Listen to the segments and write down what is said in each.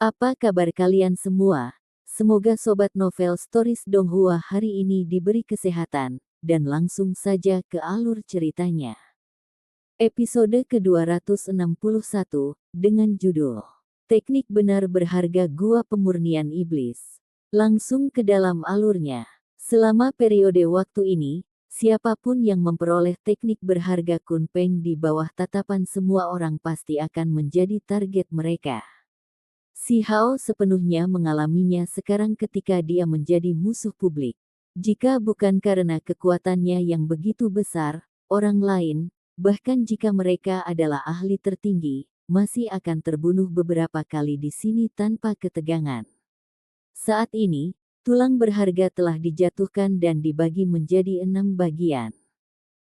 Apa kabar kalian semua? Semoga Sobat Novel Stories Donghua hari ini diberi kesehatan, dan langsung saja ke alur ceritanya. Episode ke-261, dengan judul Teknik Benar Berharga Gua Pemurnian Iblis. Langsung ke dalam alurnya. Selama periode waktu ini, siapapun yang memperoleh teknik berharga Kunpeng di bawah tatapan semua orang pasti akan menjadi target mereka. Si Hao sepenuhnya mengalaminya sekarang ketika dia menjadi musuh publik. Jika bukan karena kekuatannya yang begitu besar, orang lain, bahkan jika mereka adalah ahli tertinggi, masih akan terbunuh beberapa kali di sini tanpa ketegangan. Saat ini, tulang berharga telah dijatuhkan dan dibagi menjadi 6 bagian.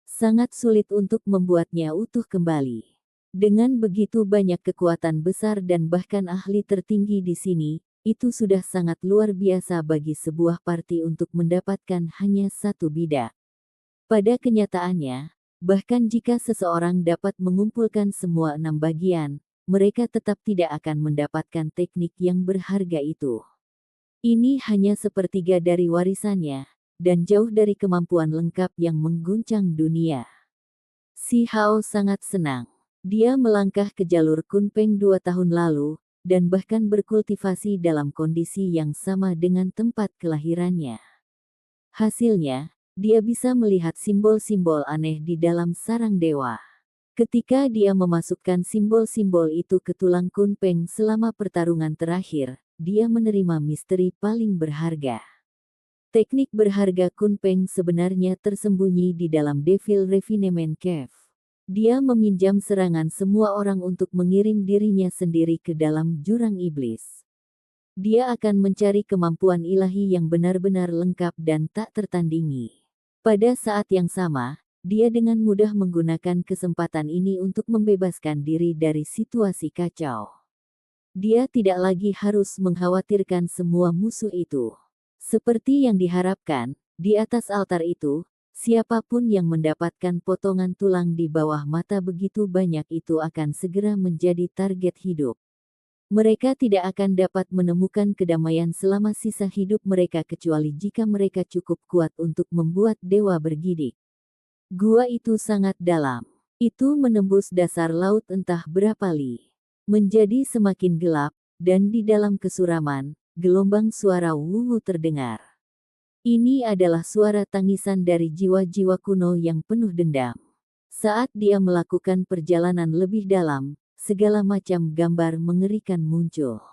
Sangat sulit untuk membuatnya utuh kembali. Dengan begitu banyak kekuatan besar dan bahkan ahli tertinggi di sini, itu sudah sangat luar biasa bagi sebuah parti untuk mendapatkan hanya satu bidak. Pada kenyataannya, bahkan jika seseorang dapat mengumpulkan semua 6 bagian, mereka tetap tidak akan mendapatkan teknik yang berharga itu. Ini hanya sepertiga dari warisannya, dan jauh dari kemampuan lengkap yang mengguncang dunia. Si Hao sangat senang. Dia melangkah ke jalur Kunpeng 2 tahun lalu, dan bahkan berkultivasi dalam kondisi yang sama dengan tempat kelahirannya. Hasilnya, dia bisa melihat simbol-simbol aneh di dalam sarang dewa. Ketika dia memasukkan simbol-simbol itu ke tulang Kunpeng selama pertarungan terakhir, dia menerima misteri paling berharga. Teknik berharga Kunpeng sebenarnya tersembunyi di dalam Devil Refinement Cave. Dia meminjam serangan semua orang untuk mengirim dirinya sendiri ke dalam jurang iblis. Dia akan mencari kemampuan ilahi yang benar-benar lengkap dan tak tertandingi. Pada saat yang sama, dia dengan mudah menggunakan kesempatan ini untuk membebaskan diri dari situasi kacau. Dia tidak lagi harus mengkhawatirkan semua musuh itu. Seperti yang diharapkan, di atas altar itu, siapapun yang mendapatkan potongan tulang di bawah mata begitu banyak itu akan segera menjadi target hidup. Mereka tidak akan dapat menemukan kedamaian selama sisa hidup mereka kecuali jika mereka cukup kuat untuk membuat dewa bergidik. Gua itu sangat dalam. Itu menembus dasar laut entah berapa li. Menjadi semakin gelap, dan di dalam kesuraman, gelombang suara wuwu terdengar. Ini adalah suara tangisan dari jiwa-jiwa kuno yang penuh dendam. Saat dia melakukan perjalanan lebih dalam, segala macam gambar mengerikan muncul.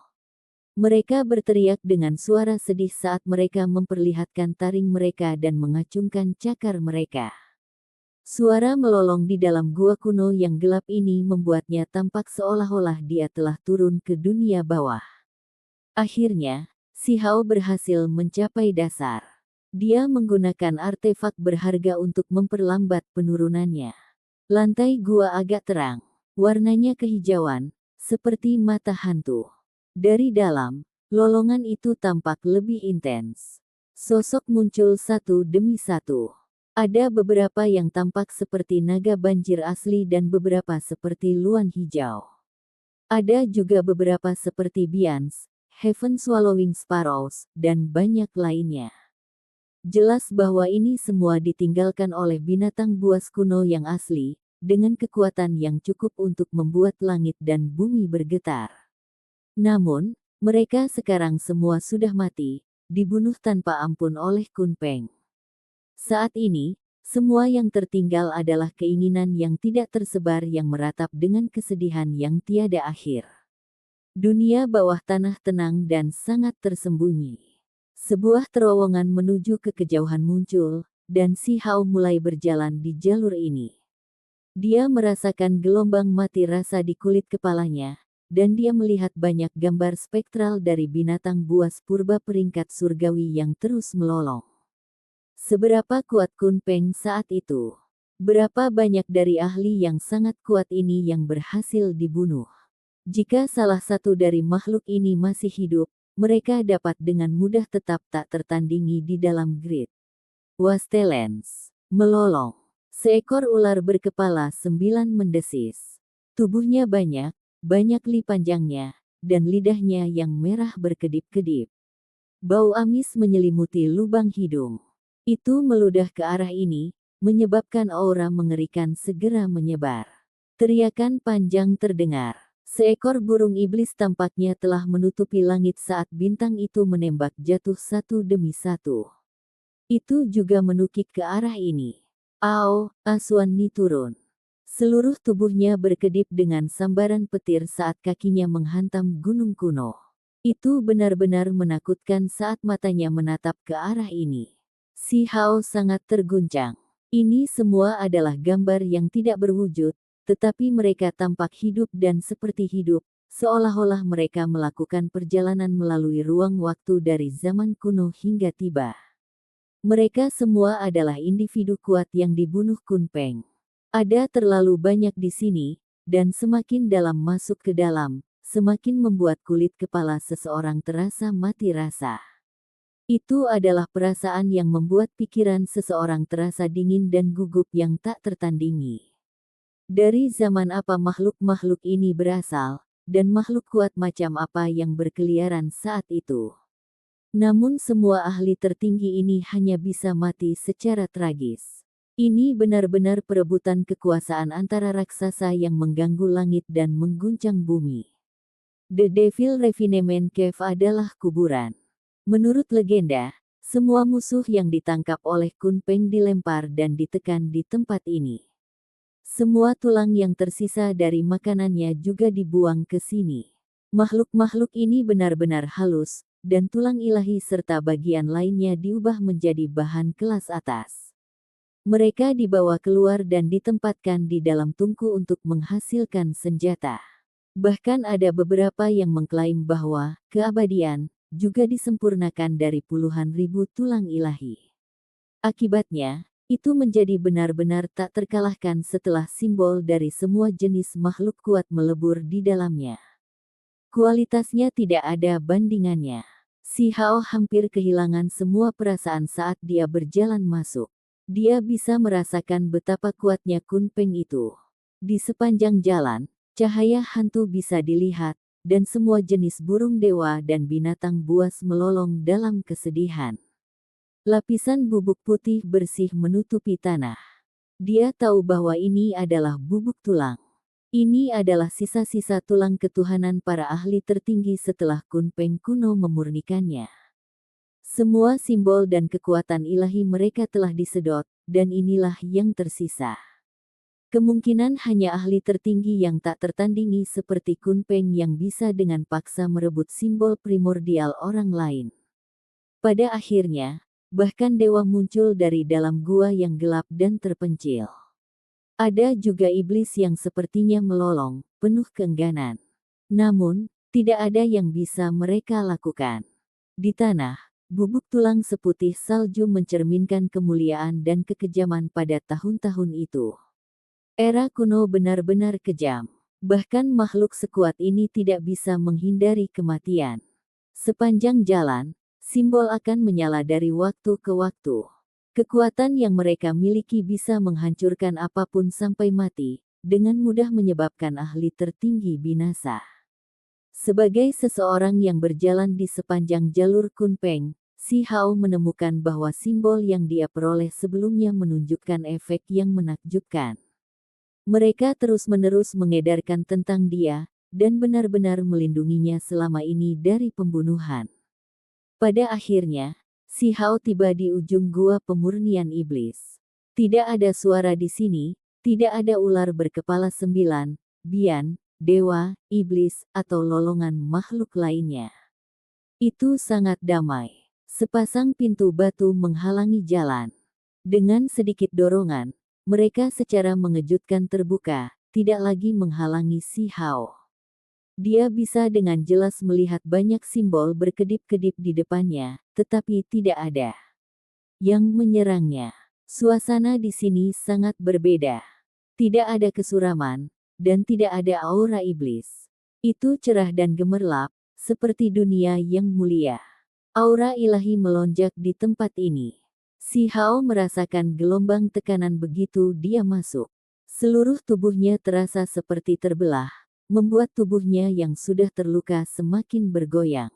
Mereka berteriak dengan suara sedih saat mereka memperlihatkan taring mereka dan mengacungkan cakar mereka. Suara melolong di dalam gua kuno yang gelap ini membuatnya tampak seolah-olah dia telah turun ke dunia bawah. Akhirnya, si Hao berhasil mencapai dasar. Dia menggunakan artefak berharga untuk memperlambat penurunannya. Lantai gua agak terang. Warnanya kehijauan, seperti mata hantu. Dari dalam, lolongan itu tampak lebih intens. Sosok muncul satu demi satu. Ada beberapa yang tampak seperti naga banjir asli dan beberapa seperti luan hijau. Ada juga beberapa seperti Bians, Heaven Swallowing Sparrows, dan banyak lainnya. Jelas bahwa ini semua ditinggalkan oleh binatang buas kuno yang asli, dengan kekuatan yang cukup untuk membuat langit dan bumi bergetar. Namun, mereka sekarang semua sudah mati, dibunuh tanpa ampun oleh Kunpeng. Saat ini, semua yang tertinggal adalah keinginan yang tidak tersebar yang meratap dengan kesedihan yang tiada akhir. Dunia bawah tanah tenang dan sangat tersembunyi. Sebuah terowongan menuju ke kejauhan muncul, dan si Hao mulai berjalan di jalur ini. Dia merasakan gelombang mati rasa di kulit kepalanya, dan dia melihat banyak gambar spektral dari binatang buas purba peringkat surgawi yang terus melolong. Seberapa kuat Kunpeng saat itu? Berapa banyak dari ahli yang sangat kuat ini yang berhasil dibunuh? Jika salah satu dari makhluk ini masih hidup, mereka dapat dengan mudah tetap tak tertandingi di dalam grid. Wastelens. Melolong. Seekor ular berkepala 9 mendesis. Tubuhnya banyak li panjangnya, dan lidahnya yang merah berkedip-kedip. Bau amis menyelimuti lubang hidung. Itu meludah ke arah ini, menyebabkan aura mengerikan segera menyebar. Teriakan panjang terdengar. Seekor burung iblis tampaknya telah menutupi langit saat bintang itu menembak jatuh satu demi satu. Itu juga menukik ke arah ini. Ao, Aswani turun. Seluruh tubuhnya berkedip dengan sambaran petir saat kakinya menghantam gunung kuno. Itu benar-benar menakutkan saat matanya menatap ke arah ini. Si Hao sangat terguncang. Ini semua adalah gambar yang tidak berwujud, tetapi mereka tampak hidup dan seperti hidup, seolah-olah mereka melakukan perjalanan melalui ruang waktu dari zaman kuno hingga tiba. Mereka semua adalah individu kuat yang dibunuh Kun Peng. Ada terlalu banyak di sini, dan semakin dalam masuk ke dalam, semakin membuat kulit kepala seseorang terasa mati rasa. Itu adalah perasaan yang membuat pikiran seseorang terasa dingin dan gugup yang tak tertandingi. Dari zaman apa makhluk-makhluk ini berasal, dan makhluk kuat macam apa yang berkeliaran saat itu. Namun semua ahli tertinggi ini hanya bisa mati secara tragis. Ini benar-benar perebutan kekuasaan antara raksasa yang mengganggu langit dan mengguncang bumi. The Devil Refinement Cave adalah kuburan. Menurut legenda, semua musuh yang ditangkap oleh Kun Peng dilempar dan ditekan di tempat ini. Semua tulang yang tersisa dari makanannya juga dibuang ke sini. Makhluk-makhluk ini benar-benar halus, dan tulang ilahi serta bagian lainnya diubah menjadi bahan kelas atas. Mereka dibawa keluar dan ditempatkan di dalam tungku untuk menghasilkan senjata. Bahkan ada beberapa yang mengklaim bahwa keabadian juga disempurnakan dari puluhan ribu tulang ilahi. Akibatnya, itu menjadi benar-benar tak terkalahkan setelah simbol dari semua jenis makhluk kuat melebur di dalamnya. Kualitasnya tidak ada bandingannya. Si Hao hampir kehilangan semua perasaan saat dia berjalan masuk. Dia bisa merasakan betapa kuatnya Kun Peng itu. Di sepanjang jalan, cahaya hantu bisa dilihat, dan semua jenis burung dewa dan binatang buas melolong dalam kesedihan. Lapisan bubuk putih bersih menutupi tanah. Dia tahu bahwa ini adalah bubuk tulang. Ini adalah sisa-sisa tulang ketuhanan para ahli tertinggi setelah Kun Peng kuno memurnikannya. Semua simbol dan kekuatan ilahi mereka telah disedot, dan inilah yang tersisa. Kemungkinan hanya ahli tertinggi yang tak tertandingi seperti Kun Peng yang bisa dengan paksa merebut simbol primordial orang lain. Pada akhirnya, bahkan dewa muncul dari dalam gua yang gelap dan terpencil. Ada juga iblis yang sepertinya melolong, penuh keengganan. Namun, tidak ada yang bisa mereka lakukan. Di tanah, bubuk tulang seputih salju mencerminkan kemuliaan dan kekejaman pada tahun-tahun itu. Era kuno benar-benar kejam. Bahkan makhluk sekuat ini tidak bisa menghindari kematian. Sepanjang jalan, simbol akan menyala dari waktu ke waktu. Kekuatan yang mereka miliki bisa menghancurkan apapun sampai mati, dengan mudah menyebabkan ahli tertinggi binasa. Sebagai seseorang yang berjalan di sepanjang jalur Kun Peng, Si Hao menemukan bahwa simbol yang dia peroleh sebelumnya menunjukkan efek yang menakjubkan. Mereka terus-menerus mengedarkan tentang dia, dan benar-benar melindunginya selama ini dari pembunuhan. Pada akhirnya, Si Hao tiba di ujung gua pemurnian iblis. Tidak ada suara di sini, tidak ada ular berkepala 9, bian, dewa, iblis, atau lolongan makhluk lainnya. Itu sangat damai. Sepasang pintu batu menghalangi jalan. Dengan sedikit dorongan, mereka secara mengejutkan terbuka, tidak lagi menghalangi Si Hao. Dia bisa dengan jelas melihat banyak simbol berkedip-kedip di depannya, tetapi tidak ada yang menyerangnya. Suasana di sini sangat berbeda. Tidak ada kesuraman, dan tidak ada aura iblis. Itu cerah dan gemerlap, seperti dunia yang mulia. Aura ilahi melonjak di tempat ini. Si Hao merasakan gelombang tekanan begitu dia masuk. Seluruh tubuhnya terasa seperti terbelah, membuat tubuhnya yang sudah terluka semakin bergoyang.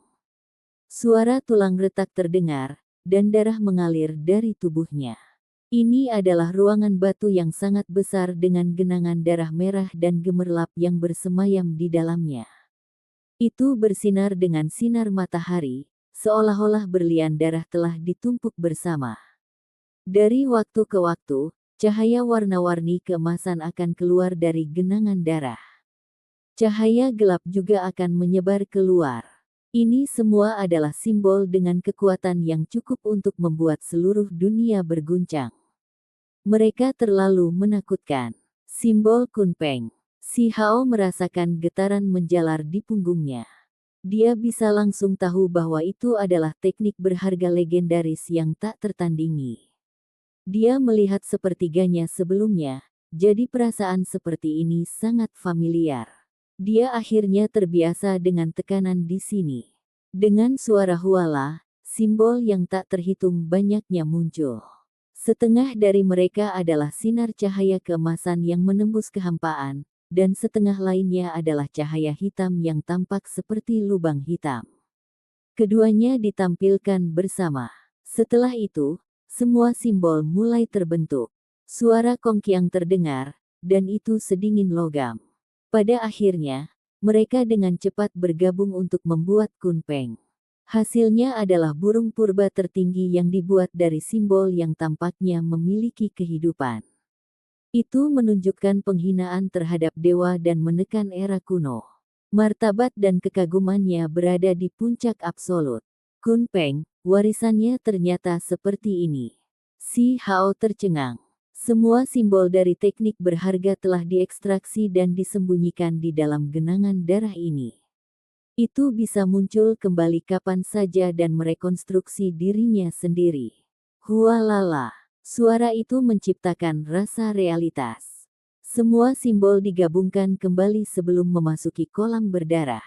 Suara tulang retak terdengar, dan darah mengalir dari tubuhnya. Ini adalah ruangan batu yang sangat besar dengan genangan darah merah dan gemerlap yang bersemayam di dalamnya. Itu bersinar dengan sinar matahari, seolah-olah berlian darah telah ditumpuk bersama. Dari waktu ke waktu, cahaya warna-warni keemasan akan keluar dari genangan darah. Cahaya gelap juga akan menyebar keluar. Ini semua adalah simbol dengan kekuatan yang cukup untuk membuat seluruh dunia berguncang. Mereka terlalu menakutkan. Simbol Kunpeng. Si Hao merasakan getaran menjalar di punggungnya. Dia bisa langsung tahu bahwa itu adalah teknik berharga legendaris yang tak tertandingi. Dia melihat sepertiganya sebelumnya, jadi perasaan seperti ini sangat familiar. Dia akhirnya terbiasa dengan tekanan di sini. Dengan suara huala, simbol yang tak terhitung banyaknya muncul. Setengah dari mereka adalah sinar cahaya keemasan yang menembus kehampaan, dan setengah lainnya adalah cahaya hitam yang tampak seperti lubang hitam. Keduanya ditampilkan bersama. Setelah itu, semua simbol mulai terbentuk. Suara kongkiang terdengar, dan itu sedingin logam. Pada akhirnya, mereka dengan cepat bergabung untuk membuat Kunpeng. Hasilnya adalah burung purba tertinggi yang dibuat dari simbol yang tampaknya memiliki kehidupan. Itu menunjukkan penghinaan terhadap dewa dan menekan era kuno. Martabat dan kekagumannya berada di puncak absolut. Kunpeng, warisannya ternyata seperti ini. Si Hao tercengang. Semua simbol dari teknik berharga telah diekstraksi dan disembunyikan di dalam genangan darah ini. Itu bisa muncul kembali kapan saja dan merekonstruksi dirinya sendiri. Hualala, suara itu menciptakan rasa realitas. Semua simbol digabungkan kembali sebelum memasuki kolam berdarah.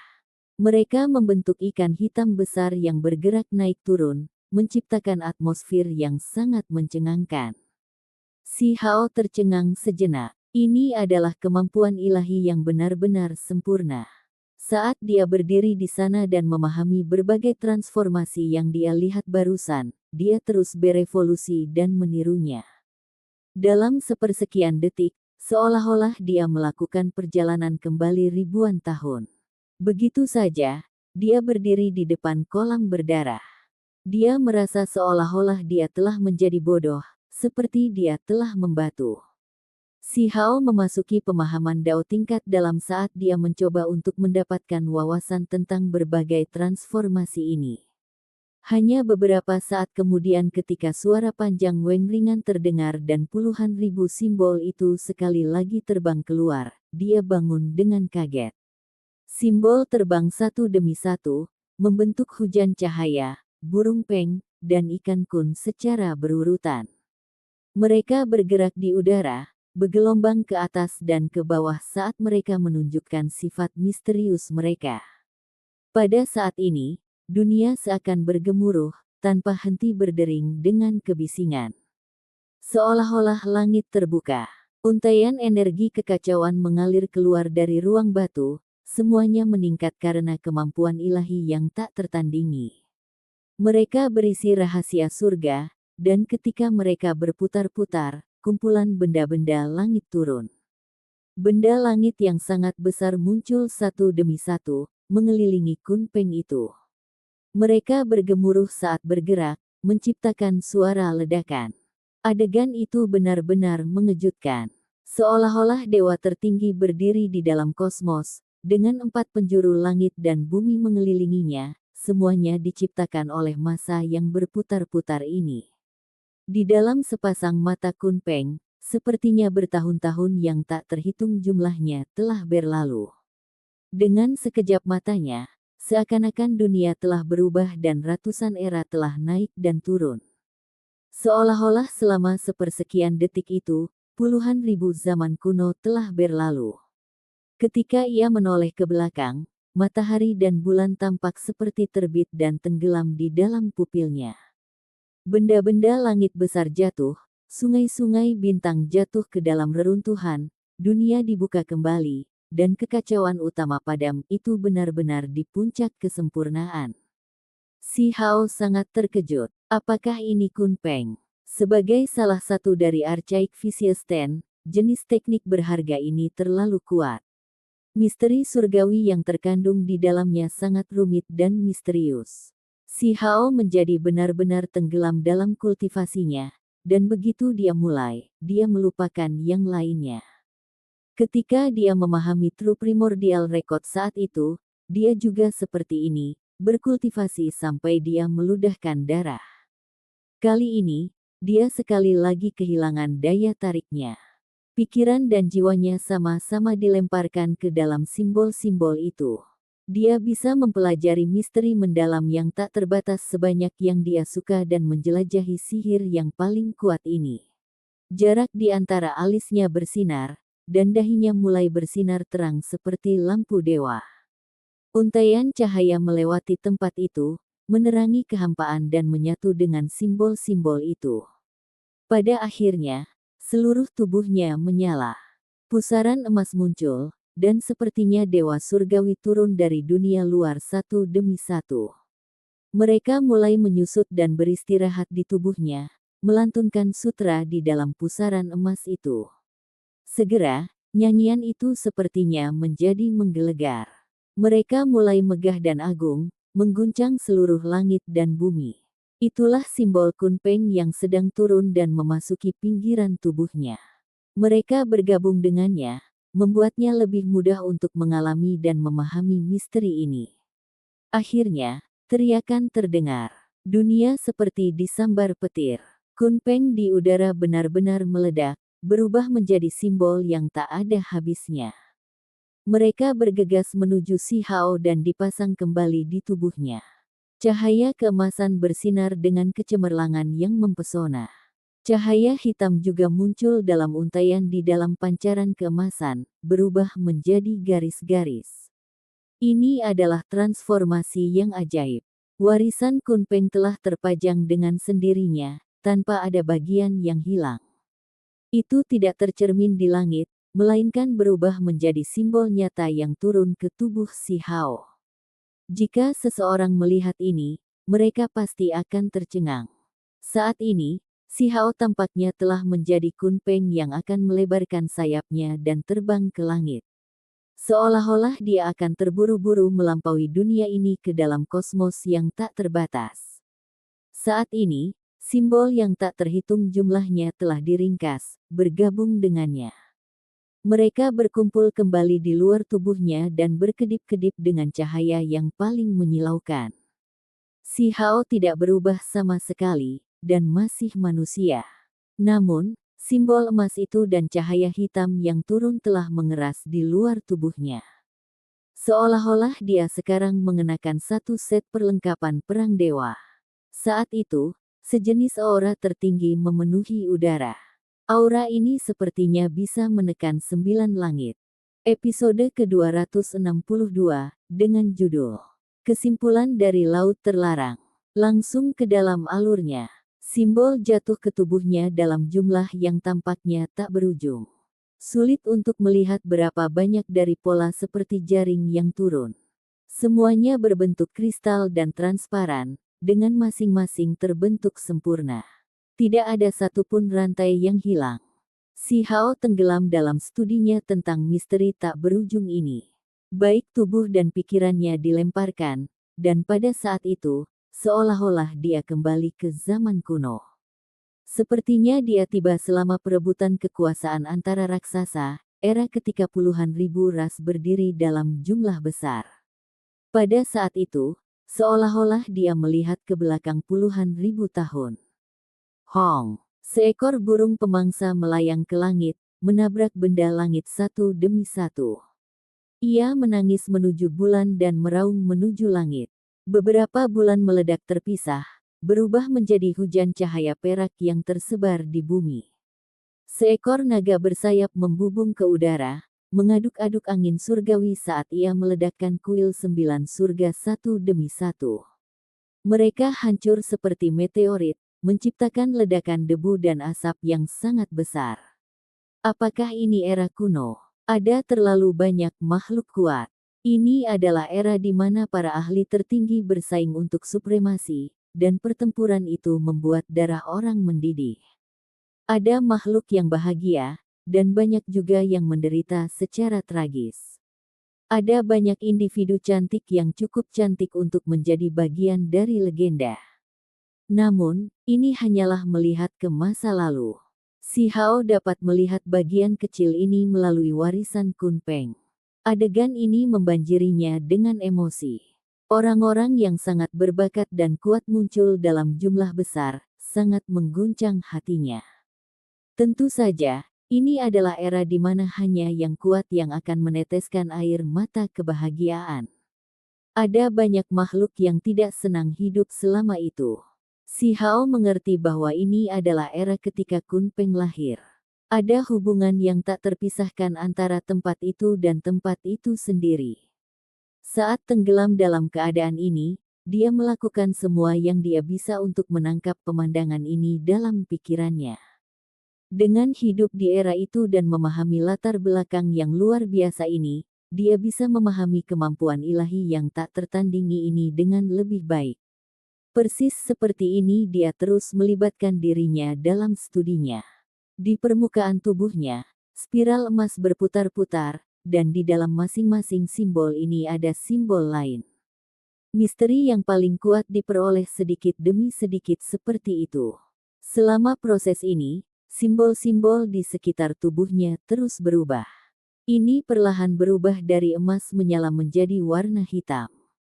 Mereka membentuk ikan hitam besar yang bergerak naik turun, menciptakan atmosfer yang sangat mencengangkan. Si Hao tercengang sejenak. Ini adalah kemampuan ilahi yang benar-benar sempurna. Saat dia berdiri di sana dan memahami berbagai transformasi yang dia lihat barusan, dia terus berevolusi dan menirunya. Dalam sepersekian detik, seolah-olah dia melakukan perjalanan kembali ribuan tahun. Begitu saja, dia berdiri di depan kolam berdarah. Dia merasa seolah-olah dia telah menjadi bodoh, seperti dia telah membatu. Si Hao memasuki pemahaman Dao tingkat dalam saat dia mencoba untuk mendapatkan wawasan tentang berbagai transformasi ini. Hanya beberapa saat kemudian ketika suara panjang Weng ringan terdengar dan puluhan ribu simbol itu sekali lagi terbang keluar, dia bangun dengan kaget. Simbol terbang satu demi satu, membentuk hujan cahaya, burung peng, dan ikan kun secara berurutan. Mereka bergerak di udara, bergelombang ke atas dan ke bawah saat mereka menunjukkan sifat misterius mereka. Pada saat ini, dunia seakan bergemuruh, tanpa henti berdering dengan kebisingan. Seolah-olah langit terbuka. Untaian energi kekacauan mengalir keluar dari ruang batu, semuanya meningkat karena kemampuan ilahi yang tak tertandingi. Mereka berisi rahasia surga, dan ketika mereka berputar-putar, kumpulan benda-benda langit turun. Benda langit yang sangat besar muncul satu demi satu, mengelilingi Kunpeng itu. Mereka bergemuruh saat bergerak, menciptakan suara ledakan. Adegan itu benar-benar mengejutkan. Seolah-olah dewa tertinggi berdiri di dalam kosmos, dengan 4 penjuru langit dan bumi mengelilinginya, semuanya diciptakan oleh massa yang berputar-putar ini. Di dalam sepasang mata Kunpeng, sepertinya bertahun-tahun yang tak terhitung jumlahnya telah berlalu. Dengan sekejap matanya, seakan-akan dunia telah berubah dan ratusan era telah naik dan turun. Seolah-olah selama sepersekian detik itu, puluhan ribu zaman kuno telah berlalu. Ketika ia menoleh ke belakang, matahari dan bulan tampak seperti terbit dan tenggelam di dalam pupilnya. Benda-benda langit besar jatuh, sungai-sungai bintang jatuh ke dalam reruntuhan, dunia dibuka kembali, dan kekacauan utama padam itu benar-benar di puncak kesempurnaan. Si Hao sangat terkejut. Apakah ini Kunpeng? Sebagai salah satu dari Archaic Vicious Ten, jenis teknik berharga ini terlalu kuat. Misteri surgawi yang terkandung di dalamnya sangat rumit dan misterius. Si Hao menjadi benar-benar tenggelam dalam kultivasinya, dan begitu dia mulai, dia melupakan yang lainnya. Ketika dia memahami True Primordial Record saat itu, dia juga seperti ini, berkultivasi sampai dia meludahkan darah. Kali ini, dia sekali lagi kehilangan daya tariknya. Pikiran dan jiwanya sama-sama dilemparkan ke dalam simbol-simbol itu. Dia bisa mempelajari misteri mendalam yang tak terbatas sebanyak yang dia suka dan menjelajahi sihir yang paling kuat ini. Jarak di antara alisnya bersinar, dan dahinya mulai bersinar terang seperti lampu dewa. Untaian cahaya melewati tempat itu, menerangi kehampaan dan menyatu dengan simbol-simbol itu. Pada akhirnya, seluruh tubuhnya menyala. Pusaran emas muncul, dan sepertinya dewa surgawi turun dari dunia luar satu demi satu. Mereka mulai menyusut dan beristirahat di tubuhnya, melantunkan sutra di dalam pusaran emas itu. Segera, nyanyian itu sepertinya menjadi menggelegar. Mereka mulai megah dan agung, mengguncang seluruh langit dan bumi. Itulah simbol Kunpeng yang sedang turun dan memasuki pinggiran tubuhnya. Mereka bergabung dengannya, membuatnya lebih mudah untuk mengalami dan memahami misteri ini. Akhirnya, teriakan terdengar. Dunia seperti disambar petir. Kunpeng di udara benar-benar meledak, berubah menjadi simbol yang tak ada habisnya. Mereka bergegas menuju Si Hao dan dipasang kembali di tubuhnya. Cahaya keemasan bersinar dengan kecemerlangan yang mempesona. Cahaya hitam juga muncul dalam untaian di dalam pancaran keemasan, berubah menjadi garis-garis. Ini adalah transformasi yang ajaib. Warisan Kunpeng telah terpajang dengan sendirinya, tanpa ada bagian yang hilang. Itu tidak tercermin di langit, melainkan berubah menjadi simbol nyata yang turun ke tubuh Si Hao. Jika seseorang melihat ini, mereka pasti akan tercengang. Saat ini, Si Hao tampaknya telah menjadi Kunpeng yang akan melebarkan sayapnya dan terbang ke langit. Seolah-olah dia akan terburu-buru melampaui dunia ini ke dalam kosmos yang tak terbatas. Saat ini, simbol yang tak terhitung jumlahnya telah diringkas, bergabung dengannya. Mereka berkumpul kembali di luar tubuhnya dan berkedip-kedip dengan cahaya yang paling menyilaukan. Si Hao tidak berubah sama sekali, dan masih manusia. Namun, simbol emas itu dan cahaya hitam yang turun telah mengeras di luar tubuhnya. Seolah-olah dia sekarang mengenakan satu set perlengkapan perang dewa. Saat itu, sejenis aura tertinggi memenuhi udara. Aura ini sepertinya bisa menekan 9 langit. Episode ke-262, dengan judul Kesimpulan dari Laut Terlarang. Langsung ke dalam alurnya. Simbol jatuh ke tubuhnya dalam jumlah yang tampaknya tak berujung. Sulit untuk melihat berapa banyak dari pola seperti jaring yang turun. Semuanya berbentuk kristal dan transparan, dengan masing-masing terbentuk sempurna. Tidak ada satupun rantai yang hilang. Si Hao tenggelam dalam studinya tentang misteri tak berujung ini. Baik tubuh dan pikirannya dilemparkan, dan pada saat itu, seolah-olah dia kembali ke zaman kuno. Sepertinya dia tiba selama perebutan kekuasaan antara raksasa, era ketika puluhan ribu ras berdiri dalam jumlah besar. Pada saat itu, seolah-olah dia melihat ke belakang puluhan ribu tahun. Hong, seekor burung pemangsa melayang ke langit, menabrak benda langit satu demi satu. Ia menangis menuju bulan dan meraung menuju langit. Beberapa bulan meledak terpisah, berubah menjadi hujan cahaya perak yang tersebar di bumi. Seekor naga bersayap membubung ke udara, mengaduk-aduk angin surgawi saat ia meledakkan kuil 9 surga satu demi satu. Mereka hancur seperti meteorit, menciptakan ledakan debu dan asap yang sangat besar. Apakah ini era kuno? Ada terlalu banyak makhluk kuat. Ini adalah era di mana para ahli tertinggi bersaing untuk supremasi, dan pertempuran itu membuat darah orang mendidih. Ada makhluk yang bahagia, dan banyak juga yang menderita secara tragis. Ada banyak individu cantik yang cukup cantik untuk menjadi bagian dari legenda. Namun, ini hanyalah melihat ke masa lalu. Si Hao dapat melihat bagian kecil ini melalui warisan Kun Peng. Adegan ini membanjirinya dengan emosi. Orang-orang yang sangat berbakat dan kuat muncul dalam jumlah besar, sangat mengguncang hatinya. Tentu saja, ini adalah era di mana hanya yang kuat yang akan meneteskan air mata kebahagiaan. Ada banyak makhluk yang tidak senang hidup selama itu. Si Hao mengerti bahwa ini adalah era ketika Kun Peng lahir. Ada hubungan yang tak terpisahkan antara tempat itu dan tempat itu sendiri. Saat tenggelam dalam keadaan ini, dia melakukan semua yang dia bisa untuk menangkap pemandangan ini dalam pikirannya. Dengan hidup di era itu dan memahami latar belakang yang luar biasa ini, dia bisa memahami kemampuan ilahi yang tak tertandingi ini dengan lebih baik. Persis seperti ini dia terus melibatkan dirinya dalam studinya. Di permukaan tubuhnya, spiral emas berputar-putar, dan di dalam masing-masing simbol ini ada simbol lain. Misteri yang paling kuat diperoleh sedikit demi sedikit seperti itu. Selama proses ini, simbol-simbol di sekitar tubuhnya terus berubah. Ini perlahan berubah dari emas menyala menjadi warna hitam.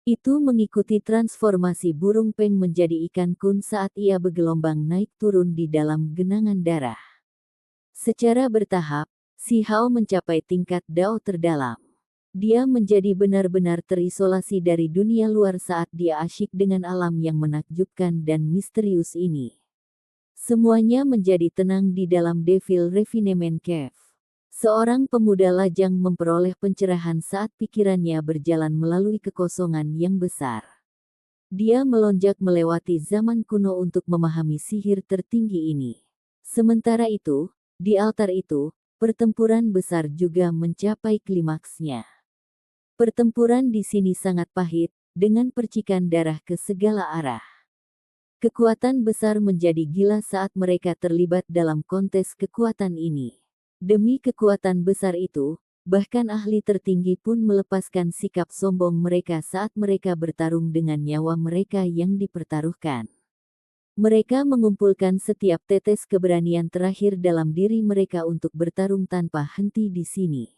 Itu mengikuti transformasi burung Peng menjadi ikan kun saat ia bergelombang naik turun di dalam genangan darah. Secara bertahap, Si Hao mencapai tingkat Dao terdalam. Dia menjadi benar-benar terisolasi dari dunia luar saat dia asyik dengan alam yang menakjubkan dan misterius ini. Semuanya menjadi tenang di dalam Devil Refinement Cave. Seorang pemuda lajang memperoleh pencerahan saat pikirannya berjalan melalui kekosongan yang besar. Dia melonjak melewati zaman kuno untuk memahami sihir tertinggi ini. Sementara itu, di altar itu, pertempuran besar juga mencapai klimaksnya. Pertempuran di sini sangat pahit, dengan percikan darah ke segala arah. Kekuatan besar menjadi gila saat mereka terlibat dalam kontes kekuatan ini. Demi kekuatan besar itu, bahkan ahli tertinggi pun melepaskan sikap sombong mereka saat mereka bertarung dengan nyawa mereka yang dipertaruhkan. Mereka mengumpulkan setiap tetes keberanian terakhir dalam diri mereka untuk bertarung tanpa henti di sini.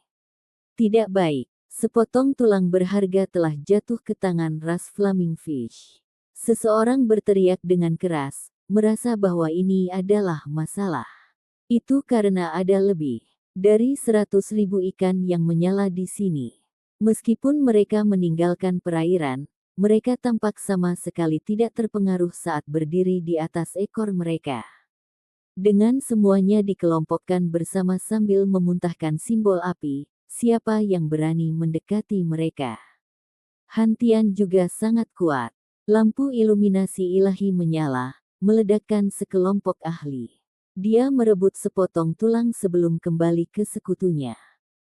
Tidak baik, sepotong tulang berharga telah jatuh ke tangan ras Flaming Fish. Seseorang berteriak dengan keras, merasa bahwa ini adalah masalah. Itu karena ada lebih dari 100.000 ikan yang menyala di sini. Meskipun mereka meninggalkan perairan, mereka tampak sama sekali tidak terpengaruh saat berdiri di atas ekor mereka. Dengan semuanya dikelompokkan bersama sambil memuntahkan simbol api, siapa yang berani mendekati mereka? Hantian juga sangat kuat. Lampu iluminasi ilahi menyala, meledakkan sekelompok ahli. Dia merebut sepotong tulang sebelum kembali ke sekutunya.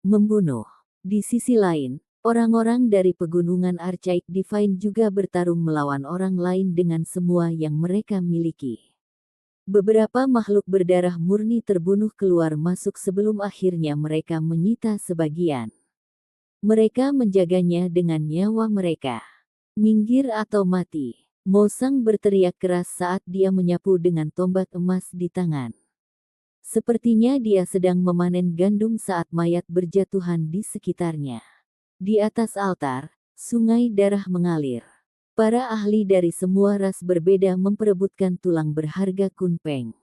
Membunuh. Di sisi lain, orang-orang dari pegunungan Archaic Divine juga bertarung melawan orang lain dengan semua yang mereka miliki. Beberapa makhluk berdarah murni terbunuh keluar masuk sebelum akhirnya mereka menyita sebagian. Mereka menjaganya dengan nyawa mereka. Minggir atau mati. Mo Sang berteriak keras saat dia menyapu dengan tombak emas di tangan. Sepertinya dia sedang memanen gandum saat mayat berjatuhan di sekitarnya. Di atas altar, sungai darah mengalir. Para ahli dari semua ras berbeda memperebutkan tulang berharga Kun Peng.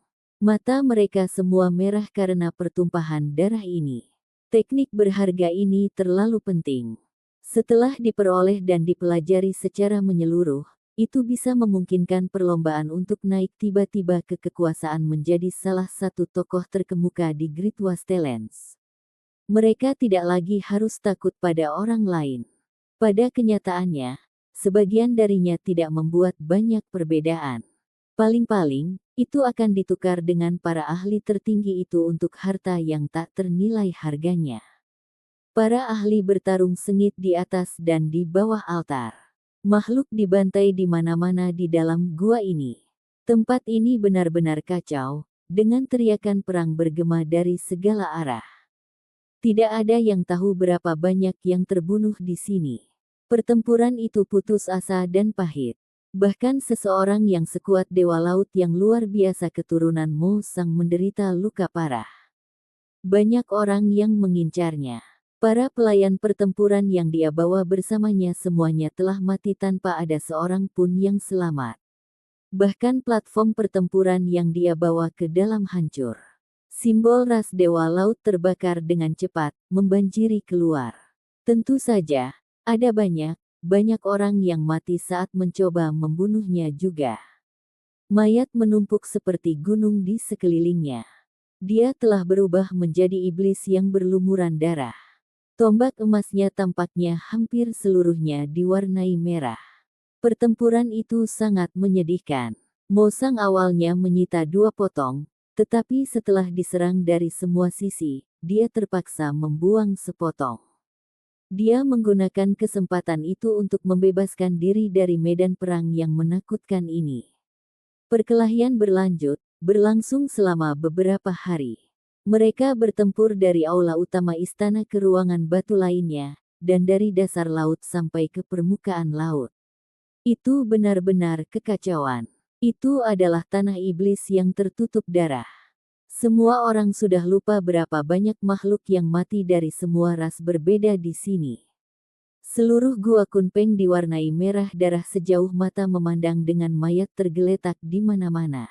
Mata mereka semua merah karena pertumpahan darah ini. Teknik berharga ini terlalu penting. Setelah diperoleh dan dipelajari secara menyeluruh, itu bisa memungkinkan perlombaan untuk naik tiba-tiba ke kekuasaan menjadi salah satu tokoh terkemuka di Great Wastelands. Mereka tidak lagi harus takut pada orang lain. Pada kenyataannya, sebagian darinya tidak membuat banyak perbedaan. Paling-paling, itu akan ditukar dengan para ahli tertinggi itu untuk harta yang tak ternilai harganya. Para ahli bertarung sengit di atas dan di bawah altar. Makhluk dibantai di mana-mana di dalam gua ini. Tempat ini benar-benar kacau, dengan teriakan perang bergema dari segala arah. Tidak ada yang tahu berapa banyak yang terbunuh di sini. Pertempuran itu putus asa dan pahit. Bahkan seseorang yang sekuat Dewa Laut yang luar biasa keturunan Mo Sang menderita luka parah. Banyak orang yang mengincarnya. Para pelayan pertempuran yang dia bawa bersamanya semuanya telah mati tanpa ada seorang pun yang selamat. Bahkan platform pertempuran yang dia bawa ke dalam hancur. Simbol ras Dewa Laut terbakar dengan cepat, membanjiri keluar. Tentu saja, ada banyak orang yang mati saat mencoba membunuhnya juga. Mayat menumpuk seperti gunung di sekelilingnya. Dia telah berubah menjadi iblis yang berlumuran darah. Tombak emasnya tampaknya hampir seluruhnya diwarnai merah. Pertempuran itu sangat menyedihkan. Mo Sang awalnya menyita 2 potong, tetapi setelah diserang dari semua sisi, dia terpaksa membuang sepotong. Dia menggunakan kesempatan itu untuk membebaskan diri dari medan perang yang menakutkan ini. Perkelahian berlangsung selama beberapa hari. Mereka bertempur dari aula utama istana ke ruangan batu lainnya, dan dari dasar laut sampai ke permukaan laut. Itu benar-benar kekacauan. Itu adalah tanah iblis yang tertutup darah. Semua orang sudah lupa berapa banyak makhluk yang mati dari semua ras berbeda di sini. Seluruh gua Kunpeng diwarnai merah darah sejauh mata memandang dengan mayat tergeletak di mana-mana.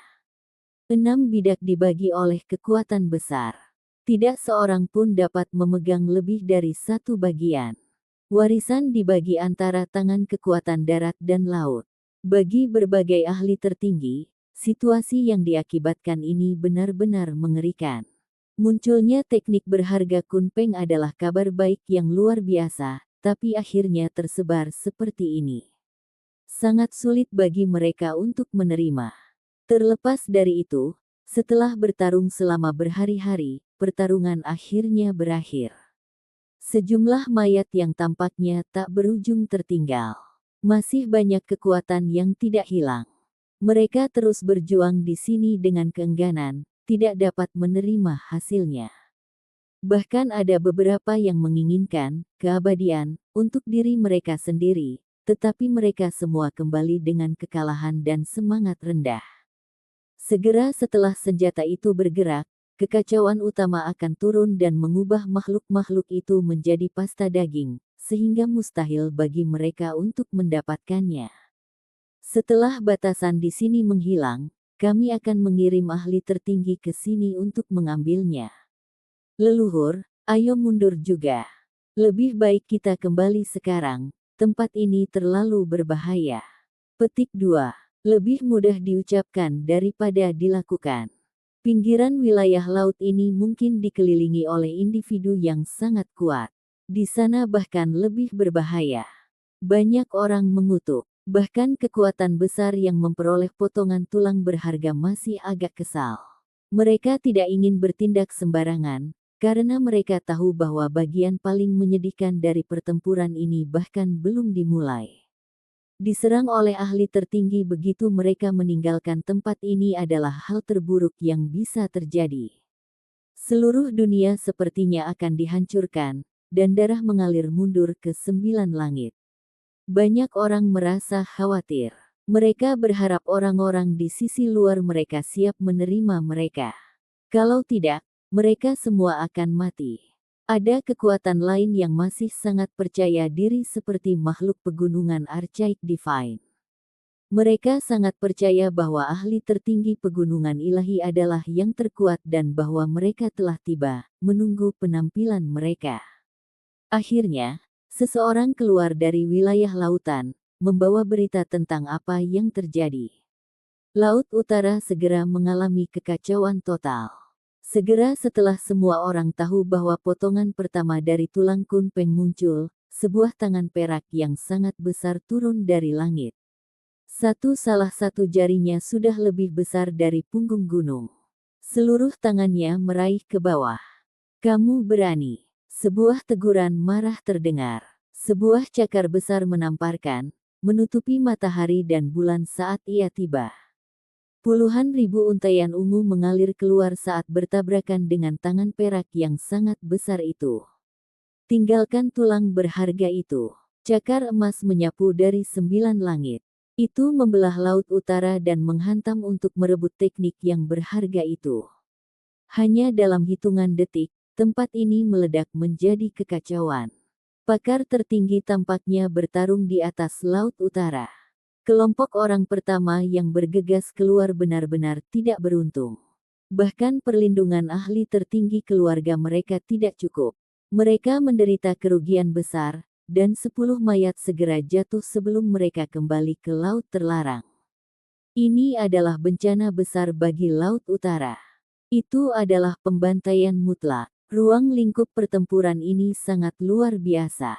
6 bidak dibagi oleh kekuatan besar. Tidak seorang pun dapat memegang lebih dari 1 bagian. Warisan dibagi antara tangan kekuatan darat dan laut. Bagi berbagai ahli tertinggi, situasi yang diakibatkan ini benar-benar mengerikan. Munculnya teknik berharga Kunpeng adalah kabar baik yang luar biasa, tapi akhirnya tersebar seperti ini. Sangat sulit bagi mereka untuk menerima. Terlepas dari itu, setelah bertarung selama berhari-hari, pertarungan akhirnya berakhir. Sejumlah mayat yang tampaknya tak berujung tertinggal. Masih banyak kekuatan yang tidak hilang. Mereka terus berjuang di sini dengan keengganan, tidak dapat menerima hasilnya. Bahkan ada beberapa yang menginginkan keabadian untuk diri mereka sendiri, tetapi mereka semua kembali dengan kekalahan dan semangat rendah. Segera setelah senjata itu bergerak, kekacauan utama akan turun dan mengubah makhluk-makhluk itu menjadi pasta daging, sehingga mustahil bagi mereka untuk mendapatkannya. Setelah batasan di sini menghilang, kami akan mengirim ahli tertinggi ke sini untuk mengambilnya. Leluhur, ayo mundur juga. Lebih baik kita kembali sekarang, tempat ini terlalu berbahaya. Petik 2. Lebih mudah diucapkan daripada dilakukan. Pinggiran wilayah laut ini mungkin dikelilingi oleh individu yang sangat kuat. Di sana bahkan lebih berbahaya. Banyak orang mengutuk. Bahkan kekuatan besar yang memperoleh potongan tulang berharga masih agak kesal. Mereka tidak ingin bertindak sembarangan, karena mereka tahu bahwa bagian paling menyedihkan dari pertempuran ini bahkan belum dimulai. Diserang oleh ahli tertinggi begitu mereka meninggalkan tempat ini adalah hal terburuk yang bisa terjadi. Seluruh dunia sepertinya akan dihancurkan, dan darah mengalir mundur ke 9 langit. Banyak orang merasa khawatir. Mereka berharap orang-orang di sisi luar mereka siap menerima mereka. Kalau tidak, mereka semua akan mati. Ada kekuatan lain yang masih sangat percaya diri seperti makhluk pegunungan Archaic Divine. Mereka sangat percaya bahwa ahli tertinggi pegunungan ilahi adalah yang terkuat dan bahwa mereka telah tiba, menunggu penampilan mereka. Akhirnya, seseorang keluar dari wilayah lautan, membawa berita tentang apa yang terjadi. Laut Utara segera mengalami kekacauan total. Segera setelah semua orang tahu bahwa potongan pertama dari tulang Kunpeng muncul, sebuah tangan perak yang sangat besar turun dari langit. Salah satu jarinya sudah lebih besar dari punggung gunung. Seluruh tangannya meraih ke bawah. Kamu berani. Sebuah teguran marah terdengar. Sebuah cakar besar menamparkan, menutupi matahari dan bulan saat ia tiba. Puluhan ribu untaian ungu mengalir keluar saat bertabrakan dengan tangan perak yang sangat besar itu. Tinggalkan tulang berharga itu. Cakar emas menyapu dari 9 langit. Itu membelah laut utara dan menghantam untuk merebut teknik yang berharga itu. Hanya dalam hitungan detik, tempat ini meledak menjadi kekacauan. Pakar tertinggi tampaknya bertarung di atas laut utara. Kelompok orang pertama yang bergegas keluar benar-benar tidak beruntung. Bahkan perlindungan ahli tertinggi keluarga mereka tidak cukup. Mereka menderita kerugian besar, dan 10 mayat segera jatuh sebelum mereka kembali ke laut terlarang. Ini adalah bencana besar bagi laut utara. Itu adalah pembantaian mutlak. Ruang lingkup pertempuran ini sangat luar biasa.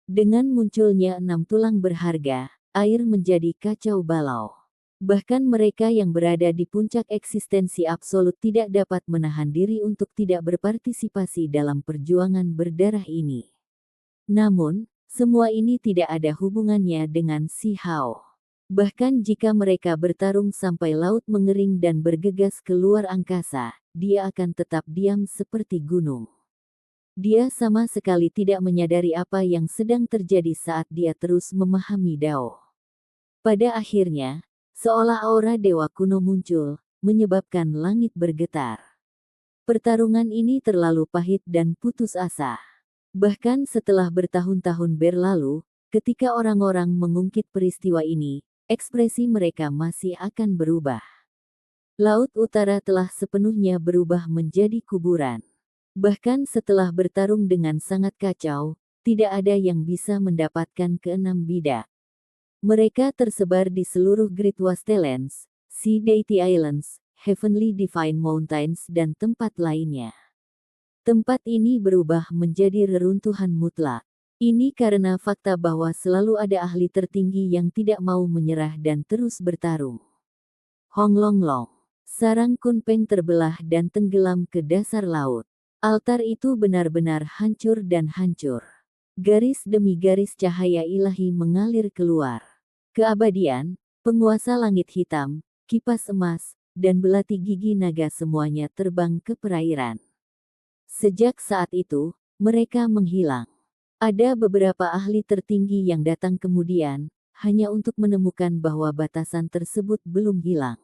Dengan munculnya 6 tulang berharga, air menjadi kacau balau. Bahkan mereka yang berada di puncak eksistensi absolut tidak dapat menahan diri untuk tidak berpartisipasi dalam perjuangan berdarah ini. Namun, semua ini tidak ada hubungannya dengan Si Hao. Bahkan jika mereka bertarung sampai laut mengering dan bergegas keluar angkasa, dia akan tetap diam seperti gunung. Dia sama sekali tidak menyadari apa yang sedang terjadi saat dia terus memahami Dao. Pada akhirnya, seolah aura dewa kuno muncul, menyebabkan langit bergetar. Pertarungan ini terlalu pahit dan putus asa. Bahkan setelah bertahun-tahun berlalu, ketika orang-orang mengungkit peristiwa ini, ekspresi mereka masih akan berubah. Laut utara telah sepenuhnya berubah menjadi kuburan. Bahkan setelah bertarung dengan sangat kacau, tidak ada yang bisa mendapatkan keenam bidak. Mereka tersebar di seluruh Great Wastelands, Sea Deity Islands, Heavenly Divine Mountains dan tempat lainnya. Tempat ini berubah menjadi reruntuhan mutlak. Ini karena fakta bahwa selalu ada ahli tertinggi yang tidak mau menyerah dan terus bertarung. Hong Long Long. Sarang Kunpeng terbelah dan tenggelam ke dasar laut. Altar itu benar-benar hancur dan hancur. Garis demi garis cahaya ilahi mengalir keluar. Keabadian, penguasa langit hitam, kipas emas, dan belati gigi naga semuanya terbang ke perairan. Sejak saat itu, mereka menghilang. Ada beberapa ahli tertinggi yang datang kemudian, hanya untuk menemukan bahwa batasan tersebut belum hilang.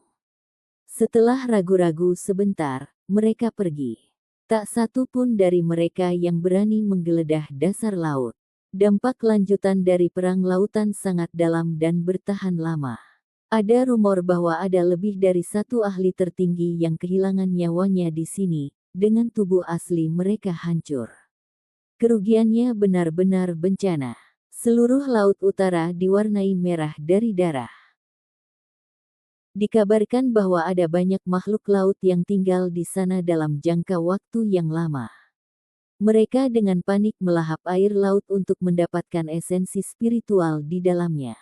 Setelah ragu-ragu sebentar, mereka pergi. Tak satu pun dari mereka yang berani menggeledah dasar laut. Dampak lanjutan dari perang lautan sangat dalam dan bertahan lama. Ada rumor bahwa ada lebih dari satu ahli tertinggi yang kehilangan nyawanya di sini, dengan tubuh asli mereka hancur. Kerugiannya benar-benar bencana. Seluruh laut utara diwarnai merah dari darah. Dikabarkan bahwa ada banyak makhluk laut yang tinggal di sana dalam jangka waktu yang lama. Mereka dengan panik melahap air laut untuk mendapatkan esensi spiritual di dalamnya.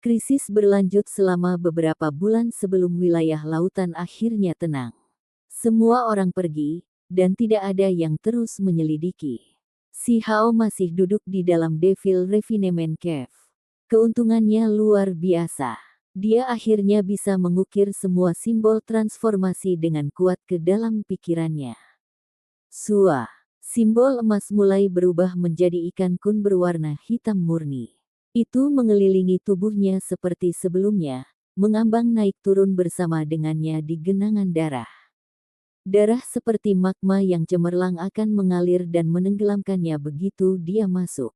Krisis berlanjut selama beberapa bulan sebelum wilayah lautan akhirnya tenang. Semua orang pergi, dan tidak ada yang terus menyelidiki. Si Hao masih duduk di dalam Devil Refinement Cave. Keuntungannya luar biasa. Dia akhirnya bisa mengukir semua simbol transformasi dengan kuat ke dalam pikirannya. Sua, simbol emas mulai berubah menjadi ikan kun berwarna hitam murni. Itu mengelilingi tubuhnya seperti sebelumnya, mengambang naik turun bersama dengannya di genangan darah. Darah seperti magma yang cemerlang akan mengalir dan menenggelamkannya begitu dia masuk.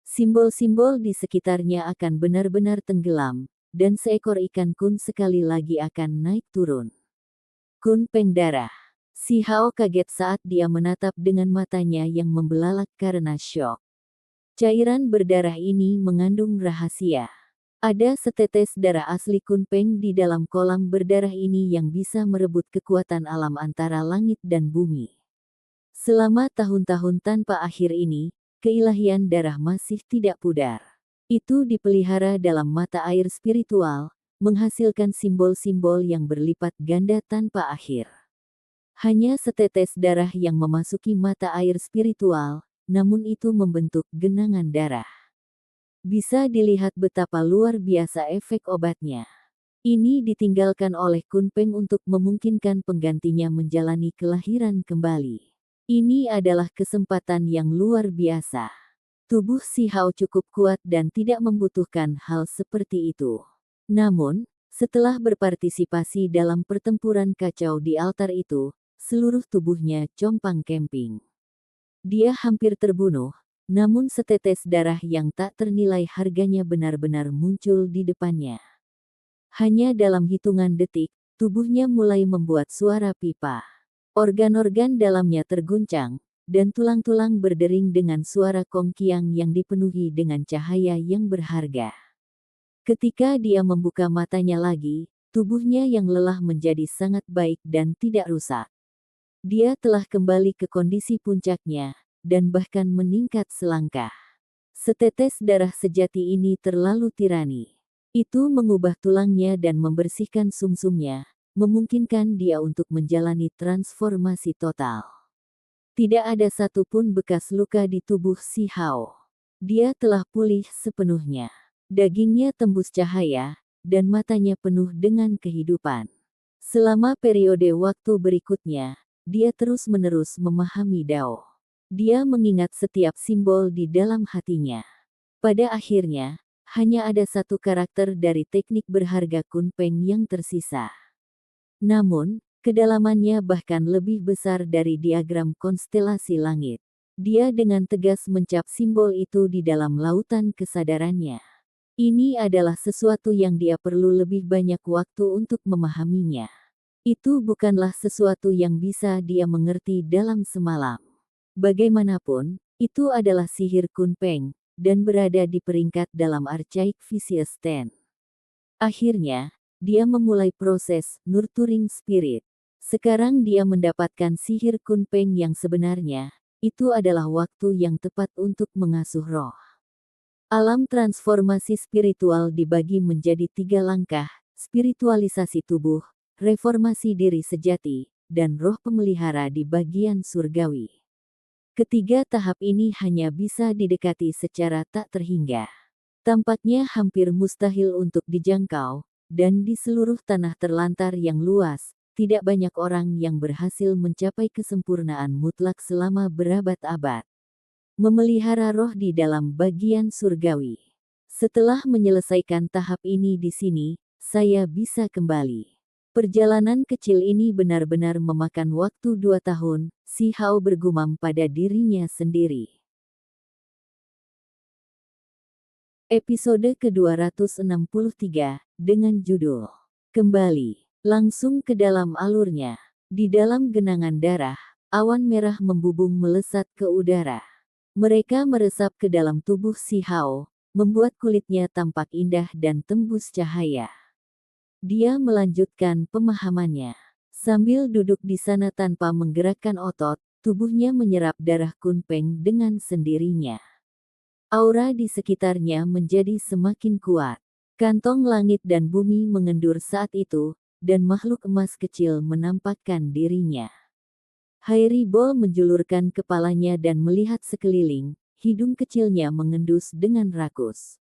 Simbol-simbol di sekitarnya akan benar-benar tenggelam, dan seekor ikan kun sekali lagi akan naik turun. Kun Peng darah. Si Hao kaget saat dia menatap dengan matanya yang membelalak karena syok. Cairan berdarah ini mengandung rahasia. Ada setetes darah asli Kun Peng di dalam kolam berdarah ini yang bisa merebut kekuatan alam antara langit dan bumi. Selama tahun-tahun tanpa akhir ini, keilahian darah masih tidak pudar. Itu dipelihara dalam mata air spiritual, menghasilkan simbol-simbol yang berlipat ganda tanpa akhir. Hanya setetes darah yang memasuki mata air spiritual, namun itu membentuk genangan darah. Bisa dilihat betapa luar biasa efek obatnya. Ini ditinggalkan oleh Kunpeng untuk memungkinkan penggantinya menjalani kelahiran kembali. Ini adalah kesempatan yang luar biasa. Tubuh Si Hao cukup kuat dan tidak membutuhkan hal seperti itu. Namun, setelah berpartisipasi dalam pertempuran kacau di altar itu, seluruh tubuhnya compang-camping. Dia hampir terbunuh, namun setetes darah yang tak ternilai harganya benar-benar muncul di depannya. Hanya dalam hitungan detik, tubuhnya mulai membuat suara pipa. Organ-organ dalamnya terguncang, dan tulang-tulang berdering dengan suara kongkiang yang dipenuhi dengan cahaya yang berharga. Ketika dia membuka matanya lagi, tubuhnya yang lelah menjadi sangat baik dan tidak rusak. Dia telah kembali ke kondisi puncaknya, dan bahkan meningkat selangkah. Setetes darah sejati ini terlalu tirani. Itu mengubah tulangnya dan membersihkan sumsumnya, memungkinkan dia untuk menjalani transformasi total. Tidak ada satupun bekas luka di tubuh Si Hao. Dia telah pulih sepenuhnya. Dagingnya tembus cahaya, dan matanya penuh dengan kehidupan. Selama periode waktu berikutnya, dia terus-menerus memahami Dao. Dia mengingat setiap simbol di dalam hatinya. Pada akhirnya, hanya ada satu karakter dari teknik berharga Kunpeng yang tersisa. Namun, kedalamannya bahkan lebih besar dari diagram konstelasi langit. Dia dengan tegas mencap simbol itu di dalam lautan kesadarannya. Ini adalah sesuatu yang dia perlu lebih banyak waktu untuk memahaminya. Itu bukanlah sesuatu yang bisa dia mengerti dalam semalam. Bagaimanapun, itu adalah sihir Kunpeng, dan berada di peringkat dalam Archaic Vicious Ten. Akhirnya, dia memulai proses nurturing spirit. Sekarang dia mendapatkan sihir Kunpeng yang sebenarnya, itu adalah waktu yang tepat untuk mengasuh roh. Alam transformasi spiritual dibagi menjadi 3 langkah, spiritualisasi tubuh, reformasi diri sejati, dan roh pemelihara di bagian surgawi. Ketiga tahap ini hanya bisa didekati secara tak terhingga. Tampaknya hampir mustahil untuk dijangkau, dan di seluruh tanah terlantar yang luas, tidak banyak orang yang berhasil mencapai kesempurnaan mutlak selama berabad-abad. Memelihara roh di dalam bagian surgawi. Setelah menyelesaikan tahap ini di sini, saya bisa kembali. Perjalanan kecil ini benar-benar memakan waktu 2 tahun, Si Hao bergumam pada dirinya sendiri. Episode ke-263, dengan judul Kembali, langsung ke dalam alurnya. Di dalam genangan darah, awan merah membubung melesat ke udara. Mereka meresap ke dalam tubuh Si Hao, membuat kulitnya tampak indah dan tembus cahaya. Dia melanjutkan pemahamannya. Sambil duduk di sana tanpa menggerakkan otot, tubuhnya menyerap darah Kunpeng dengan sendirinya. Aura di sekitarnya menjadi semakin kuat. Kantong langit dan bumi mengendur saat itu, dan makhluk emas kecil menampakkan dirinya. Hairibol menjulurkan kepalanya dan melihat sekeliling, hidung kecilnya mengendus dengan rakus.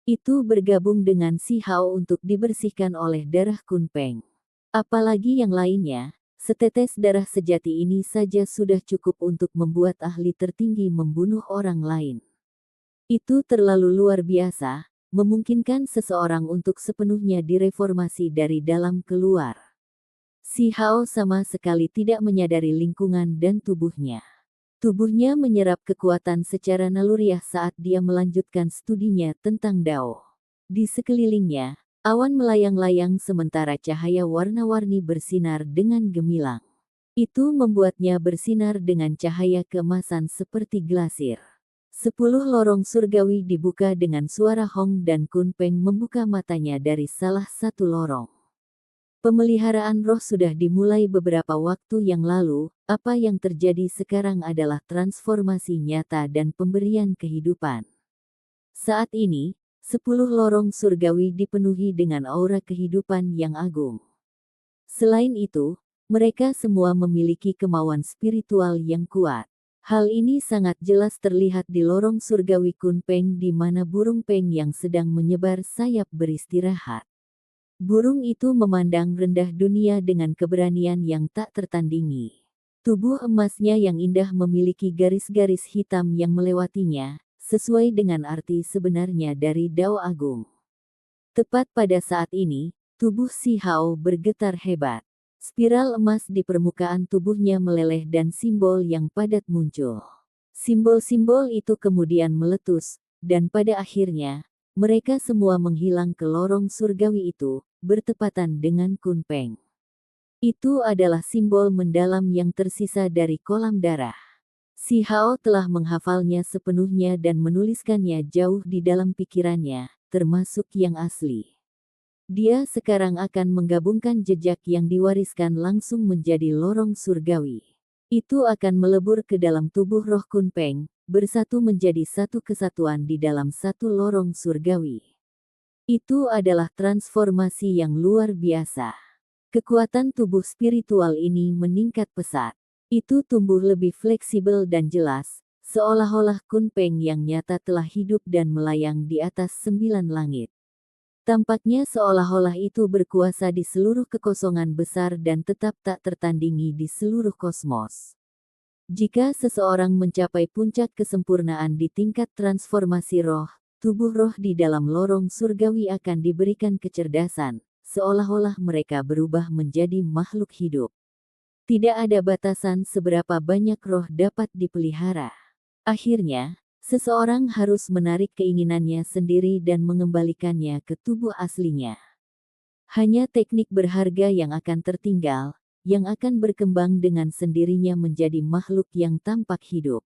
Itu bergabung dengan Si Hao untuk dibersihkan oleh darah Kunpeng. Apalagi yang lainnya, setetes darah sejati ini saja sudah cukup untuk membuat ahli tertinggi membunuh orang lain. Itu terlalu luar biasa, memungkinkan seseorang untuk sepenuhnya direformasi dari dalam keluar. Si Hao sama sekali tidak menyadari lingkungan dan tubuhnya. Tubuhnya menyerap kekuatan secara naluriah saat dia melanjutkan studinya tentang Dao. Di sekelilingnya, awan melayang-layang sementara cahaya warna-warni bersinar dengan gemilang. Itu membuatnya bersinar dengan cahaya keemasan seperti glasir. 10 lorong surgawi dibuka dengan suara Hong dan Kunpeng membuka matanya dari salah satu lorong. Pemeliharaan roh sudah dimulai beberapa waktu yang lalu, apa yang terjadi sekarang adalah transformasi nyata dan pemberian kehidupan. Saat ini, 10 lorong surgawi dipenuhi dengan aura kehidupan yang agung. Selain itu, Mereka semua memiliki kemauan spiritual yang kuat. Hal ini sangat jelas terlihat di lorong surgawi Kunpeng di mana burung peng yang sedang menyebar sayap beristirahat. Burung itu memandang rendah dunia dengan keberanian yang tak tertandingi. Tubuh emasnya yang indah memiliki garis-garis hitam yang melewatinya, sesuai dengan arti sebenarnya dari Dao Agung. Tepat pada saat ini, tubuh Si Hao bergetar hebat. Spiral emas di permukaan tubuhnya meleleh dan simbol yang padat muncul. Simbol-simbol itu kemudian meletus, dan pada akhirnya, mereka semua menghilang ke lorong surgawi itu, bertepatan dengan Kunpeng. Itu adalah simbol mendalam yang tersisa dari kolam darah. Si Hao telah menghafalnya sepenuhnya dan menuliskannya jauh di dalam pikirannya, termasuk yang asli. Dia sekarang akan menggabungkan jejak yang diwariskan langsung menjadi lorong surgawi. Itu akan melebur ke dalam tubuh roh Kunpeng, bersatu menjadi satu kesatuan di dalam satu lorong surgawi. Itu adalah transformasi yang luar biasa. Kekuatan tubuh spiritual ini meningkat pesat. Itu tumbuh lebih fleksibel dan jelas, seolah-olah Kunpeng yang nyata telah hidup dan melayang di atas 9 langit. Tampaknya seolah-olah itu berkuasa di seluruh kekosongan besar dan tetap tak tertandingi di seluruh kosmos. Jika seseorang mencapai puncak kesempurnaan di tingkat transformasi roh, tubuh roh di dalam lorong surgawi akan diberikan kecerdasan, seolah-olah mereka berubah menjadi makhluk hidup. Tidak ada batasan seberapa banyak roh dapat dipelihara. Akhirnya, seseorang harus menarik keinginannya sendiri dan mengembalikannya ke tubuh aslinya. Hanya teknik berharga yang akan tertinggal, yang akan berkembang dengan sendirinya menjadi makhluk yang tampak hidup.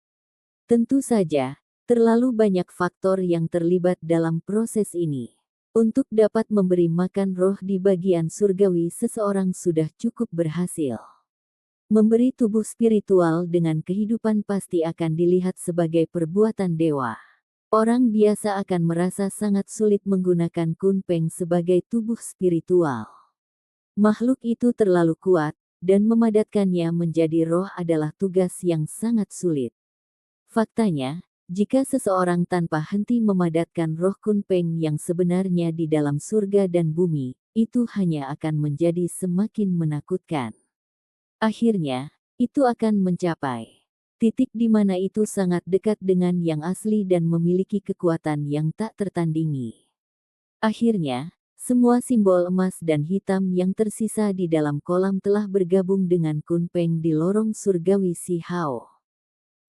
Tentu saja, terlalu banyak faktor yang terlibat dalam proses ini. Untuk dapat memberi makan roh di bagian surgawi seseorang sudah cukup berhasil. Memberi tubuh spiritual dengan kehidupan pasti akan dilihat sebagai perbuatan dewa. Orang biasa akan merasa sangat sulit menggunakan Kunpeng sebagai tubuh spiritual. Makhluk itu terlalu kuat, dan memadatkannya menjadi roh adalah tugas yang sangat sulit. Faktanya, jika seseorang tanpa henti memadatkan roh Kunpeng yang sebenarnya di dalam surga dan bumi, itu hanya akan menjadi semakin menakutkan. Akhirnya, itu akan mencapai titik di mana itu sangat dekat dengan yang asli dan memiliki kekuatan yang tak tertandingi. Akhirnya, semua simbol emas dan hitam yang tersisa di dalam kolam telah bergabung dengan Kunpeng di lorong surgawi Si Hao.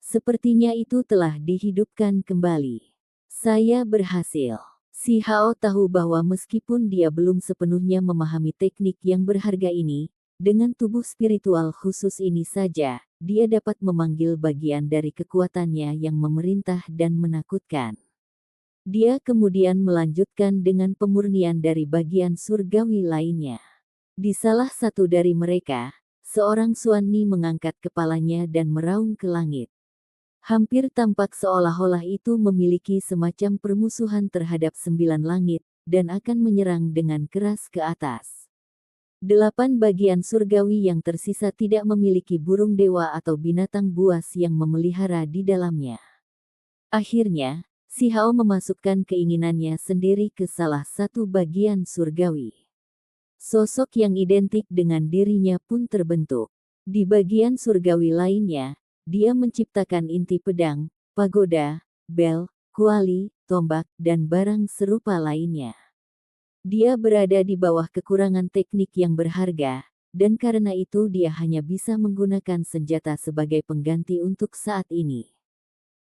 Sepertinya itu telah dihidupkan kembali. Saya berhasil. Si Hao tahu bahwa meskipun dia belum sepenuhnya memahami teknik yang berharga ini, dengan tubuh spiritual khusus ini saja, dia dapat memanggil bagian dari kekuatannya yang memerintah dan menakutkan. Dia kemudian melanjutkan dengan pemurnian dari bagian surgawi lainnya. Di salah satu dari mereka, seorang suami mengangkat kepalanya dan meraung ke langit. Hampir tampak seolah-olah itu memiliki semacam permusuhan terhadap 9 langit, dan akan menyerang dengan keras ke atas. 8 bagian surgawi yang tersisa tidak memiliki burung dewa atau binatang buas yang memelihara di dalamnya. Akhirnya, Si Hao memasukkan keinginannya sendiri ke salah satu bagian surgawi. Sosok yang identik dengan dirinya pun terbentuk. Di bagian surgawi lainnya, dia menciptakan inti pedang, pagoda, bel, kuali, tombak, dan barang serupa lainnya. Dia berada di bawah kekurangan teknik yang berharga, dan karena itu dia hanya bisa menggunakan senjata sebagai pengganti untuk saat ini.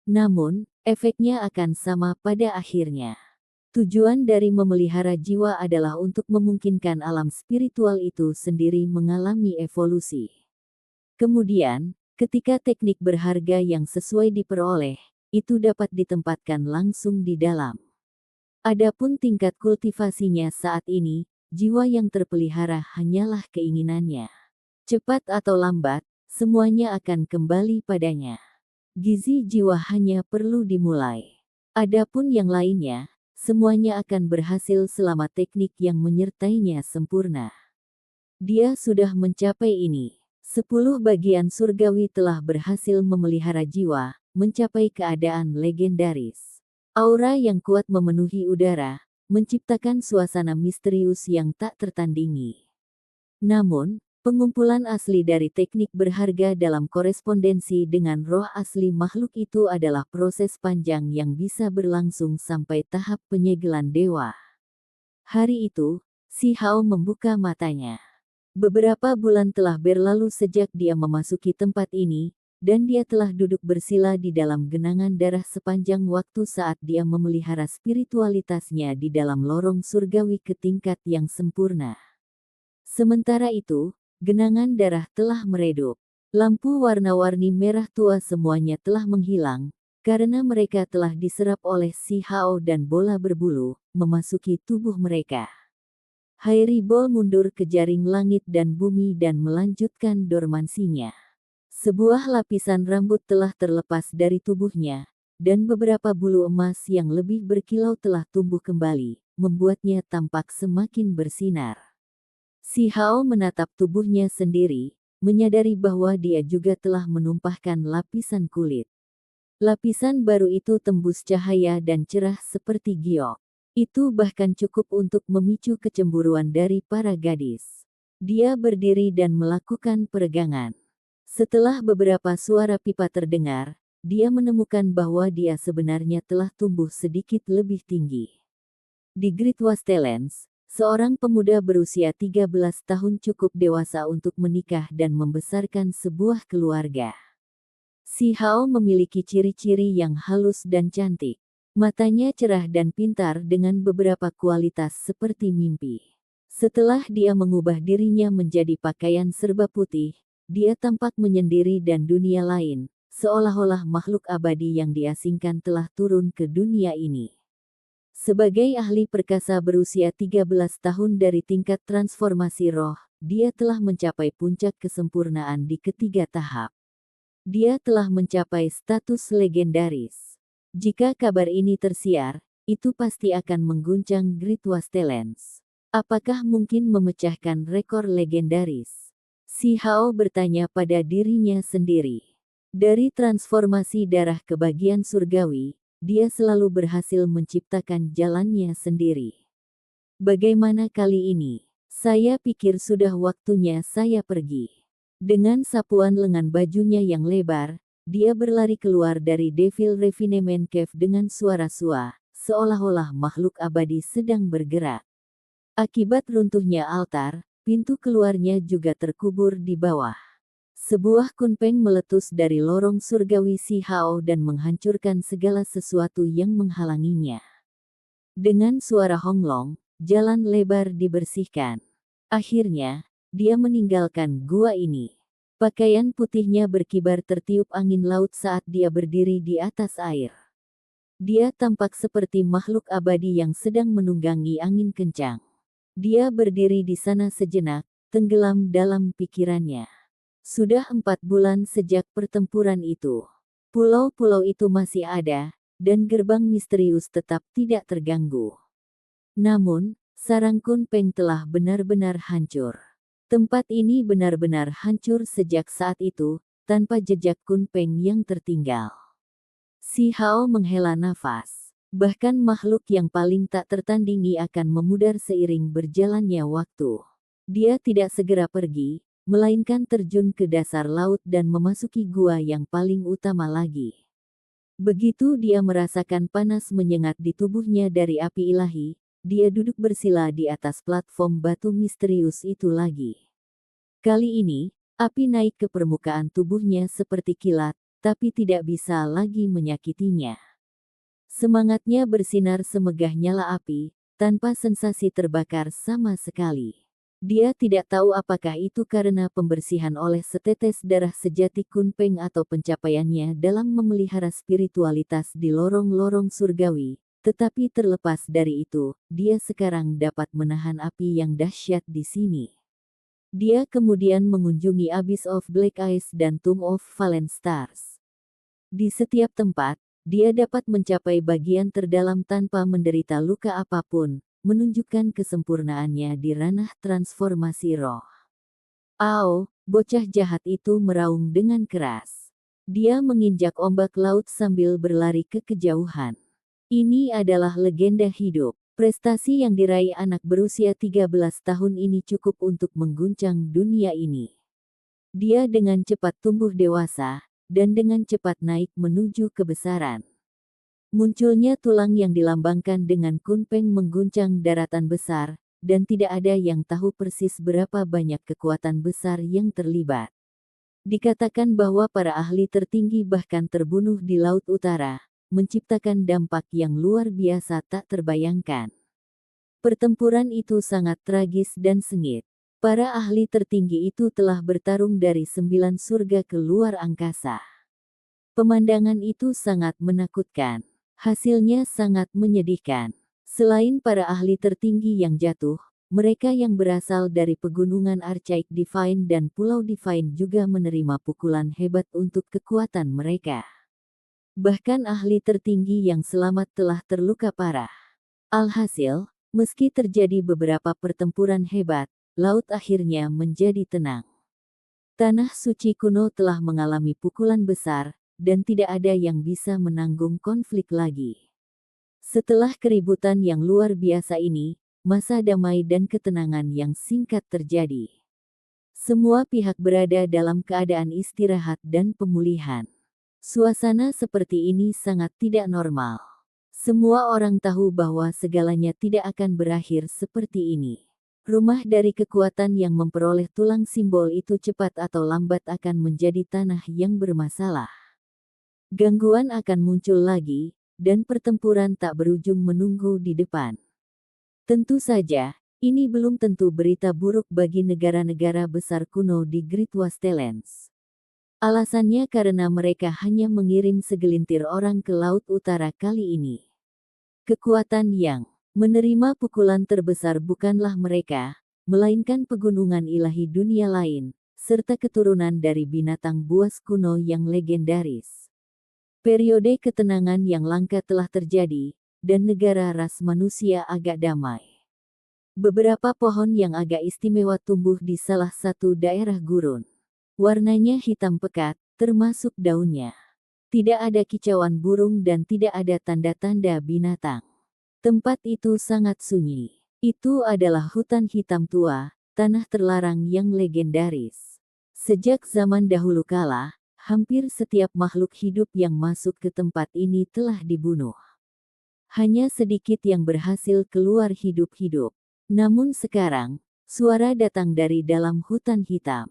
Namun, efeknya akan sama pada akhirnya. Tujuan dari memelihara jiwa adalah untuk memungkinkan alam spiritual itu sendiri mengalami evolusi. Kemudian, ketika teknik berharga yang sesuai diperoleh, itu dapat ditempatkan langsung di dalam. Adapun tingkat kultivasinya saat ini, jiwa yang terpelihara hanyalah keinginannya. Cepat atau lambat, semuanya akan kembali padanya. Gizi jiwa hanya perlu dimulai. Adapun yang lainnya, semuanya akan berhasil selama teknik yang menyertainya sempurna. Dia sudah mencapai ini. 10 bagian surgawi telah berhasil memelihara jiwa, mencapai keadaan legendaris. Aura yang kuat memenuhi udara, menciptakan suasana misterius yang tak tertandingi. Namun, pengumpulan asli dari teknik berharga dalam korespondensi dengan roh asli makhluk itu adalah proses panjang yang bisa berlangsung sampai tahap penyegelan dewa. Hari itu, Si Hao membuka matanya. Beberapa bulan telah berlalu sejak dia memasuki tempat ini, dan dia telah duduk bersila di dalam genangan darah sepanjang waktu saat dia memelihara spiritualitasnya di dalam lorong surgawi ke tingkat yang sempurna. Sementara itu, genangan darah telah meredup. Lampu warna-warni merah tua semuanya telah menghilang, karena mereka telah diserap oleh Si Hao dan bola berbulu, memasuki tubuh mereka. Hairibol mundur ke jaring langit dan bumi dan melanjutkan dormansinya. Sebuah lapisan rambut telah terlepas dari tubuhnya, dan beberapa bulu emas yang lebih berkilau telah tumbuh kembali, membuatnya tampak semakin bersinar. Si Hao menatap tubuhnya sendiri, menyadari bahwa dia juga telah menumpahkan lapisan kulit. Lapisan baru itu tembus cahaya dan cerah seperti giok. Itu bahkan cukup untuk memicu kecemburuan dari para gadis. Dia berdiri dan melakukan peregangan. Setelah beberapa suara pipa terdengar, dia menemukan bahwa dia sebenarnya telah tumbuh sedikit lebih tinggi. Di Great Wastelands, seorang pemuda berusia 13 tahun cukup dewasa untuk menikah dan membesarkan sebuah keluarga. Si Hao memiliki ciri-ciri yang halus dan cantik. Matanya cerah dan pintar dengan beberapa kualitas seperti mimpi. Setelah dia mengubah dirinya menjadi pakaian serba putih, dia tampak menyendiri dan dunia lain, seolah-olah makhluk abadi yang diasingkan telah turun ke dunia ini. Sebagai ahli perkasa berusia 13 tahun dari tingkat transformasi roh, dia telah mencapai puncak kesempurnaan di ketiga tahap. Dia telah mencapai status legendaris. Jika kabar ini tersiar, itu pasti akan mengguncang Great Wastelands. Apakah mungkin memecahkan rekor legendaris? Si Hao bertanya pada dirinya sendiri. Dari transformasi darah ke bagian surgawi, dia selalu berhasil menciptakan jalannya sendiri. Bagaimana kali ini? Saya pikir sudah waktunya saya pergi. Dengan sapuan lengan bajunya yang lebar, dia berlari keluar dari Devil Refinement Cave dengan suara sua, seolah-olah makhluk abadi sedang bergerak. Akibat runtuhnya altar, pintu keluarnya juga terkubur di bawah. Sebuah kunpeng meletus dari lorong surgawi Si Hao dan menghancurkan segala sesuatu yang menghalanginya. Dengan suara honglong, jalan lebar dibersihkan. Akhirnya, dia meninggalkan gua ini. Pakaian putihnya berkibar tertiup angin laut saat dia berdiri di atas air. Dia tampak seperti makhluk abadi yang sedang menunggangi angin kencang. Dia berdiri di sana sejenak, tenggelam dalam pikirannya. Sudah 4 bulan sejak pertempuran itu. Pulau-pulau itu masih ada, dan gerbang misterius tetap tidak terganggu. Namun, sarang Kunpeng telah benar-benar hancur. Tempat ini benar-benar hancur sejak saat itu, tanpa jejak Kunpeng yang tertinggal. Si Hao menghela nafas. Bahkan makhluk yang paling tak tertandingi akan memudar seiring berjalannya waktu. Dia tidak segera pergi, melainkan terjun ke dasar laut dan memasuki gua yang paling utama lagi. Begitu dia merasakan panas menyengat di tubuhnya dari api ilahi, dia duduk bersila di atas platform batu misterius itu lagi. Kali ini, api naik ke permukaan tubuhnya seperti kilat, tapi tidak bisa lagi menyakitinya. Semangatnya bersinar semegah nyala api, tanpa sensasi terbakar sama sekali. Dia tidak tahu apakah itu karena pembersihan oleh setetes darah sejati Kunpeng atau pencapaiannya dalam memelihara spiritualitas di lorong-lorong surgawi. Tetapi terlepas dari itu, dia sekarang dapat menahan api yang dahsyat di sini. Dia kemudian mengunjungi Abyss of Black Ice dan Tomb of Fallen Stars. Di setiap tempat, dia dapat mencapai bagian terdalam tanpa menderita luka apapun, menunjukkan kesempurnaannya di ranah transformasi roh. Ao, bocah jahat itu meraung dengan keras. Dia menginjak ombak laut sambil berlari ke kejauhan. Ini adalah legenda hidup. Prestasi yang diraih anak berusia 13 tahun ini cukup untuk mengguncang dunia ini. Dia dengan cepat tumbuh dewasa, dan dengan cepat naik menuju kebesaran. Munculnya tulang yang dilambangkan dengan kunpeng mengguncang daratan besar, dan tidak ada yang tahu persis berapa banyak kekuatan besar yang terlibat. Dikatakan bahwa para ahli tertinggi bahkan terbunuh di Laut Utara, menciptakan dampak yang luar biasa tak terbayangkan. Pertempuran itu sangat tragis dan sengit. Para ahli tertinggi itu telah bertarung dari 9 surga ke luar angkasa. Pemandangan itu sangat menakutkan. Hasilnya sangat menyedihkan. Selain para ahli tertinggi yang jatuh, mereka yang berasal dari pegunungan Archaik Divine dan Pulau Divine juga menerima pukulan hebat untuk kekuatan mereka. Bahkan ahli tertinggi yang selamat telah terluka parah. Alhasil, meski terjadi beberapa pertempuran hebat, laut akhirnya menjadi tenang. Tanah suci kuno telah mengalami pukulan besar, dan tidak ada yang bisa menanggung konflik lagi. Setelah keributan yang luar biasa ini, masa damai dan ketenangan yang singkat terjadi. Semua pihak berada dalam keadaan istirahat dan pemulihan. Suasana seperti ini sangat tidak normal. Semua orang tahu bahwa segalanya tidak akan berakhir seperti ini. Rumah dari kekuatan yang memperoleh tulang simbol itu cepat atau lambat akan menjadi tanah yang bermasalah. Gangguan akan muncul lagi, dan pertempuran tak berujung menunggu di depan. Tentu saja, ini belum tentu berita buruk bagi negara-negara besar kuno di Great Wastelands. Alasannya karena mereka hanya mengirim segelintir orang ke Laut Utara kali ini. Kekuatan yang menerima pukulan terbesar bukanlah mereka, melainkan pegunungan ilahi dunia lain, serta keturunan dari binatang buas kuno yang legendaris. Periode ketenangan yang langka telah terjadi, dan negara ras manusia agak damai. Beberapa pohon yang agak istimewa tumbuh di salah satu daerah gurun. Warnanya hitam pekat, termasuk daunnya. Tidak ada kicauan burung dan tidak ada tanda-tanda binatang. Tempat itu sangat sunyi. Itu adalah hutan hitam tua, tanah terlarang yang legendaris. Sejak zaman dahulu kala, hampir setiap makhluk hidup yang masuk ke tempat ini telah dibunuh. Hanya sedikit yang berhasil keluar hidup-hidup. Namun sekarang, suara datang dari dalam hutan hitam.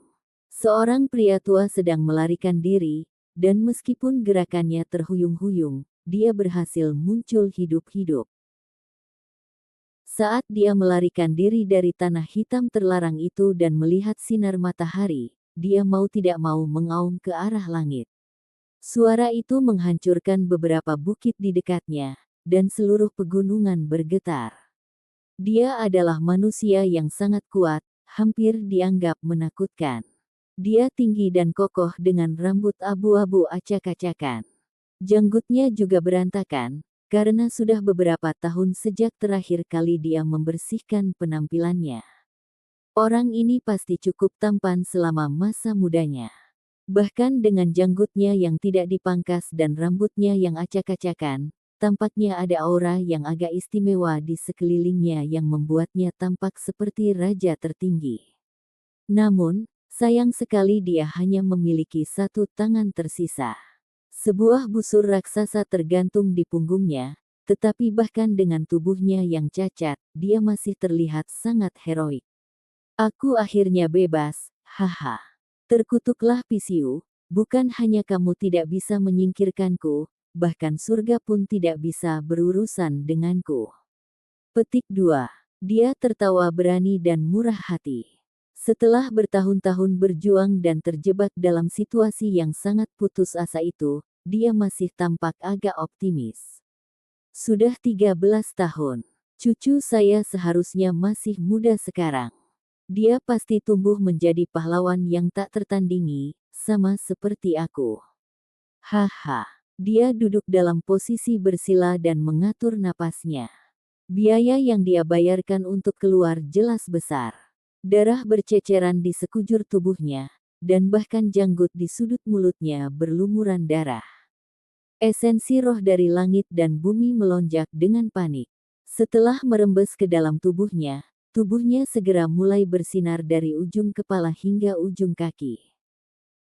Seorang pria tua sedang melarikan diri, dan meskipun gerakannya terhuyung-huyung, dia berhasil muncul hidup-hidup. Saat dia melarikan diri dari tanah hitam terlarang itu dan melihat sinar matahari, dia mau tidak mau mengaum ke arah langit. Suara itu menghancurkan beberapa bukit di dekatnya, dan seluruh pegunungan bergetar. Dia adalah manusia yang sangat kuat, hampir dianggap menakutkan. Dia tinggi dan kokoh dengan rambut abu-abu acak-acakan. Janggutnya juga berantakan, karena sudah beberapa tahun sejak terakhir kali dia membersihkan penampilannya. Orang ini pasti cukup tampan selama masa mudanya. Bahkan dengan janggutnya yang tidak dipangkas dan rambutnya yang acak-acakan, tampaknya ada aura yang agak istimewa di sekelilingnya yang membuatnya tampak seperti raja tertinggi. Namun, sayang sekali dia hanya memiliki satu tangan tersisa. Sebuah busur raksasa tergantung di punggungnya, tetapi bahkan dengan tubuhnya yang cacat, dia masih terlihat sangat heroik. Aku akhirnya bebas, haha. Terkutuklah Pisiu, bukan hanya kamu tidak bisa menyingkirkanku, bahkan surga pun tidak bisa berurusan denganku. Petik 2. Dia tertawa berani dan murah hati. Setelah bertahun-tahun berjuang dan terjebak dalam situasi yang sangat putus asa itu, dia masih tampak agak optimis. Sudah 13 tahun. Cucu saya seharusnya masih muda sekarang. Dia pasti tumbuh menjadi pahlawan yang tak tertandingi, sama seperti aku. Haha. Dia duduk dalam posisi bersila dan mengatur napasnya. Biaya yang dia bayarkan untuk keluar jelas besar. Darah berceceran di sekujur tubuhnya, dan bahkan janggut di sudut mulutnya berlumuran darah. Esensi roh dari langit dan bumi melonjak dengan panik. Setelah merembes ke dalam tubuhnya segera mulai bersinar dari ujung kepala hingga ujung kaki.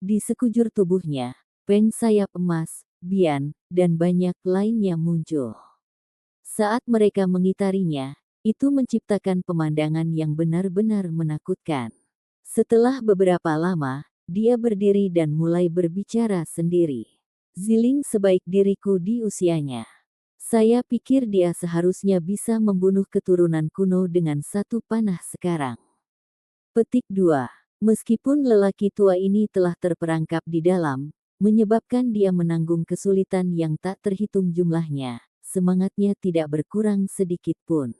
Di sekujur tubuhnya, peng sayap emas, bian, dan banyak lainnya muncul. Saat mereka mengitarinya, itu menciptakan pemandangan yang benar-benar menakutkan. Setelah beberapa lama, dia berdiri dan mulai berbicara sendiri. Ziling sebaik diriku di usianya. Saya pikir dia seharusnya bisa membunuh keturunan kuno dengan satu panah sekarang. Petik 2. Meskipun lelaki tua ini telah terperangkap di dalam, menyebabkan dia menanggung kesulitan yang tak terhitung jumlahnya, semangatnya tidak berkurang sedikit pun.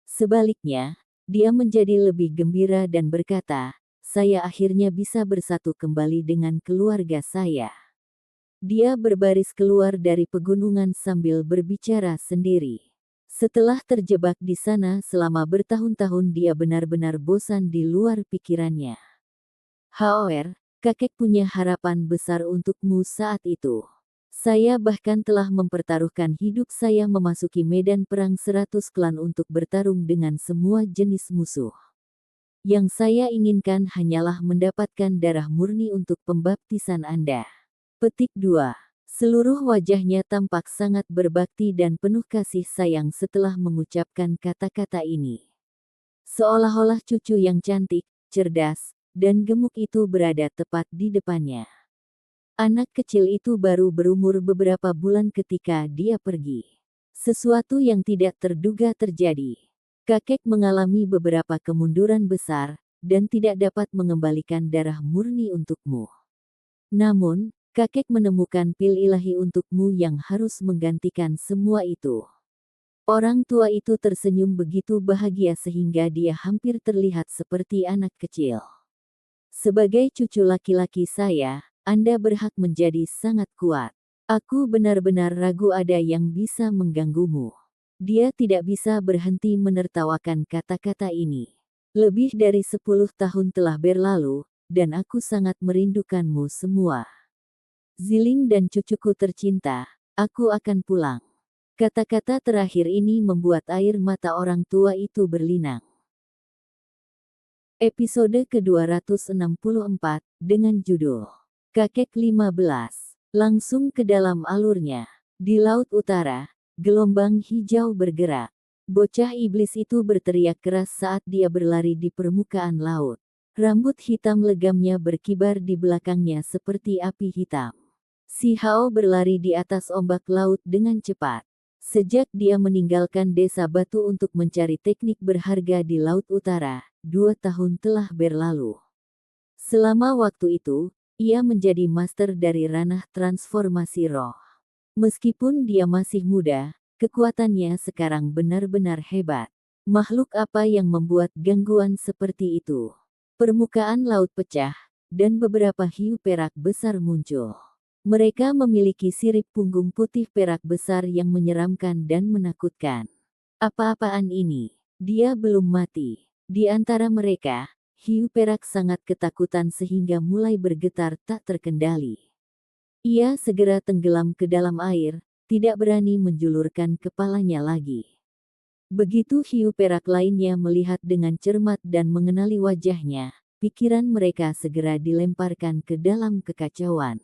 Sebaliknya, dia menjadi lebih gembira dan berkata, "Saya akhirnya bisa bersatu kembali dengan keluarga saya." Dia berbaris keluar dari pegunungan sambil berbicara sendiri. Setelah terjebak di sana selama bertahun-tahun dia benar-benar bosan di luar pikirannya. However, kakek punya harapan besar untukmu saat itu. Saya bahkan telah mempertaruhkan hidup saya memasuki medan perang 100 klan untuk bertarung dengan semua jenis musuh. Yang saya inginkan hanyalah mendapatkan darah murni untuk pembaptisan Anda. Petik 2. Seluruh wajahnya tampak sangat berbakti dan penuh kasih sayang setelah mengucapkan kata-kata ini. Seolah-olah cucu yang cantik, cerdas, dan gemuk itu berada tepat di depannya. Anak kecil itu baru berumur beberapa bulan ketika dia pergi. Sesuatu yang tidak terduga terjadi. Kakek mengalami beberapa kemunduran besar, dan tidak dapat mengembalikan darah murni untukmu. Namun, kakek menemukan pil ilahi untukmu yang harus menggantikan semua itu. Orang tua itu tersenyum begitu bahagia sehingga dia hampir terlihat seperti anak kecil. Sebagai cucu laki-laki saya, Anda berhak menjadi sangat kuat. Aku benar-benar ragu ada yang bisa mengganggumu. Dia tidak bisa berhenti menertawakan kata-kata ini. Lebih dari 10 tahun telah berlalu, dan aku sangat merindukanmu semua. Ziling dan cucuku tercinta, aku akan pulang. Kata-kata terakhir ini membuat air mata orang tua itu berlinang. Episode ke-264, dengan judul Kakek 15, langsung ke dalam alurnya. Di Laut Utara, gelombang hijau bergerak. Bocah iblis itu berteriak keras saat dia berlari di permukaan laut. Rambut hitam legamnya berkibar di belakangnya seperti api hitam. Si Hao berlari di atas ombak laut dengan cepat. Sejak dia meninggalkan desa batu untuk mencari teknik berharga di Laut Utara, 2 tahun telah berlalu. Selama waktu itu, ia menjadi master dari ranah transformasi roh. Meskipun dia masih muda, kekuatannya sekarang benar-benar hebat. Makhluk apa yang membuat gangguan seperti itu? Permukaan laut pecah, dan beberapa hiu perak besar muncul. Mereka memiliki sirip punggung putih perak besar yang menyeramkan dan menakutkan. Apa-apaan ini? Dia belum mati. Di antara mereka, hiu perak sangat ketakutan sehingga mulai bergetar tak terkendali. Ia segera tenggelam ke dalam air, tidak berani menjulurkan kepalanya lagi. Begitu hiu perak lainnya melihat dengan cermat dan mengenali wajahnya, pikiran mereka segera dilemparkan ke dalam kekacauan.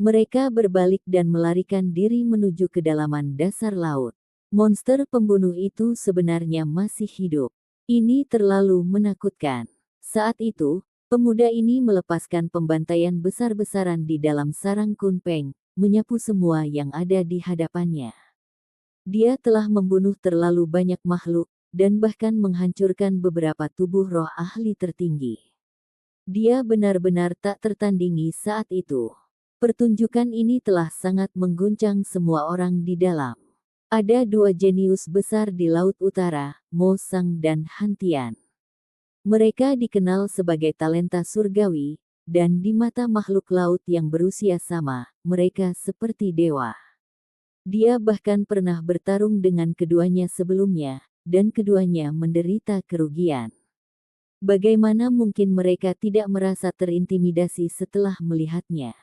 Mereka berbalik dan melarikan diri menuju kedalaman dasar laut. Monster pembunuh itu sebenarnya masih hidup. Ini terlalu menakutkan. Saat itu, pemuda ini melepaskan pembantaian besar-besaran di dalam sarang Kunpeng, menyapu semua yang ada di hadapannya. Dia telah membunuh terlalu banyak makhluk, dan bahkan menghancurkan beberapa tubuh roh ahli tertinggi. Dia benar-benar tak tertandingi saat itu. Pertunjukan ini telah sangat mengguncang semua orang di dalam. Ada 2 jenius besar di Laut Utara, Mo Sang dan Han Tian. Mereka dikenal sebagai talenta surgawi, dan di mata makhluk laut yang berusia sama, mereka seperti dewa. Dia bahkan pernah bertarung dengan keduanya sebelumnya, dan keduanya menderita kerugian. Bagaimana mungkin mereka tidak merasa terintimidasi setelah melihatnya?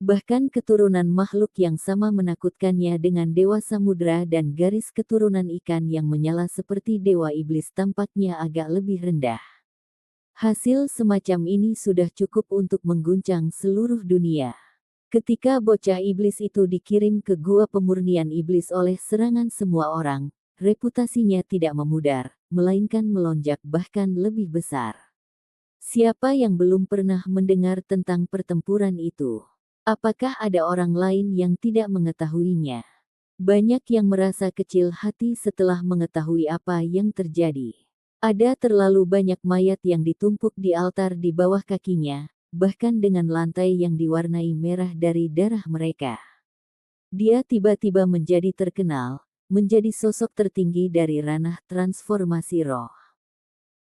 Bahkan keturunan makhluk yang sama menakutkannya dengan dewa samudra dan garis keturunan ikan yang menyala seperti dewa iblis tampaknya agak lebih rendah. Hasil semacam ini sudah cukup untuk mengguncang seluruh dunia. Ketika bocah iblis itu dikirim ke gua pemurnian iblis oleh serangan semua orang, reputasinya tidak memudar, melainkan melonjak bahkan lebih besar. Siapa yang belum pernah mendengar tentang pertempuran itu? Apakah ada orang lain yang tidak mengetahuinya? Banyak yang merasa kecil hati setelah mengetahui apa yang terjadi. Ada terlalu banyak mayat yang ditumpuk di altar di bawah kakinya, bahkan dengan lantai yang diwarnai merah dari darah mereka. Dia tiba-tiba menjadi terkenal, menjadi sosok tertinggi dari ranah transformasi roh.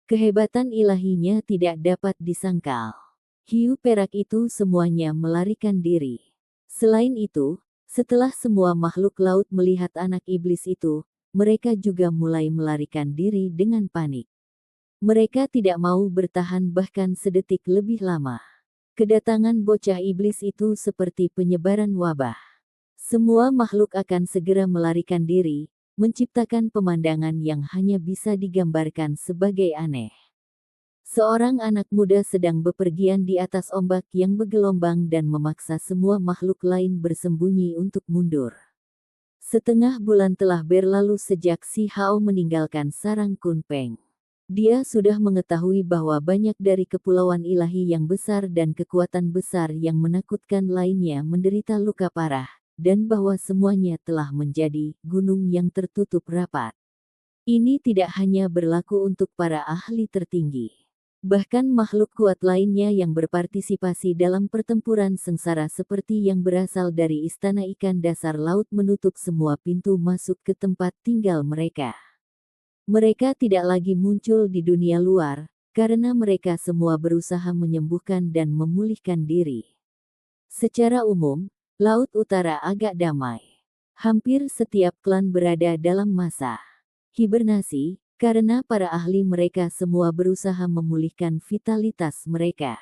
Kehebatan ilahinya tidak dapat disangkal. Hiu perak itu semuanya melarikan diri. Selain itu, setelah semua makhluk laut melihat anak iblis itu, mereka juga mulai melarikan diri dengan panik. Mereka tidak mau bertahan bahkan sedetik lebih lama. Kedatangan bocah iblis itu seperti penyebaran wabah. Semua makhluk akan segera melarikan diri, menciptakan pemandangan yang hanya bisa digambarkan sebagai aneh. Seorang anak muda sedang bepergian di atas ombak yang bergelombang dan memaksa semua makhluk lain bersembunyi untuk mundur. Setengah bulan telah berlalu sejak Si Hao meninggalkan sarang Kunpeng. Dia sudah mengetahui bahwa banyak dari kepulauan ilahi yang besar dan kekuatan besar yang menakutkan lainnya menderita luka parah, dan bahwa semuanya telah menjadi gunung yang tertutup rapat. Ini tidak hanya berlaku untuk para ahli tertinggi. Bahkan makhluk kuat lainnya yang berpartisipasi dalam pertempuran sengsara seperti yang berasal dari istana ikan dasar laut menutup semua pintu masuk ke tempat tinggal mereka. Mereka tidak lagi muncul di dunia luar, karena mereka semua berusaha menyembuhkan dan memulihkan diri. Secara umum, Laut Utara agak damai. Hampir setiap klan berada dalam masa hibernasi, karena para ahli mereka semua berusaha memulihkan vitalitas mereka.